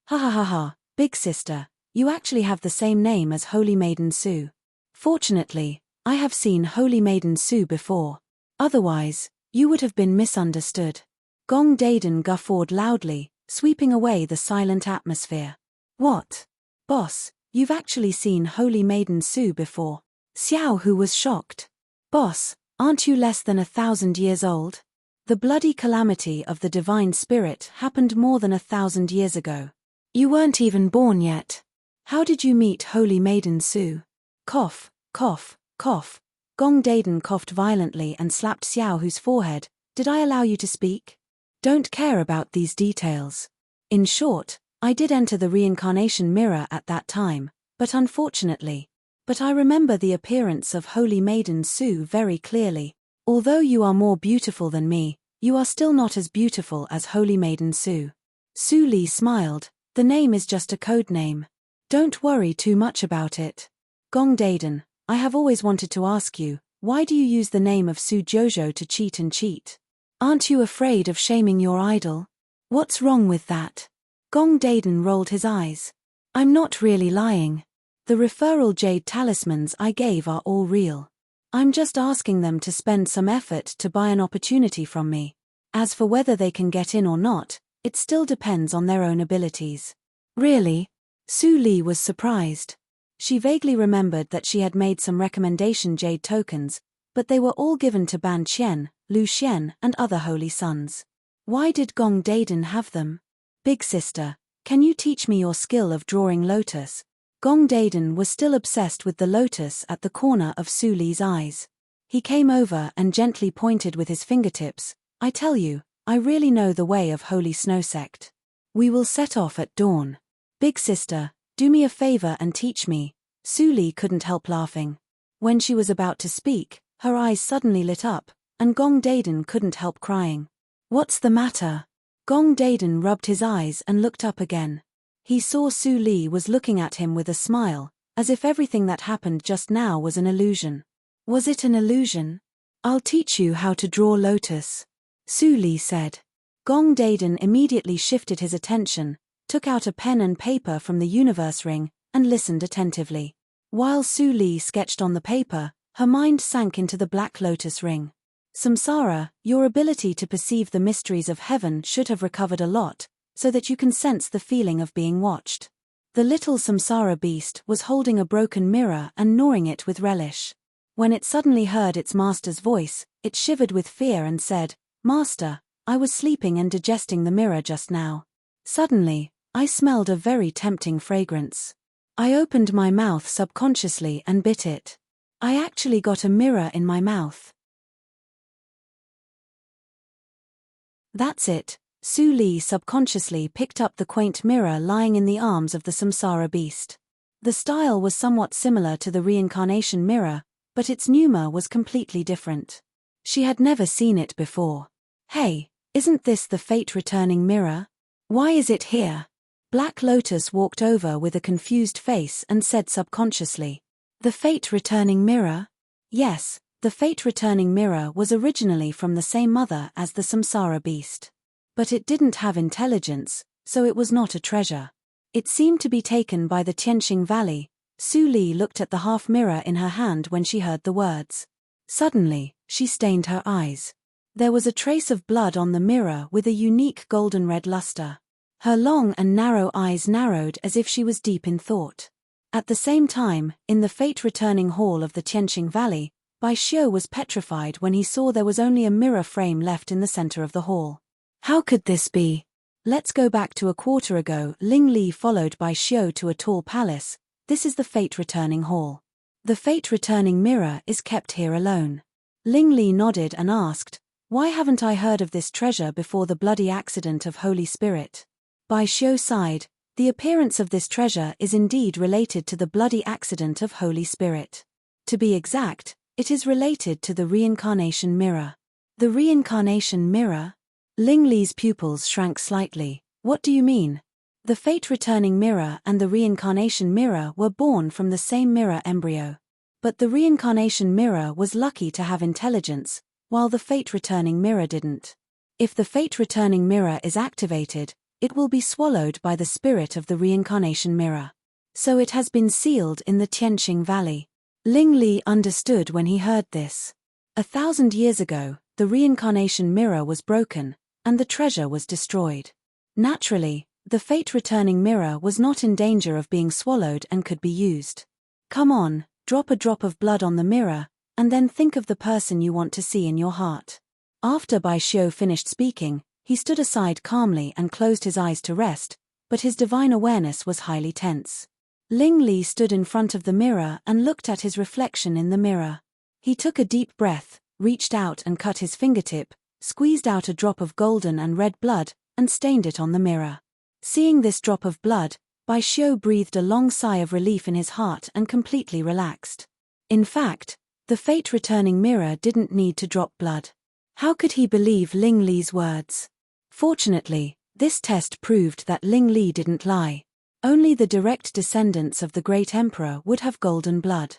Ha ha ha ha, big sister, you actually have the same name as Holy Maiden Su. Fortunately, I have seen Holy Maiden Su before. Otherwise, you would have been misunderstood. Gong Daden guffawed loudly, sweeping away the silent atmosphere. What? Boss, you've actually seen Holy Maiden Su before. Xiaohu was shocked. Boss, aren't you less than 1,000 years old? The bloody calamity of the divine spirit happened more than 1,000 years ago. You weren't even born yet. How did you meet Holy Maiden Su? Cough, cough, cough. Gong Daden coughed violently and slapped Xiaohu's forehead. Did I allow you to speak? Don't care about these details. In short, I did enter the reincarnation mirror at that time, but unfortunately. But I remember the appearance of Holy Maiden Su very clearly. Although you are more beautiful than me, you are still not as beautiful as Holy Maiden Su. Su Li smiled. The name is just a code name. Don't worry too much about it. Gong Daden, I have always wanted to ask you, why do you use the name of Su Jojo to cheat and cheat? Aren't you afraid of shaming your idol? What's wrong with that? Gong Daden rolled his eyes. I'm not really lying. The referral jade talismans I gave are all real. I'm just asking them to spend some effort to buy an opportunity from me. As for whether they can get in or not, it still depends on their own abilities. Really? Su Li was surprised. She vaguely remembered that she had made some recommendation jade tokens, but they were all given to Ban Qian, Lu Xian, and other holy sons. Why did Gong Daden have them? Big sister, can you teach me your skill of drawing lotus? Gong Daden was still obsessed with the lotus at the corner of Su Li's eyes. He came over and gently pointed with his fingertips. I tell you, I really know the way of Holy Snow Sect. We will set off at dawn. Big sister, do me a favor and teach me. Su Li couldn't help laughing. When she was about to speak, her eyes suddenly lit up, and Gong Daden couldn't help crying. What's the matter? Gong Daden rubbed his eyes and looked up again. He saw Su Li was looking at him with a smile, as if everything that happened just now was an illusion. Was it an illusion? I'll teach you how to draw lotus, Su Li said. Gong Daden immediately shifted his attention, took out a pen and paper from the universe ring, and listened attentively. While Su Li sketched on the paper, her mind sank into the black lotus ring. Samsara, your ability to perceive the mysteries of heaven should have recovered a lot, so that you can sense the feeling of being watched. The little Samsara beast was holding a broken mirror and gnawing it with relish. When it suddenly heard its master's voice, it shivered with fear and said, Master, I was sleeping and digesting the mirror just now. Suddenly, I smelled a very tempting fragrance. I opened my mouth subconsciously and bit it. I actually got a mirror in my mouth. That's it. Su Li subconsciously picked up the quaint mirror lying in the arms of the Samsara beast. The style was somewhat similar to the reincarnation mirror, but its pneuma was completely different. She had never seen it before. Hey, isn't this the fate-returning mirror? Why is it here? Black Lotus walked over with a confused face and said subconsciously, the fate-returning mirror? Yes, the fate-returning mirror was originally from the same mother as the Samsara beast. But it didn't have intelligence, so it was not a treasure. It seemed to be taken by the Tianqing Valley. Su Li looked at the half-mirror in her hand when she heard the words. Suddenly, she stained her eyes. There was a trace of blood on the mirror with a unique golden-red luster. Her long and narrow eyes narrowed as if she was deep in thought. At the same time, in the fate-returning hall of the Tianqing Valley, Bai Xiu was petrified when he saw there was only a mirror frame left in the center of the hall. How could this be? Let's go back to a quarter ago. Ling Li followed Bai Xiu to a tall palace. This is the fate-returning hall. The fate-returning mirror is kept here alone. Ling Li nodded and asked, why haven't I heard of this treasure before the bloody accident of Holy Spirit? Bai Xiu sighed. The appearance of this treasure is indeed related to the bloody accident of Holy Spirit. To be exact, it is related to the reincarnation mirror. The reincarnation mirror? Ling Li's pupils shrank slightly. What do you mean? The fate-returning mirror and the reincarnation mirror were born from the same mirror embryo. But the reincarnation mirror was lucky to have intelligence, while the fate-returning mirror didn't. If the fate-returning mirror is activated, it will be swallowed by the spirit of the reincarnation mirror. So it has been sealed in the Tianqing Valley. Ling Li understood when he heard this. 1,000 years ago, the reincarnation mirror was broken, and the treasure was destroyed. Naturally, the fate-returning mirror was not in danger of being swallowed and could be used. Come on, drop a drop of blood on the mirror, and then think of the person you want to see in your heart. After Bai Xiu finished speaking, he stood aside calmly and closed his eyes to rest, but his divine awareness was highly tense. Ling Li stood in front of the mirror and looked at his reflection in the mirror. He took a deep breath, reached out and cut his fingertip, squeezed out a drop of golden and red blood, and stained it on the mirror. Seeing this drop of blood, Bai Xiu breathed a long sigh of relief in his heart and completely relaxed. In fact, the fate-returning mirror didn't need to drop blood. How could he believe Ling Li's words? Fortunately, this test proved that Ling Li didn't lie. Only the direct descendants of the great emperor would have golden blood.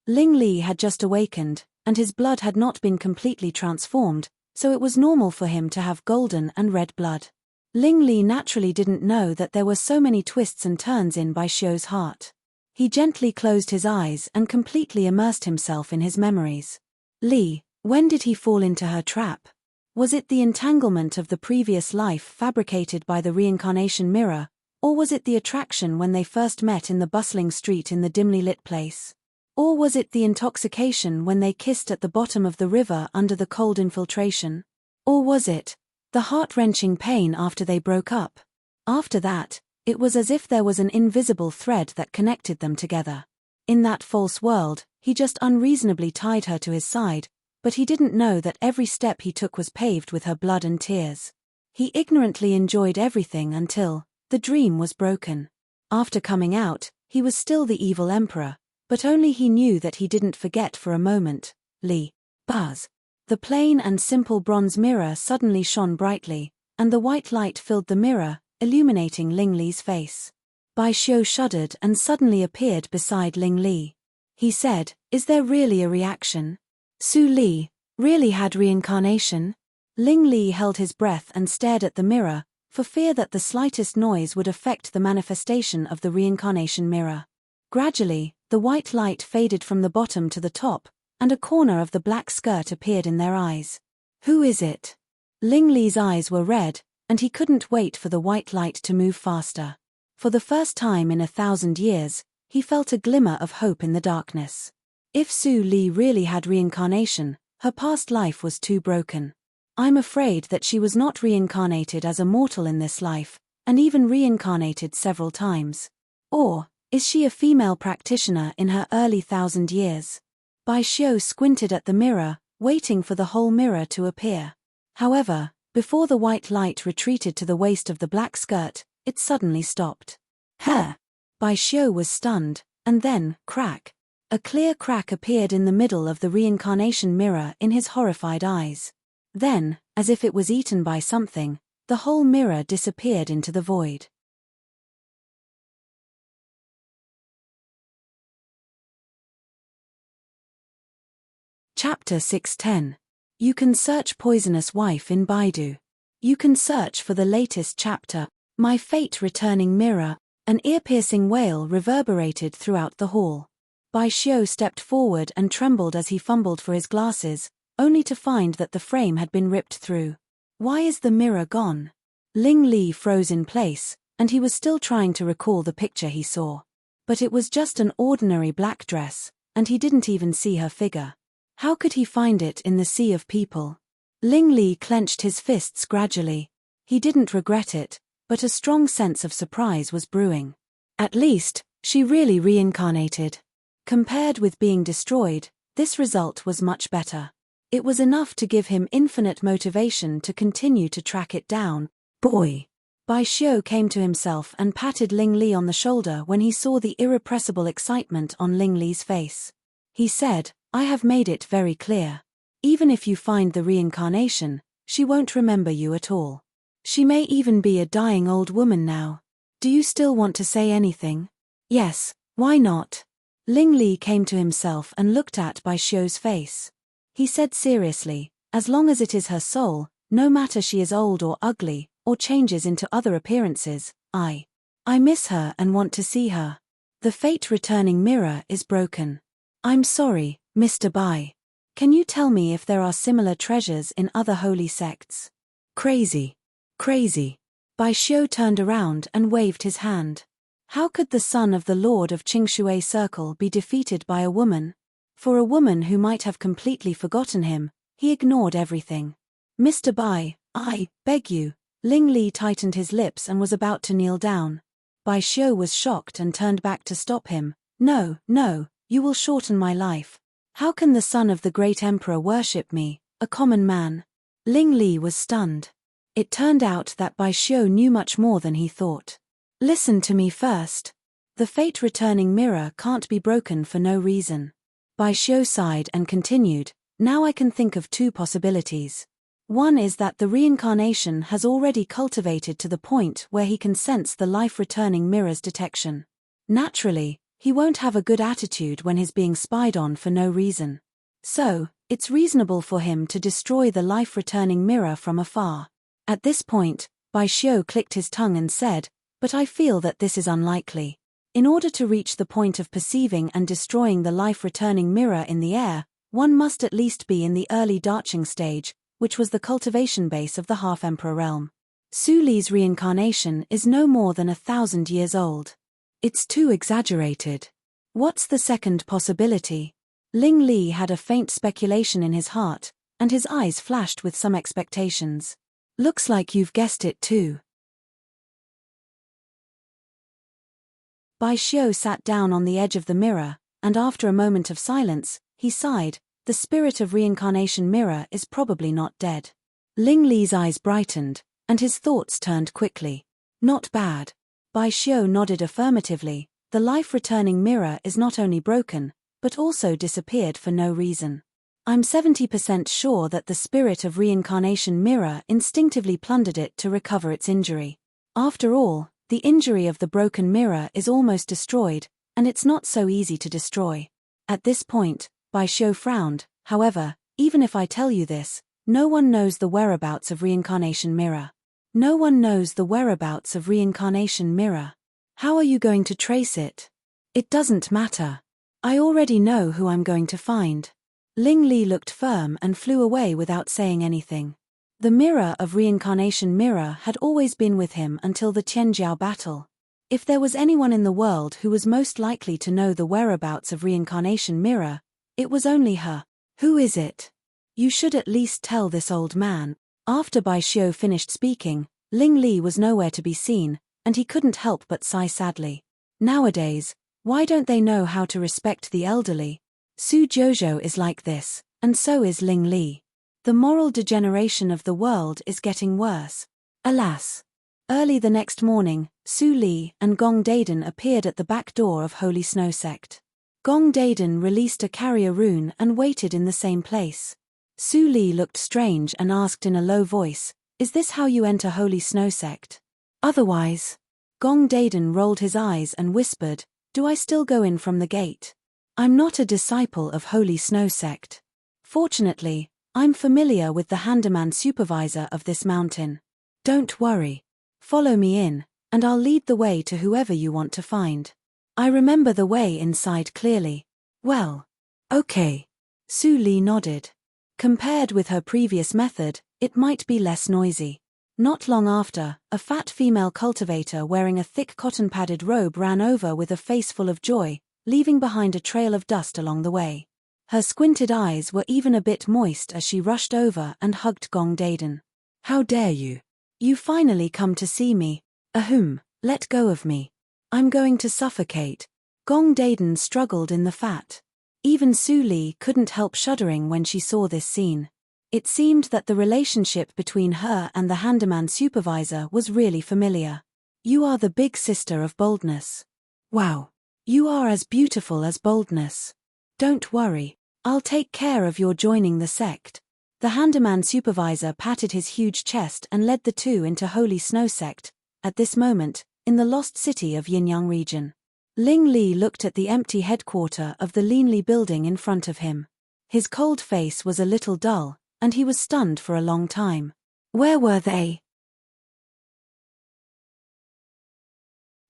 Ling Li had just awakened, and his blood had not been completely transformed, so it was normal for him to have golden and red blood. Ling Li naturally didn't know that there were so many twists and turns in Bai Xiu's heart. He gently closed his eyes and completely immersed himself in his memories. Li, When did he fall into her trap? Was it the entanglement of the previous life fabricated by the reincarnation mirror, or was it the attraction when they first met in the bustling street in the dimly lit place? Or was it the intoxication when they kissed at the bottom of the river under the cold infiltration? Or was it the heart-wrenching pain after they broke up? After that, it was as if there was an invisible thread that connected them together. In that false world, he just unreasonably tied her to his side, but he didn't know that every step he took was paved with her blood and tears. He ignorantly enjoyed everything until the dream was broken. After coming out, he was still the evil emperor, but only he knew that he didn't forget for a moment. Buzz. The plain and simple bronze mirror suddenly shone brightly, and the white light filled the mirror, illuminating Ling Li's face. Bai Xiu shuddered and suddenly appeared beside Ling Li. He said, "Is there really a reaction? Su Li really had reincarnation?" Ling Li held his breath and stared at the mirror, for fear that the slightest noise would affect the manifestation of the reincarnation mirror. Gradually, the white light faded from the bottom to the top, and a corner of the black skirt appeared in their eyes. "Who is it?" Ling Li's eyes were red, and he couldn't wait for the white light to move faster. For the first time in 1,000 years, he felt a glimmer of hope in the darkness. If Su Li really had reincarnation, her past life was too broken. "I'm afraid that she was not reincarnated as a mortal in this life, and even reincarnated several times. Or, is she a female practitioner in her early 1,000 years?" Bai Xiu squinted at the mirror, waiting for the whole mirror to appear. However, before the white light retreated to the waist of the black skirt, it suddenly stopped. "Huh!" Bai Xiu was stunned, and then, crack. A clear crack appeared in the middle of the reincarnation mirror in his horrified eyes. Then, as if it was eaten by something, the whole mirror disappeared into the void. Chapter 610. You can search Poisonous Wife in Baidu. You can search for the latest chapter, My Fate Returning Mirror. An ear-piercing wail reverberated throughout the hall. Bai Xiu stepped forward and trembled as he fumbled for his glasses, only to find that the frame had been ripped through. "Why is the mirror gone?" Ling Li froze in place, and he was still trying to recall the picture he saw. But it was just an ordinary black dress, and he didn't even see her figure. How could he find it in the sea of people? Ling Li clenched his fists gradually. He didn't regret it, but a strong sense of surprise was brewing. At least, she really reincarnated. Compared with being destroyed, this result was much better. It was enough to give him infinite motivation to continue to track it down. "Boy!" Bai Xiu came to himself and patted Ling Li on the shoulder when he saw the irrepressible excitement on Ling Li's face. He said, "I have made it very clear. Even if you find the reincarnation, she won't remember you at all. She may even be a dying old woman now. Do you still want to say anything?" "Yes, why not?" Ling Li came to himself and looked at Bai Xiu's face. He said seriously, "As long as it is her soul, no matter she is old or ugly, or changes into other appearances, I miss her and want to see her. The fate-returning mirror is broken. I'm sorry, Mr. Bai. Can you tell me if there are similar treasures in other holy sects?" "Crazy. Crazy." Bai Xiu turned around and waved his hand. How could the son of the Lord of Qingshui Circle be defeated by a woman? For a woman who might have completely forgotten him, he ignored everything. "Mr. Bai, I beg you." Ling Li tightened his lips and was about to kneel down. Bai Xiu was shocked and turned back to stop him. No, you will shorten my life. How can the son of the great emperor worship me, a common man?" Ling Li was stunned. It turned out that Bai Xiu knew much more than he thought. "Listen to me first. The fate-returning mirror can't be broken for no reason." Bai Xiu sighed and continued, "Now I can think of two possibilities. One is that the reincarnation has already cultivated to the point where he can sense the life-returning mirror's detection. Naturally, he won't have a good attitude when he's being spied on for no reason. So, it's reasonable for him to destroy the life-returning mirror from afar." At this point, Bai Xiu clicked his tongue and said, "But I feel that this is unlikely. In order to reach the point of perceiving and destroying the life-returning mirror in the air, One must at least be in the early darching stage, which was the cultivation base of the half-emperor realm. Su Li's reincarnation is no more than 1,000 years old. It's too exaggerated. What's the second possibility? Ling Li had a faint speculation in his heart, and his eyes flashed with some expectations. Looks like you've guessed it too. Bai Xiu sat down on the edge of the mirror, and after a moment of silence, he sighed. The spirit of reincarnation mirror is probably not dead. Ling Li's eyes brightened, and his thoughts turned quickly. Not bad. Bai Xiu nodded affirmatively. The life-returning mirror is not only broken, but also disappeared for no reason. I'm 70% sure that the spirit of reincarnation mirror instinctively plundered it to recover its injury. After all, the injury of the broken mirror is almost destroyed, and it's not so easy to destroy. At this point, Bai Xiu frowned. However, even if I tell you this, no one knows the whereabouts of reincarnation mirror. No one knows the whereabouts of reincarnation mirror. How are you going to trace it? It doesn't matter. I already know who I'm going to find. Ling Li looked firm and flew away without saying anything. The mirror of reincarnation mirror had always been with him until the Tianjiao battle. If there was anyone in the world who was most likely to know the whereabouts of reincarnation mirror, it was only her. Who is it? You should at least tell this old man. After Bai Xiu finished speaking, Ling Li was nowhere to be seen, and he couldn't help but sigh sadly. Nowadays, why don't they know how to respect the elderly? Su Jiuzhou is like this, and so is Ling Li. The moral degeneration of the world is getting worse. Alas! Early the next morning, Su Li and Gong Daiden appeared at the back door of Holy Snow Sect. Gong Daiden released a carrier rune and waited in the same place. Su Li looked strange and asked in a low voice, "Is this how you enter Holy Snow Sect? Otherwise?" Gong Daiden rolled his eyes and whispered, "Do I still go in from the gate? I'm not a disciple of Holy Snow Sect. Fortunately, I'm familiar with the Handaman supervisor of this mountain. Don't worry. Follow me in, and I'll lead the way to whoever you want to find. I remember the way inside clearly." "Well, okay." Su Li nodded. Compared with her previous method, it might be less noisy. Not long after, a fat female cultivator wearing a thick cotton-padded robe ran over with a face full of joy, leaving behind a trail of dust along the way. Her squinted eyes were even a bit moist as she rushed over and hugged Gong Daiden. "How dare you? You finally come to see me. Ahem, let go of me. I'm going to suffocate." Gong Daiden struggled in the fat. Even Su Li couldn't help shuddering when she saw this scene. It seemed that the relationship between her and the Handaman supervisor was really familiar. "You are the big sister of boldness. Wow. You are as beautiful as boldness. Don't worry, I'll take care of your joining the sect." The Handaman supervisor patted his huge chest and led the two into Holy Snow Sect, at this moment, in the lost city of Yinyang region. Ling Li looked at the empty headquarter of the Linli building in front of him. His cold face was a little dull, and he was stunned for a long time. Where were they?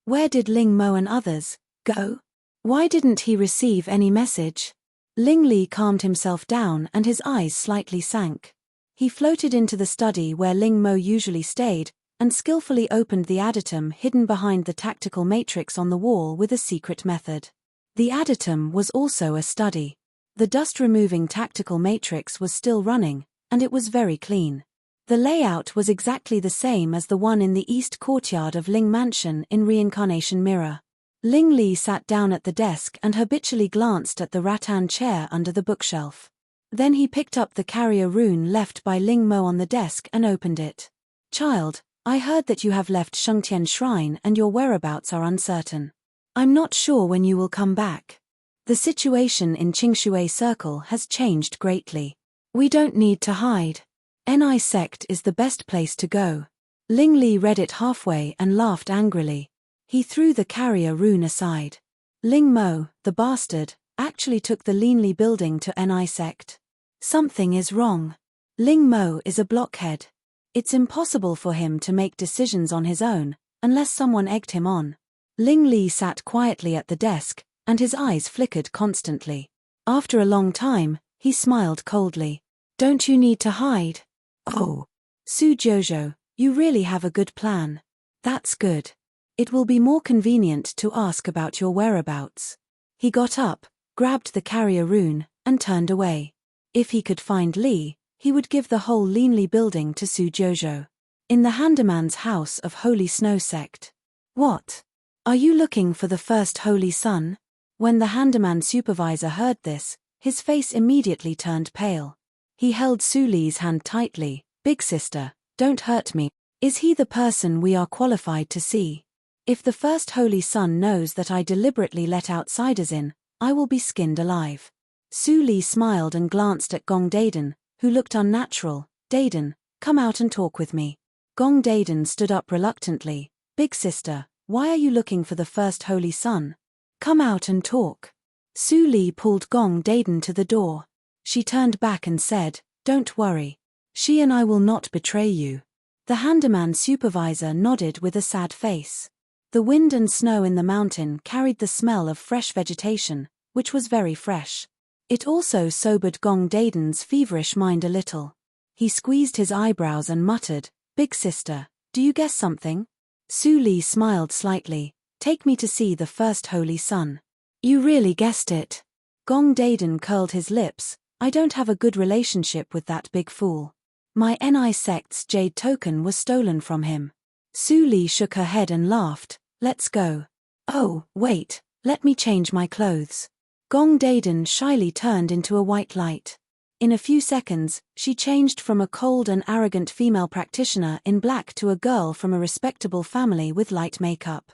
Where did Ling Mo and others go? Why didn't he receive any message? Ling Li calmed himself down and his eyes slightly sank. He floated into the study where Ling Mo usually stayed, and skillfully opened the additum hidden behind the tactical matrix on the wall with a secret method. The additum was also a study. The dust-removing tactical matrix was still running, and it was very clean. The layout was exactly the same as the one in the east courtyard of Ling Mansion in Reincarnation Mirror. Ling Li sat down at the desk and habitually glanced at the rattan chair under the bookshelf. Then he picked up the carrier rune left by Ling Mo on the desk and opened it. "Child, I heard that you have left Shengtian Shrine and your whereabouts are uncertain. I'm not sure when you will come back. The situation in Qingshui Circle has changed greatly. We don't need to hide. NI Sect is the best place to go." Ling Li read it halfway and laughed angrily. He threw the carrier rune aside. Ling Mo, the bastard, actually took the Linli building to NI Sect. Something is wrong. Ling Mo is a blockhead. It's impossible for him to make decisions on his own, unless someone egged him on. Ling Li sat quietly at the desk, and his eyes flickered constantly. After a long time, He smiled coldly. Don't you need to hide? Oh. Su Jojo, you really have a good plan. That's good. It will be more convenient to ask about your whereabouts. He got up, grabbed the carrier rune, and turned away. If he could find Li, he would give the whole Leanly building to Su Jojo. In the Handaman's house of Holy Snow Sect. What? Are you looking for the first Holy Sun? When the Handaman supervisor heard this, his face immediately turned pale. He held Su Li's hand tightly. Big sister, don't hurt me. Is he the person we are qualified to see? If the first Holy Sun knows that I deliberately let outsiders in, I will be skinned alive. Su Li smiled and glanced at Gong Daden, who looked unnatural. Daden, come out and talk with me. Gong Daden stood up reluctantly. Big sister, why are you looking for the first Holy Sun? Come out and talk. Su Li pulled Gong Daden to the door. She turned back and said, Don't worry. She and I will not betray you. The Handaman supervisor nodded with a sad face. The wind and snow in the mountain carried the smell of fresh vegetation, which was very fresh. It also sobered Gong Daden's feverish mind a little. He squeezed his eyebrows and muttered, Big sister, do you guess something? Su Li smiled slightly. Take me to see the first Holy Sun. You really guessed it. Gong Daden curled his lips. I don't have a good relationship with that big fool. My NI sect's jade token was stolen from him. Su Li shook her head and laughed. Let's go. Oh, wait, let me change my clothes. Gong Daden shyly turned into a white light. In a few seconds, she changed from a cold and arrogant female practitioner in black to a girl from a respectable family with light makeup.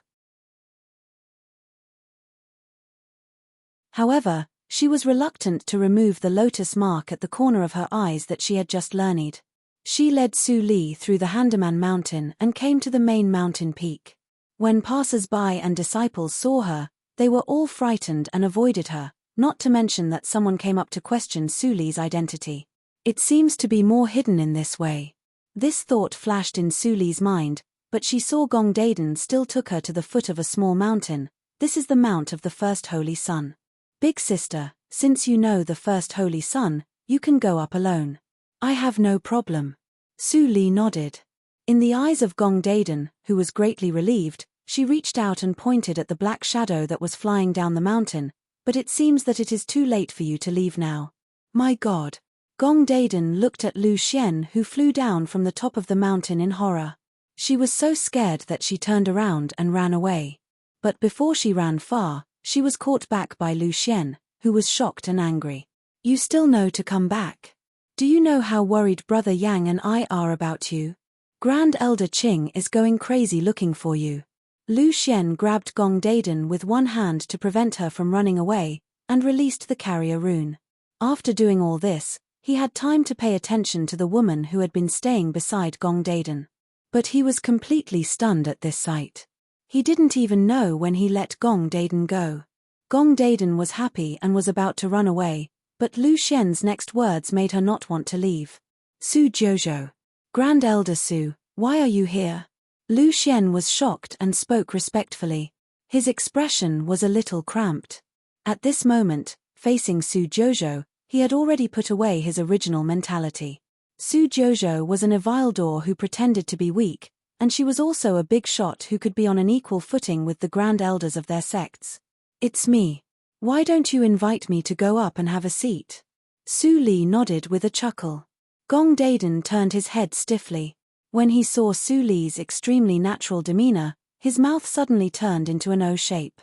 However, she was reluctant to remove the lotus mark at the corner of her eyes that she had just learned. She led Su Li through the Handaman mountain and came to the main mountain peak. When passers-by and disciples saw her, they were all frightened and avoided her, not to mention that someone came up to question Su Li's identity. It seems to be more hidden in this way. This thought flashed in Su Li's mind, but she saw Gong Daden still took her to the foot of a small mountain. This is the mount of the first Holy Sun. Big sister, since you know the first Holy Sun, you can go up alone. I have no problem. Su Li nodded. In the eyes of Gong Daden, who was greatly relieved, she reached out and pointed at the black shadow that was flying down the mountain, but it seems that it is too late for you to leave now. My God. Gong Daden looked at Lu Xian, who flew down from the top of the mountain in horror. She was so scared that she turned around and ran away. But before she ran far, she was caught back by Lu Xian, who was shocked and angry. You still know to come back. Do you know how worried Brother Yang and I are about you? Grand Elder Qing is going crazy looking for you. Lu Xian grabbed Gong Daden with one hand to prevent her from running away, and released the carrier rune. After doing all this, he had time to pay attention to the woman who had been staying beside Gong Daden. But he was completely stunned at this sight. He didn't even know when he let Gong Daden go. Gong Daden was happy and was about to run away, but Lu Xian's next words made her not want to leave. Su Jojo. Grand Elder Su, why are you here? Lu Xian was shocked and spoke respectfully. His expression was a little cramped. At this moment, facing Su Jojo, he had already put away his original mentality. Su Jojo was an Evildor who pretended to be weak, and she was also a big shot who could be on an equal footing with the Grand Elders of their sects. It's me. Why don't you invite me to go up and have a seat? Su Li nodded with a chuckle. Gong Daden turned his head stiffly. When he saw Su Li's extremely natural demeanor, his mouth suddenly turned into an O shape.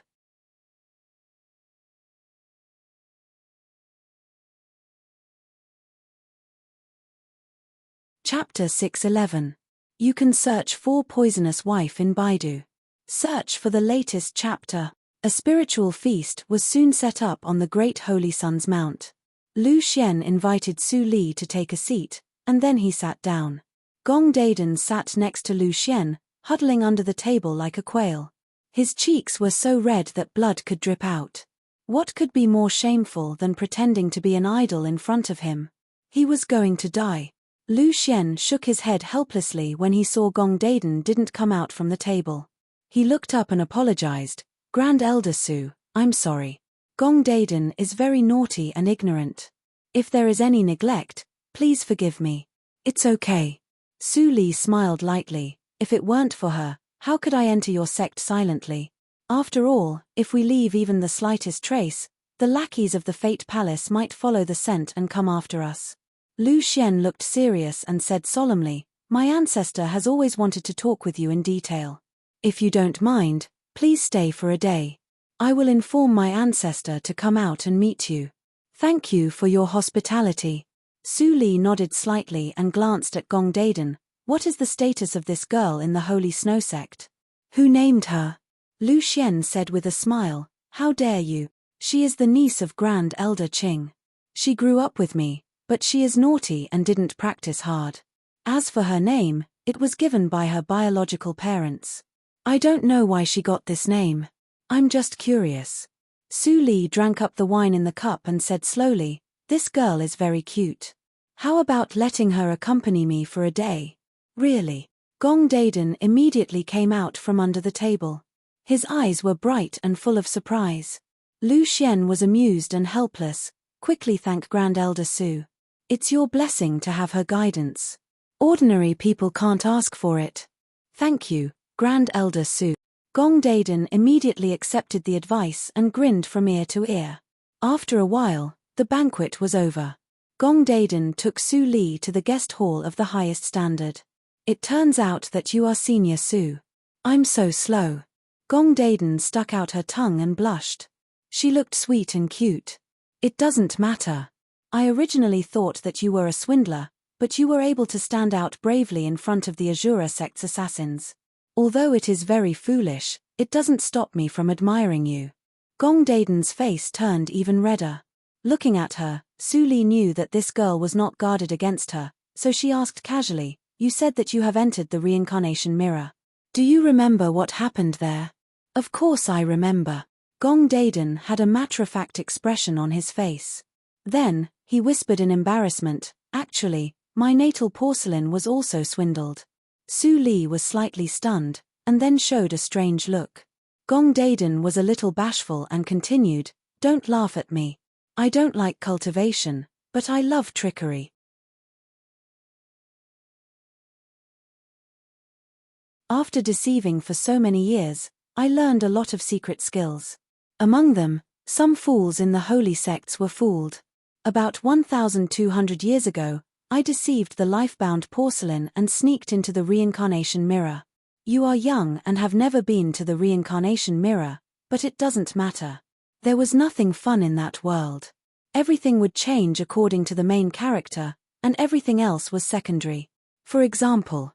Chapter 611. You can search for Poisonous Wife in Baidu. Search for the latest chapter. A spiritual feast was soon set up on the Great Holy Sun's Mount. Lu Xian invited Su Li to take a seat, and then he sat down. Gong Daden sat next to Lu Xian, huddling under the table like a quail. His cheeks were so red that blood could drip out. What could be more shameful than pretending to be an idol in front of him? He was going to die. Lu Xian shook his head helplessly when he saw Gong Daden didn't come out from the table. He looked up and apologized. Grand Elder Su, I'm sorry. Gong Daden is very naughty and ignorant. If there is any neglect, please forgive me. It's okay. Su Li smiled lightly. If it weren't for her, how could I enter your sect silently? After all, if we leave even the slightest trace, the lackeys of the Fate Palace might follow the scent and come after us. Lu Xian looked serious and said solemnly, my ancestor has always wanted to talk with you in detail. If you don't mind, please stay for a day. I will inform my ancestor to come out and meet you. Thank you for your hospitality. Su Li nodded slightly and glanced at Gong Daden. What is the status of this girl in the Holy Snow Sect? Who named her? Lu Xian said with a smile, how dare you? She is the niece of Grand Elder Qing. She grew up with me, but she is naughty and didn't practice hard. As for her name, it was given by her biological parents. I don't know why she got this name. I'm just curious. Su Li drank up the wine in the cup and said slowly, this girl is very cute. How about letting her accompany me for a day? Really? Gong Daden immediately came out from under the table. His eyes were bright and full of surprise. Lu Xian was amused and helpless. Quickly thank Grand Elder Su. It's your blessing to have her guidance. Ordinary people can't ask for it. Thank you, Grand Elder Su. Gong Daden immediately accepted the advice and grinned from ear to ear. After a while, the banquet was over. Gong Daden took Su Li to the guest hall of the highest standard. It turns out that you are Senior Su. I'm so slow. Gong Daden stuck out her tongue and blushed. She looked sweet and cute. It doesn't matter. I originally thought that you were a swindler, but you were able to stand out bravely in front of the Azura sect's assassins. Although it is very foolish, it doesn't stop me from admiring you. Gong Daden's face turned even redder. Looking at her, Su Li knew that this girl was not guarded against her, so she asked casually, you said that you have entered the reincarnation mirror. Do you remember what happened there? Of course I remember. Gong Daden had a matter-of-fact expression on his face. Then, he whispered in embarrassment, actually, my natal porcelain was also swindled. Su Li was slightly stunned, and then showed a strange look. Gong Daden was a little bashful and continued, don't laugh at me. I don't like cultivation, but I love trickery. After deceiving for so many years, I learned a lot of secret skills. Among them, some fools in the holy sects were fooled. About 1,200 years ago, I deceived the life-bound porcelain and sneaked into the reincarnation mirror. You are young and have never been to the reincarnation mirror, but it doesn't matter. There was nothing fun in that world. Everything would change according to the main character, and everything else was secondary. For example,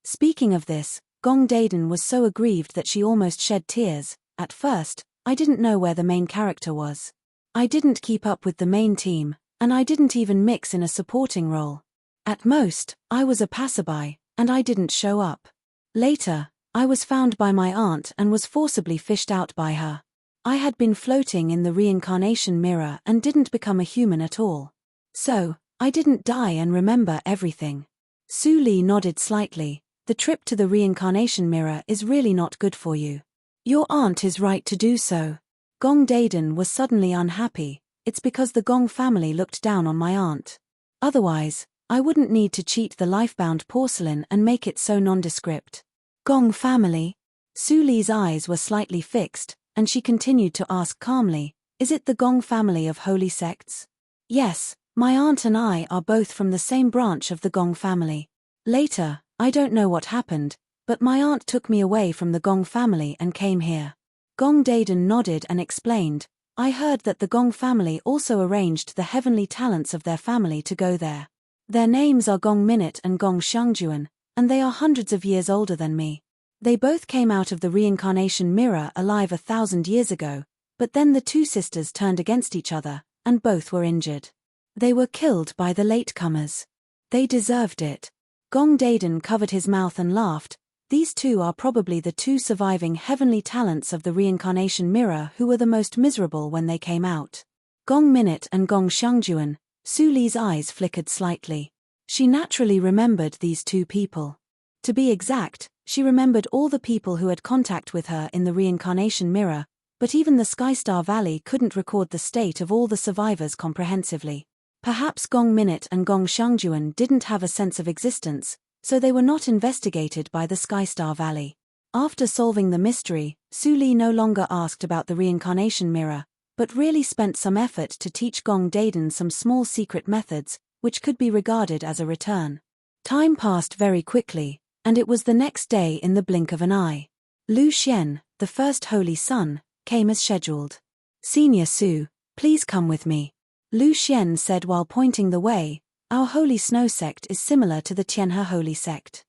Speaking of this, Gong Daden was so aggrieved that she almost shed tears. At first, I didn't know where the main character was. I didn't keep up with the main team, and I didn't even mix in a supporting role. At most, I was a passerby, and I didn't show up. Later, I was found by my aunt and was forcibly fished out by her. I had been floating in the reincarnation mirror and didn't become a human at all. So, I didn't die and remember everything. Su Li nodded slightly. The trip to the reincarnation mirror is really not good for you. Your aunt is right to do so. Gong Daden was suddenly unhappy. It's because the Gong family looked down on my aunt. Otherwise, I wouldn't need to cheat the life-bound porcelain and make it so nondescript. Gong family? Su Li's eyes were slightly fixed, and she continued to ask calmly, is it the Gong family of holy sects? Yes, my aunt and I are both from the same branch of the Gong family. Later, I don't know what happened, but my aunt took me away from the Gong family and came here. Gong Daden nodded and explained, I heard that the Gong family also arranged the heavenly talents of their family to go there. Their names are Gong Minute and Gong Xiangjuan, and they are hundreds of years older than me. They both came out of the reincarnation mirror alive 1,000 years ago, but then the two sisters turned against each other, and both were injured. They were killed by the latecomers. They deserved it. Gong Daden covered his mouth and laughed. These two are probably the two surviving heavenly talents of the reincarnation mirror who were the most miserable when they came out. Gong Minute and Gong Xiangjuan. Su Li's eyes flickered slightly. She naturally remembered these two people. To be exact, she remembered all the people who had contact with her in the reincarnation mirror, but even the Skystar Valley couldn't record the state of all the survivors comprehensively. Perhaps Gong Minute and Gong Xiangjuan didn't have a sense of existence, so they were not investigated by the Skystar Valley. After solving the mystery, Su Li no longer asked about the reincarnation mirror, but really spent some effort to teach Gong Dayden some small secret methods, which could be regarded as a return. Time passed very quickly, and it was the next day in the blink of an eye. Lu Xian, the first holy son, came as scheduled. "Senior Su, please come with me," Lu Xian said while pointing the way. "Our holy snow sect is similar to the Tianhe holy sect.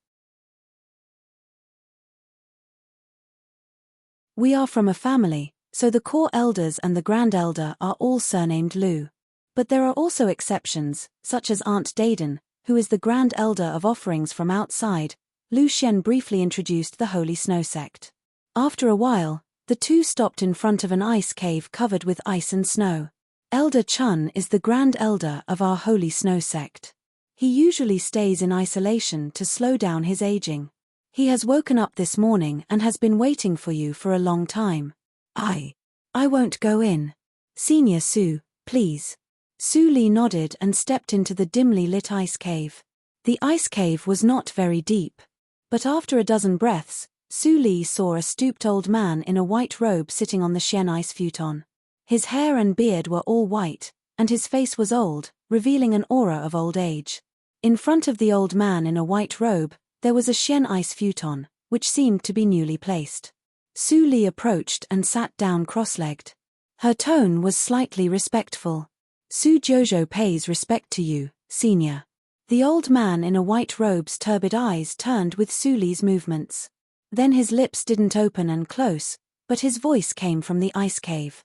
We are from a family, so the core elders and the grand elder are all surnamed Lu. But there are also exceptions, such as Aunt Dayden, who is the grand elder of offerings from outside." Lu Xian briefly introduced the holy snow sect. After a while, the two stopped in front of an ice cave covered with ice and snow. Elder Chun is the grand elder of our holy snow sect. He usually stays in isolation to slow down his aging. He has woken up this morning and has been waiting for you for a long time. I won't go in. Senior Su, please." Su Li nodded and stepped into the dimly lit ice cave. The ice cave was not very deep. But after a dozen breaths, Su Li saw a stooped old man in a white robe sitting on the Xian ice futon. His hair and beard were all white, and his face was old, revealing an aura of old age. In front of the old man in a white robe, there was a Xian ice futon, which seemed to be newly placed. Su Li approached and sat down cross-legged. Her tone was slightly respectful. "Su Jojo pays respect to you, senior." The old man in a white robe's turbid eyes turned with Su Li's movements. Then his lips didn't open and close, but his voice came from the ice cave.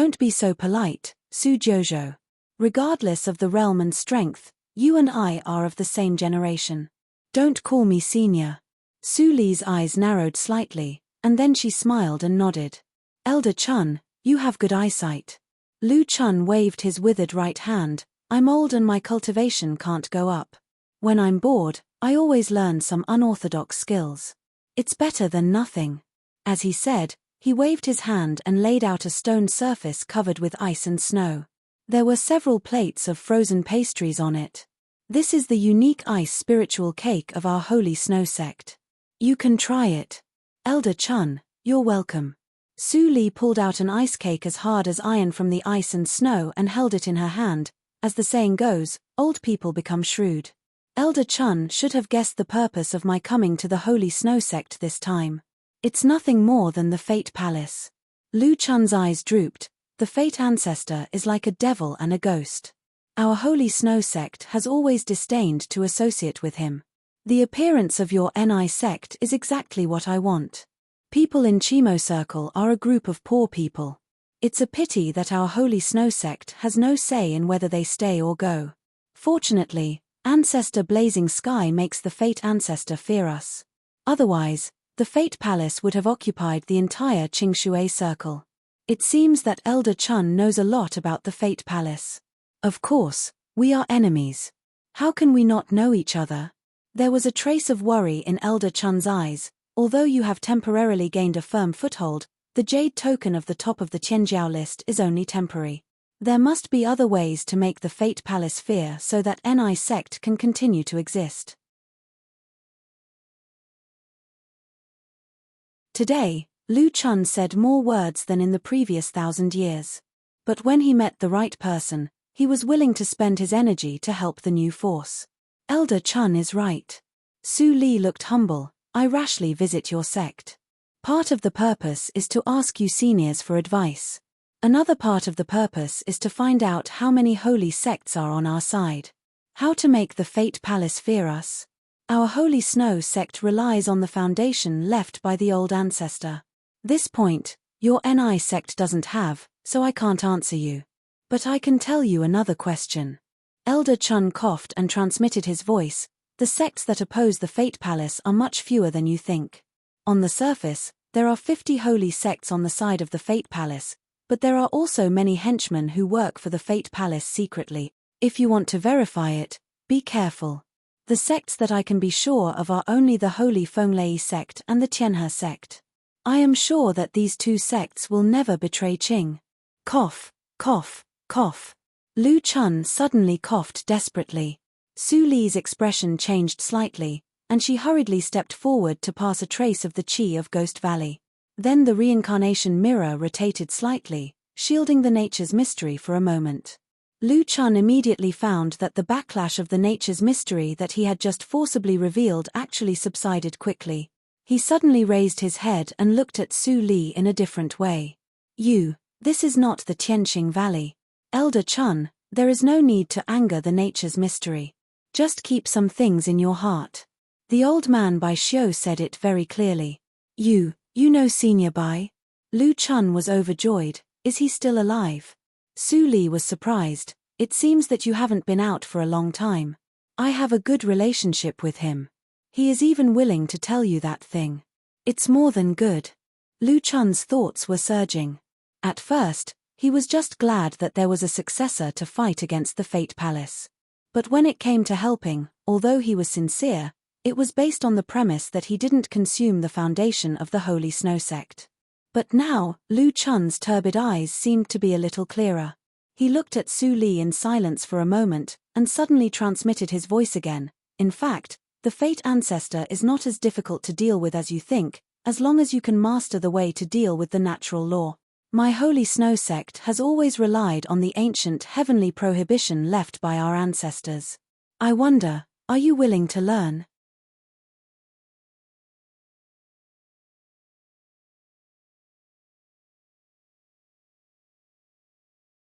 "Don't be so polite, Su Jojo. Regardless of the realm and strength, you and I are of the same generation. Don't call me senior." Su Li's eyes narrowed slightly, and then she smiled and nodded. "Elder Chun, you have good eyesight." Lu Chun waved his withered right hand. "I'm old and my cultivation can't go up. When I'm bored, I always learn some unorthodox skills. It's better than nothing." As he said, he waved his hand and laid out a stone surface covered with ice and snow. There were several plates of frozen pastries on it. "This is the unique ice spiritual cake of our holy snow sect. You can try it. Elder Chun, you're welcome." Su Li pulled out an ice cake as hard as iron from the ice and snow and held it in her hand. As the saying goes, old people become shrewd. Elder Chun should have guessed the purpose of my coming to the holy snow sect this time. It's nothing more than the Fate Palace. Lu Chun's eyes drooped. The Fate Ancestor is like a devil and a ghost. Our holy snow sect has always disdained to associate with him. The appearance of your NI sect is exactly what I want. People in Chimo Circle are a group of poor people. It's a pity that our holy snow sect has no say in whether they stay or go. Fortunately, Ancestor Blazing Sky makes the Fate Ancestor fear us. Otherwise, the Fate Palace would have occupied the entire Qingshui Circle. It seems that Elder Chun knows a lot about the Fate Palace. Of course, we are enemies. How can we not know each other? There was a trace of worry in Elder Chun's eyes. Although you have temporarily gained a firm foothold, the jade token of the top of the Qianjiao list is only temporary. There must be other ways to make the Fate Palace fear so that NI sect can continue to exist. Today, Lu Chun said more words than in the previous 1,000 years. But when he met the right person, he was willing to spend his energy to help the new force. Elder Chun is right. Su Li looked humble. "I rashly visit your sect. Part of the purpose is to ask you seniors for advice. Another part of the purpose is to find out how many holy sects are on our side. How to make the Fate Palace fear us. Our holy snow sect relies on the foundation left by the old ancestor. This point, your NI sect doesn't have, so I can't answer you. But I can tell you another question." Elder Chun coughed and transmitted his voice. "The sects that oppose the Fate Palace are much fewer than you think. On the surface, there are 50 holy sects on the side of the Fate Palace, but there are also many henchmen who work for the Fate Palace secretly. If you want to verify it, be careful. The sects that I can be sure of are only the Holy Fenglei sect and the Tianhe sect. I am sure that these two sects will never betray Qing." Cough, cough, cough. Lu Chun suddenly coughed desperately. Su Li's expression changed slightly, and she hurriedly stepped forward to pass a trace of the chi of Ghost Valley. Then the reincarnation mirror rotated slightly, shielding the nature's mystery for a moment. Lu Chun immediately found that the backlash of the nature's mystery that he had just forcibly revealed actually subsided quickly. He suddenly raised his head and looked at Su Li in a different way. This is not the Tianqing Valley. Elder Chun, there is no need to anger the nature's mystery. Just keep some things in your heart. The old man Bai Xiu said it very clearly. You know Senior Bai? Lu Chun was overjoyed. Is he still alive? Su Li was surprised. It seems that you haven't been out for a long time. I have a good relationship with him. He is even willing to tell you that thing. It's more than good. Lu Chun's thoughts were surging. At first, he was just glad that there was a successor to fight against the Fate Palace. But when it came to helping, although he was sincere, it was based on the premise that he didn't consume the foundation of the Holy Snow Sect. But now, Lu Chun's turbid eyes seemed to be a little clearer. He looked at Su Li in silence for a moment, and suddenly transmitted his voice again. In fact, the Fate Ancestor is not as difficult to deal with as you think, as long as you can master the way to deal with the natural law. My Holy Snow Sect has always relied on the ancient heavenly prohibition left by our ancestors. I wonder, are you willing to learn?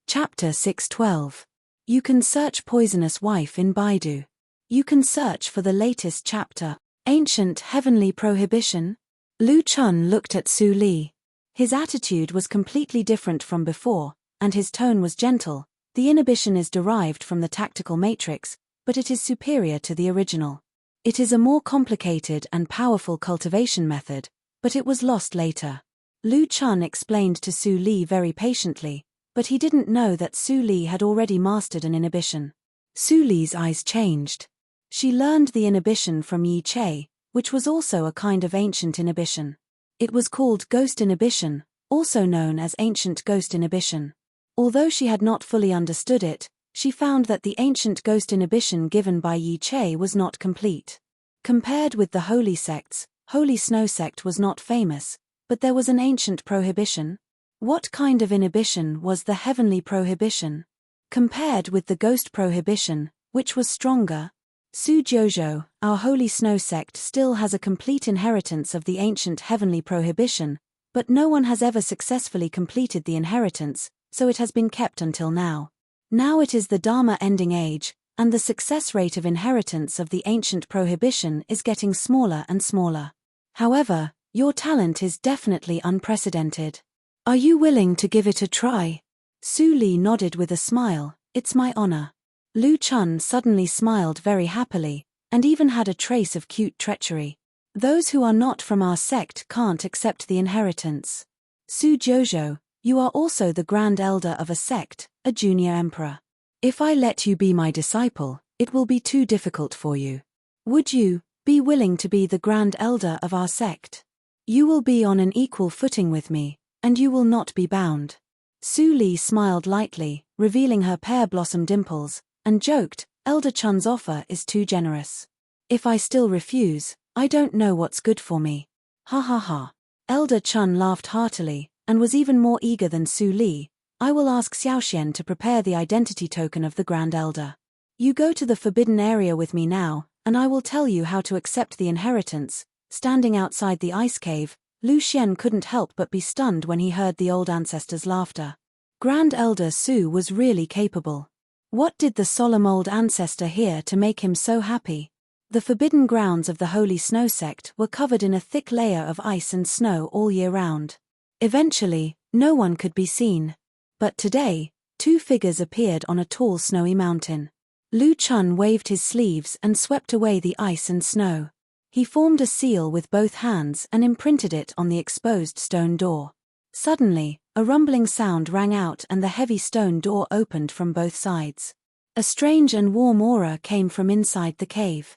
Chapter 612. You can search Poisonous Wife in Baidu. You can search for the latest chapter, Ancient Heavenly Prohibition. Lu Chun looked at Su Li. His attitude was completely different from before, and his tone was gentle. The inhibition is derived from the tactical matrix, but it is superior to the original. It is a more complicated and powerful cultivation method, but it was lost later. Lu Chun explained to Su Li very patiently, but he didn't know that Su Li had already mastered an inhibition. Su Li's eyes changed. She learned the inhibition from Yi Che, which was also a kind of ancient inhibition. It was called Ghost Inhibition, also known as Ancient Ghost Inhibition. Although she had not fully understood it, she found that the ancient ghost inhibition given by Yi Che was not complete. Compared with the holy sects, Holy Snow Sect was not famous, but there was an ancient prohibition. What kind of inhibition was the heavenly prohibition? Compared with the ghost prohibition, which was stronger? Su Jiuzhou, our Holy Snow Sect still has a complete inheritance of the ancient heavenly prohibition, but no one has ever successfully completed the inheritance, so it has been kept until now. Now it is the Dharma ending age, and the success rate of inheritance of the ancient prohibition is getting smaller and smaller. However, your talent is definitely unprecedented. Are you willing to give it a try? Su Li nodded with a smile. It's my honor. Lu Chun suddenly smiled very happily, and even had a trace of cute treachery. Those who are not from our sect can't accept the inheritance. Su Jiuzhou, you are also the Grand Elder of a sect, a junior emperor. If I let you be my disciple, it will be too difficult for you. Would you be willing to be the Grand Elder of our sect? You will be on an equal footing with me, and you will not be bound. Su Li smiled lightly, revealing her pear-blossom dimples, and joked, Elder Chun's offer is too generous. If I still refuse, I don't know what's good for me. Ha ha ha. Elder Chun laughed heartily, and was even more eager than Su Li. I will ask Xiaoxian to prepare the identity token of the Grand Elder. You go to the forbidden area with me now, and I will tell you how to accept the inheritance. Standing outside the ice cave, Lu Xian couldn't help but be stunned when he heard the old ancestor's laughter. Grand Elder Su was really capable. What did the solemn old ancestor hear to make him so happy? The forbidden grounds of the Holy Snow Sect were covered in a thick layer of ice and snow all year round. Eventually, no one could be seen. But today, two figures appeared on a tall snowy mountain. Lu Chun waved his sleeves and swept away the ice and snow. He formed a seal with both hands and imprinted it on the exposed stone door. Suddenly, a rumbling sound rang out and the heavy stone door opened from both sides. A strange and warm aura came from inside the cave.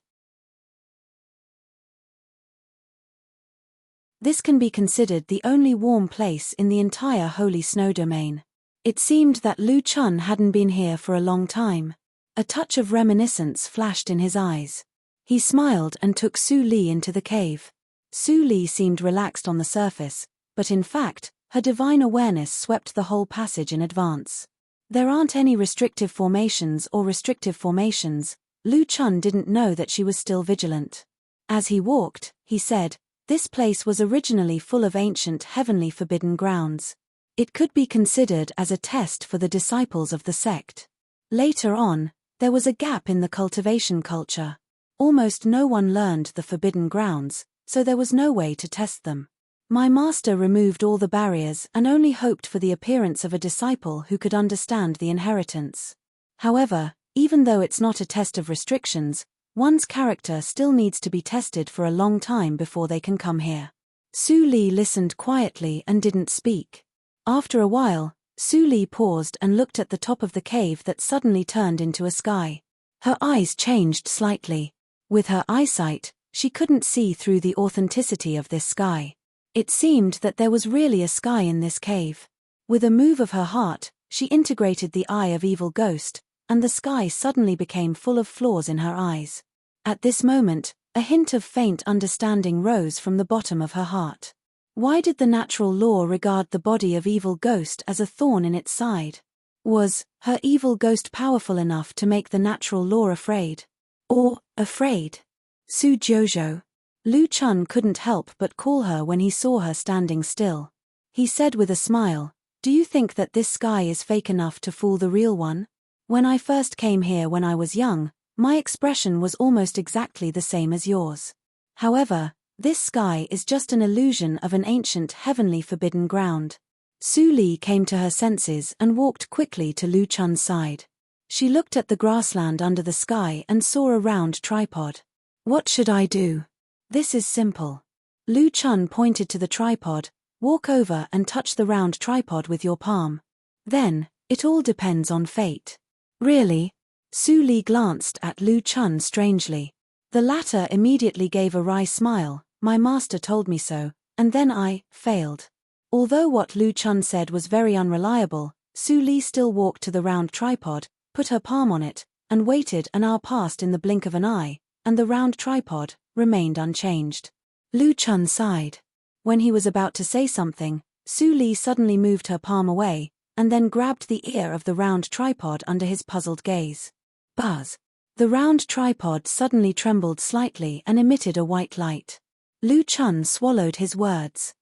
This can be considered the only warm place in the entire Holy Snow domain. It seemed that Lu Chun hadn't been here for a long time. A touch of reminiscence flashed in his eyes. He smiled and took Su Li into the cave. Su Li seemed relaxed on the surface, but in fact, her divine awareness swept the whole passage in advance. There aren't any restrictive formations or restrictive formations. Lu Chun didn't know that she was still vigilant. As he walked, he said, "This place was originally full of ancient heavenly forbidden grounds. It could be considered as a test for the disciples of the sect. Later on, there was a gap in the cultivation culture. Almost no one learned the forbidden grounds, so there was no way to test them. My master removed all the barriers and only hoped for the appearance of a disciple who could understand the inheritance. However, even though it's not a test of restrictions, one's character still needs to be tested for a long time before they can come here." Su Li listened quietly and didn't speak. After a while, Su Li paused and looked at the top of the cave that suddenly turned into a sky. Her eyes changed slightly. With her eyesight, she couldn't see through the authenticity of this sky. It seemed that there was really a sky in this cave. With a move of her heart, she integrated the eye of evil ghost, and the sky suddenly became full of flaws in her eyes. At this moment, a hint of faint understanding rose from the bottom of her heart. Why did the natural law regard the body of evil ghost as a thorn in its side? Was her evil ghost powerful enough to make the natural law afraid? Or afraid? Su Jojo. Lu Chun couldn't help but call her when he saw her standing still. He said with a smile, "Do you think that this sky is fake enough to fool the real one? When I first came here when I was young, my expression was almost exactly the same as yours. However, this sky is just an illusion of an ancient heavenly forbidden ground." Su Li came to her senses and walked quickly to Lu Chun's side. She looked at the grassland under the sky and saw a round tripod. "What should I do?" "This is simple." Lu Chun pointed to the tripod. "Walk over and touch the round tripod with your palm. Then, it all depends on fate." "Really?" Su Li glanced at Lu Chun strangely. The latter immediately gave a wry smile. "My master told me so, and then I failed." Although what Lu Chun said was very unreliable, Su Li still walked to the round tripod, put her palm on it, and waited. An hour passed in the blink of an eye, and the round tripod remained unchanged. Lu Chun sighed. When he was about to say something, Su Li suddenly moved her palm away, and then grabbed the ear of the round tripod under his puzzled gaze. Buzz! The round tripod suddenly trembled slightly and emitted a white light. Lu Chun swallowed his words.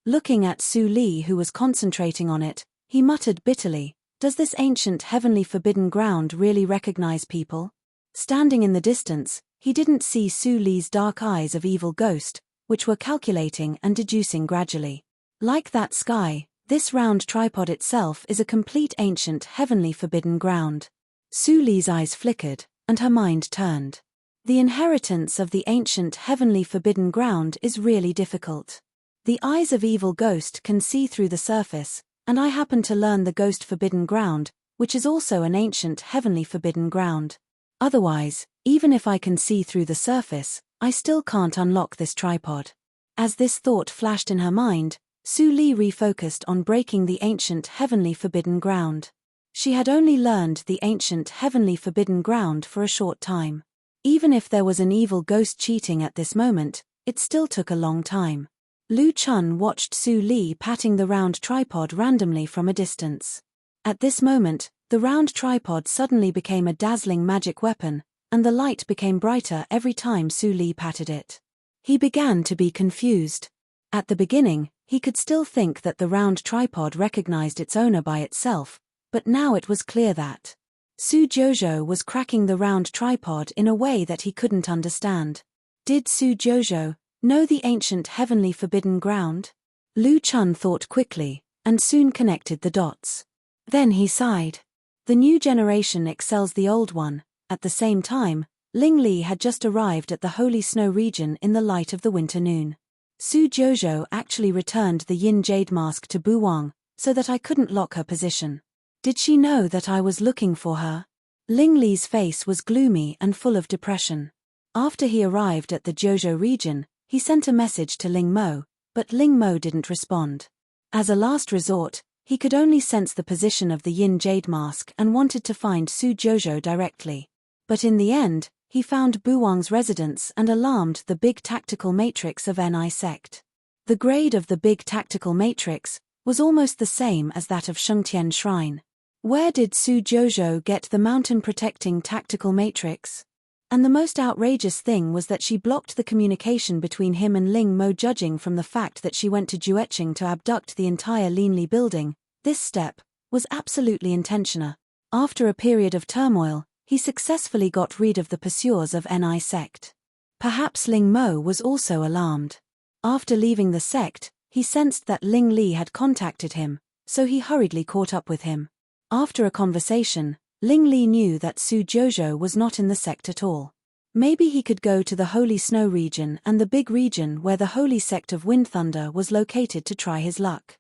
Looking at Su Li, who was concentrating on it, he muttered bitterly, "Does this ancient heavenly forbidden ground really recognize people?" Standing in the distance, he didn't see Su Li's dark eyes of evil ghost, which were calculating and deducing gradually. Like that sky, this round tripod itself is a complete ancient heavenly forbidden ground. Su Li's eyes flickered, and her mind turned. The inheritance of the ancient heavenly forbidden ground is really difficult. The eyes of evil ghost can see through the surface, and I happen to learn the ghost forbidden ground, which is also an ancient heavenly forbidden ground. Otherwise, even if I can see through the surface, I still can't unlock this tripod. As this thought flashed in her mind, Su Li refocused on breaking the ancient heavenly forbidden ground. She had only learned the ancient heavenly forbidden ground for a short time. Even if there was an evil ghost cheating at this moment, it still took a long time. Lu Chun watched Su Li patting the round tripod randomly from a distance. At this moment, the round tripod suddenly became a dazzling magic weapon, and the light became brighter every time Su Li patted it. He began to be confused. At the beginning, he could still think that the round tripod recognized its owner by itself, but now it was clear that Su Jojo was cracking the round tripod in a way that he couldn't understand. Did Su Jojo know the ancient heavenly forbidden ground? Lu Chun thought quickly, and soon connected the dots. Then he sighed. The new generation excels the old one. At the same time, Ling Li had just arrived at the Holy Snow region in the light of the winter noon. Su Jojo actually returned the Yin Jade mask to Bu Wang, so that I couldn't lock her position. Did she know that I was looking for her? Ling Li's face was gloomy and full of depression. After he arrived at the Jojo region, he sent a message to Ling Mo, but Ling Mo didn't respond. As a last resort, he could only sense the position of the Yin Jade Mask and wanted to find Su Jojo directly. But in the end, he found Buwang's residence and alarmed the Big Tactical Matrix of Ni Sect. The grade of the Big Tactical Matrix was almost the same as that of Shengtian Shrine. Where did Su Jojo get the mountain-protecting tactical matrix? And the most outrageous thing was that she blocked the communication between him and Ling Mo, judging from the fact that she went to Jueching to abduct the entire Linli building. This step was absolutely intentional. After a period of turmoil, he successfully got rid of the pursuers of Ni Sect. Perhaps Ling Mo was also alarmed. After leaving the sect, he sensed that Ling Li had contacted him, so he hurriedly caught up with him. After a conversation, Ling Li knew that Su Jojo was not in the sect at all. Maybe he could go to the Holy Snow region and the big region where the Holy Sect of Wind Thunder was located to try his luck.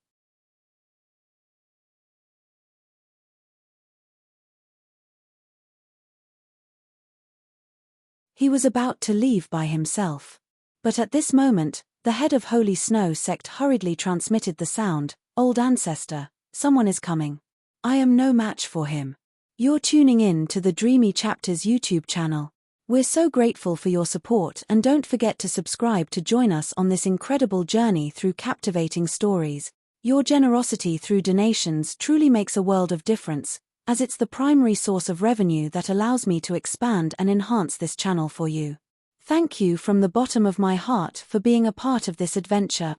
He was about to leave by himself. But at this moment, the head of Holy Snow sect hurriedly transmitted the sound, "Old ancestor, someone is coming. I am no match for him. You're tuning in to the Dreamy Chapters YouTube channel. We're so grateful for your support, and don't forget to subscribe to join us on this incredible journey through captivating stories. Your generosity through donations truly makes a world of difference, as it's the primary source of revenue that allows me to expand and enhance this channel for you. Thank you from the bottom of my heart for being a part of this adventure.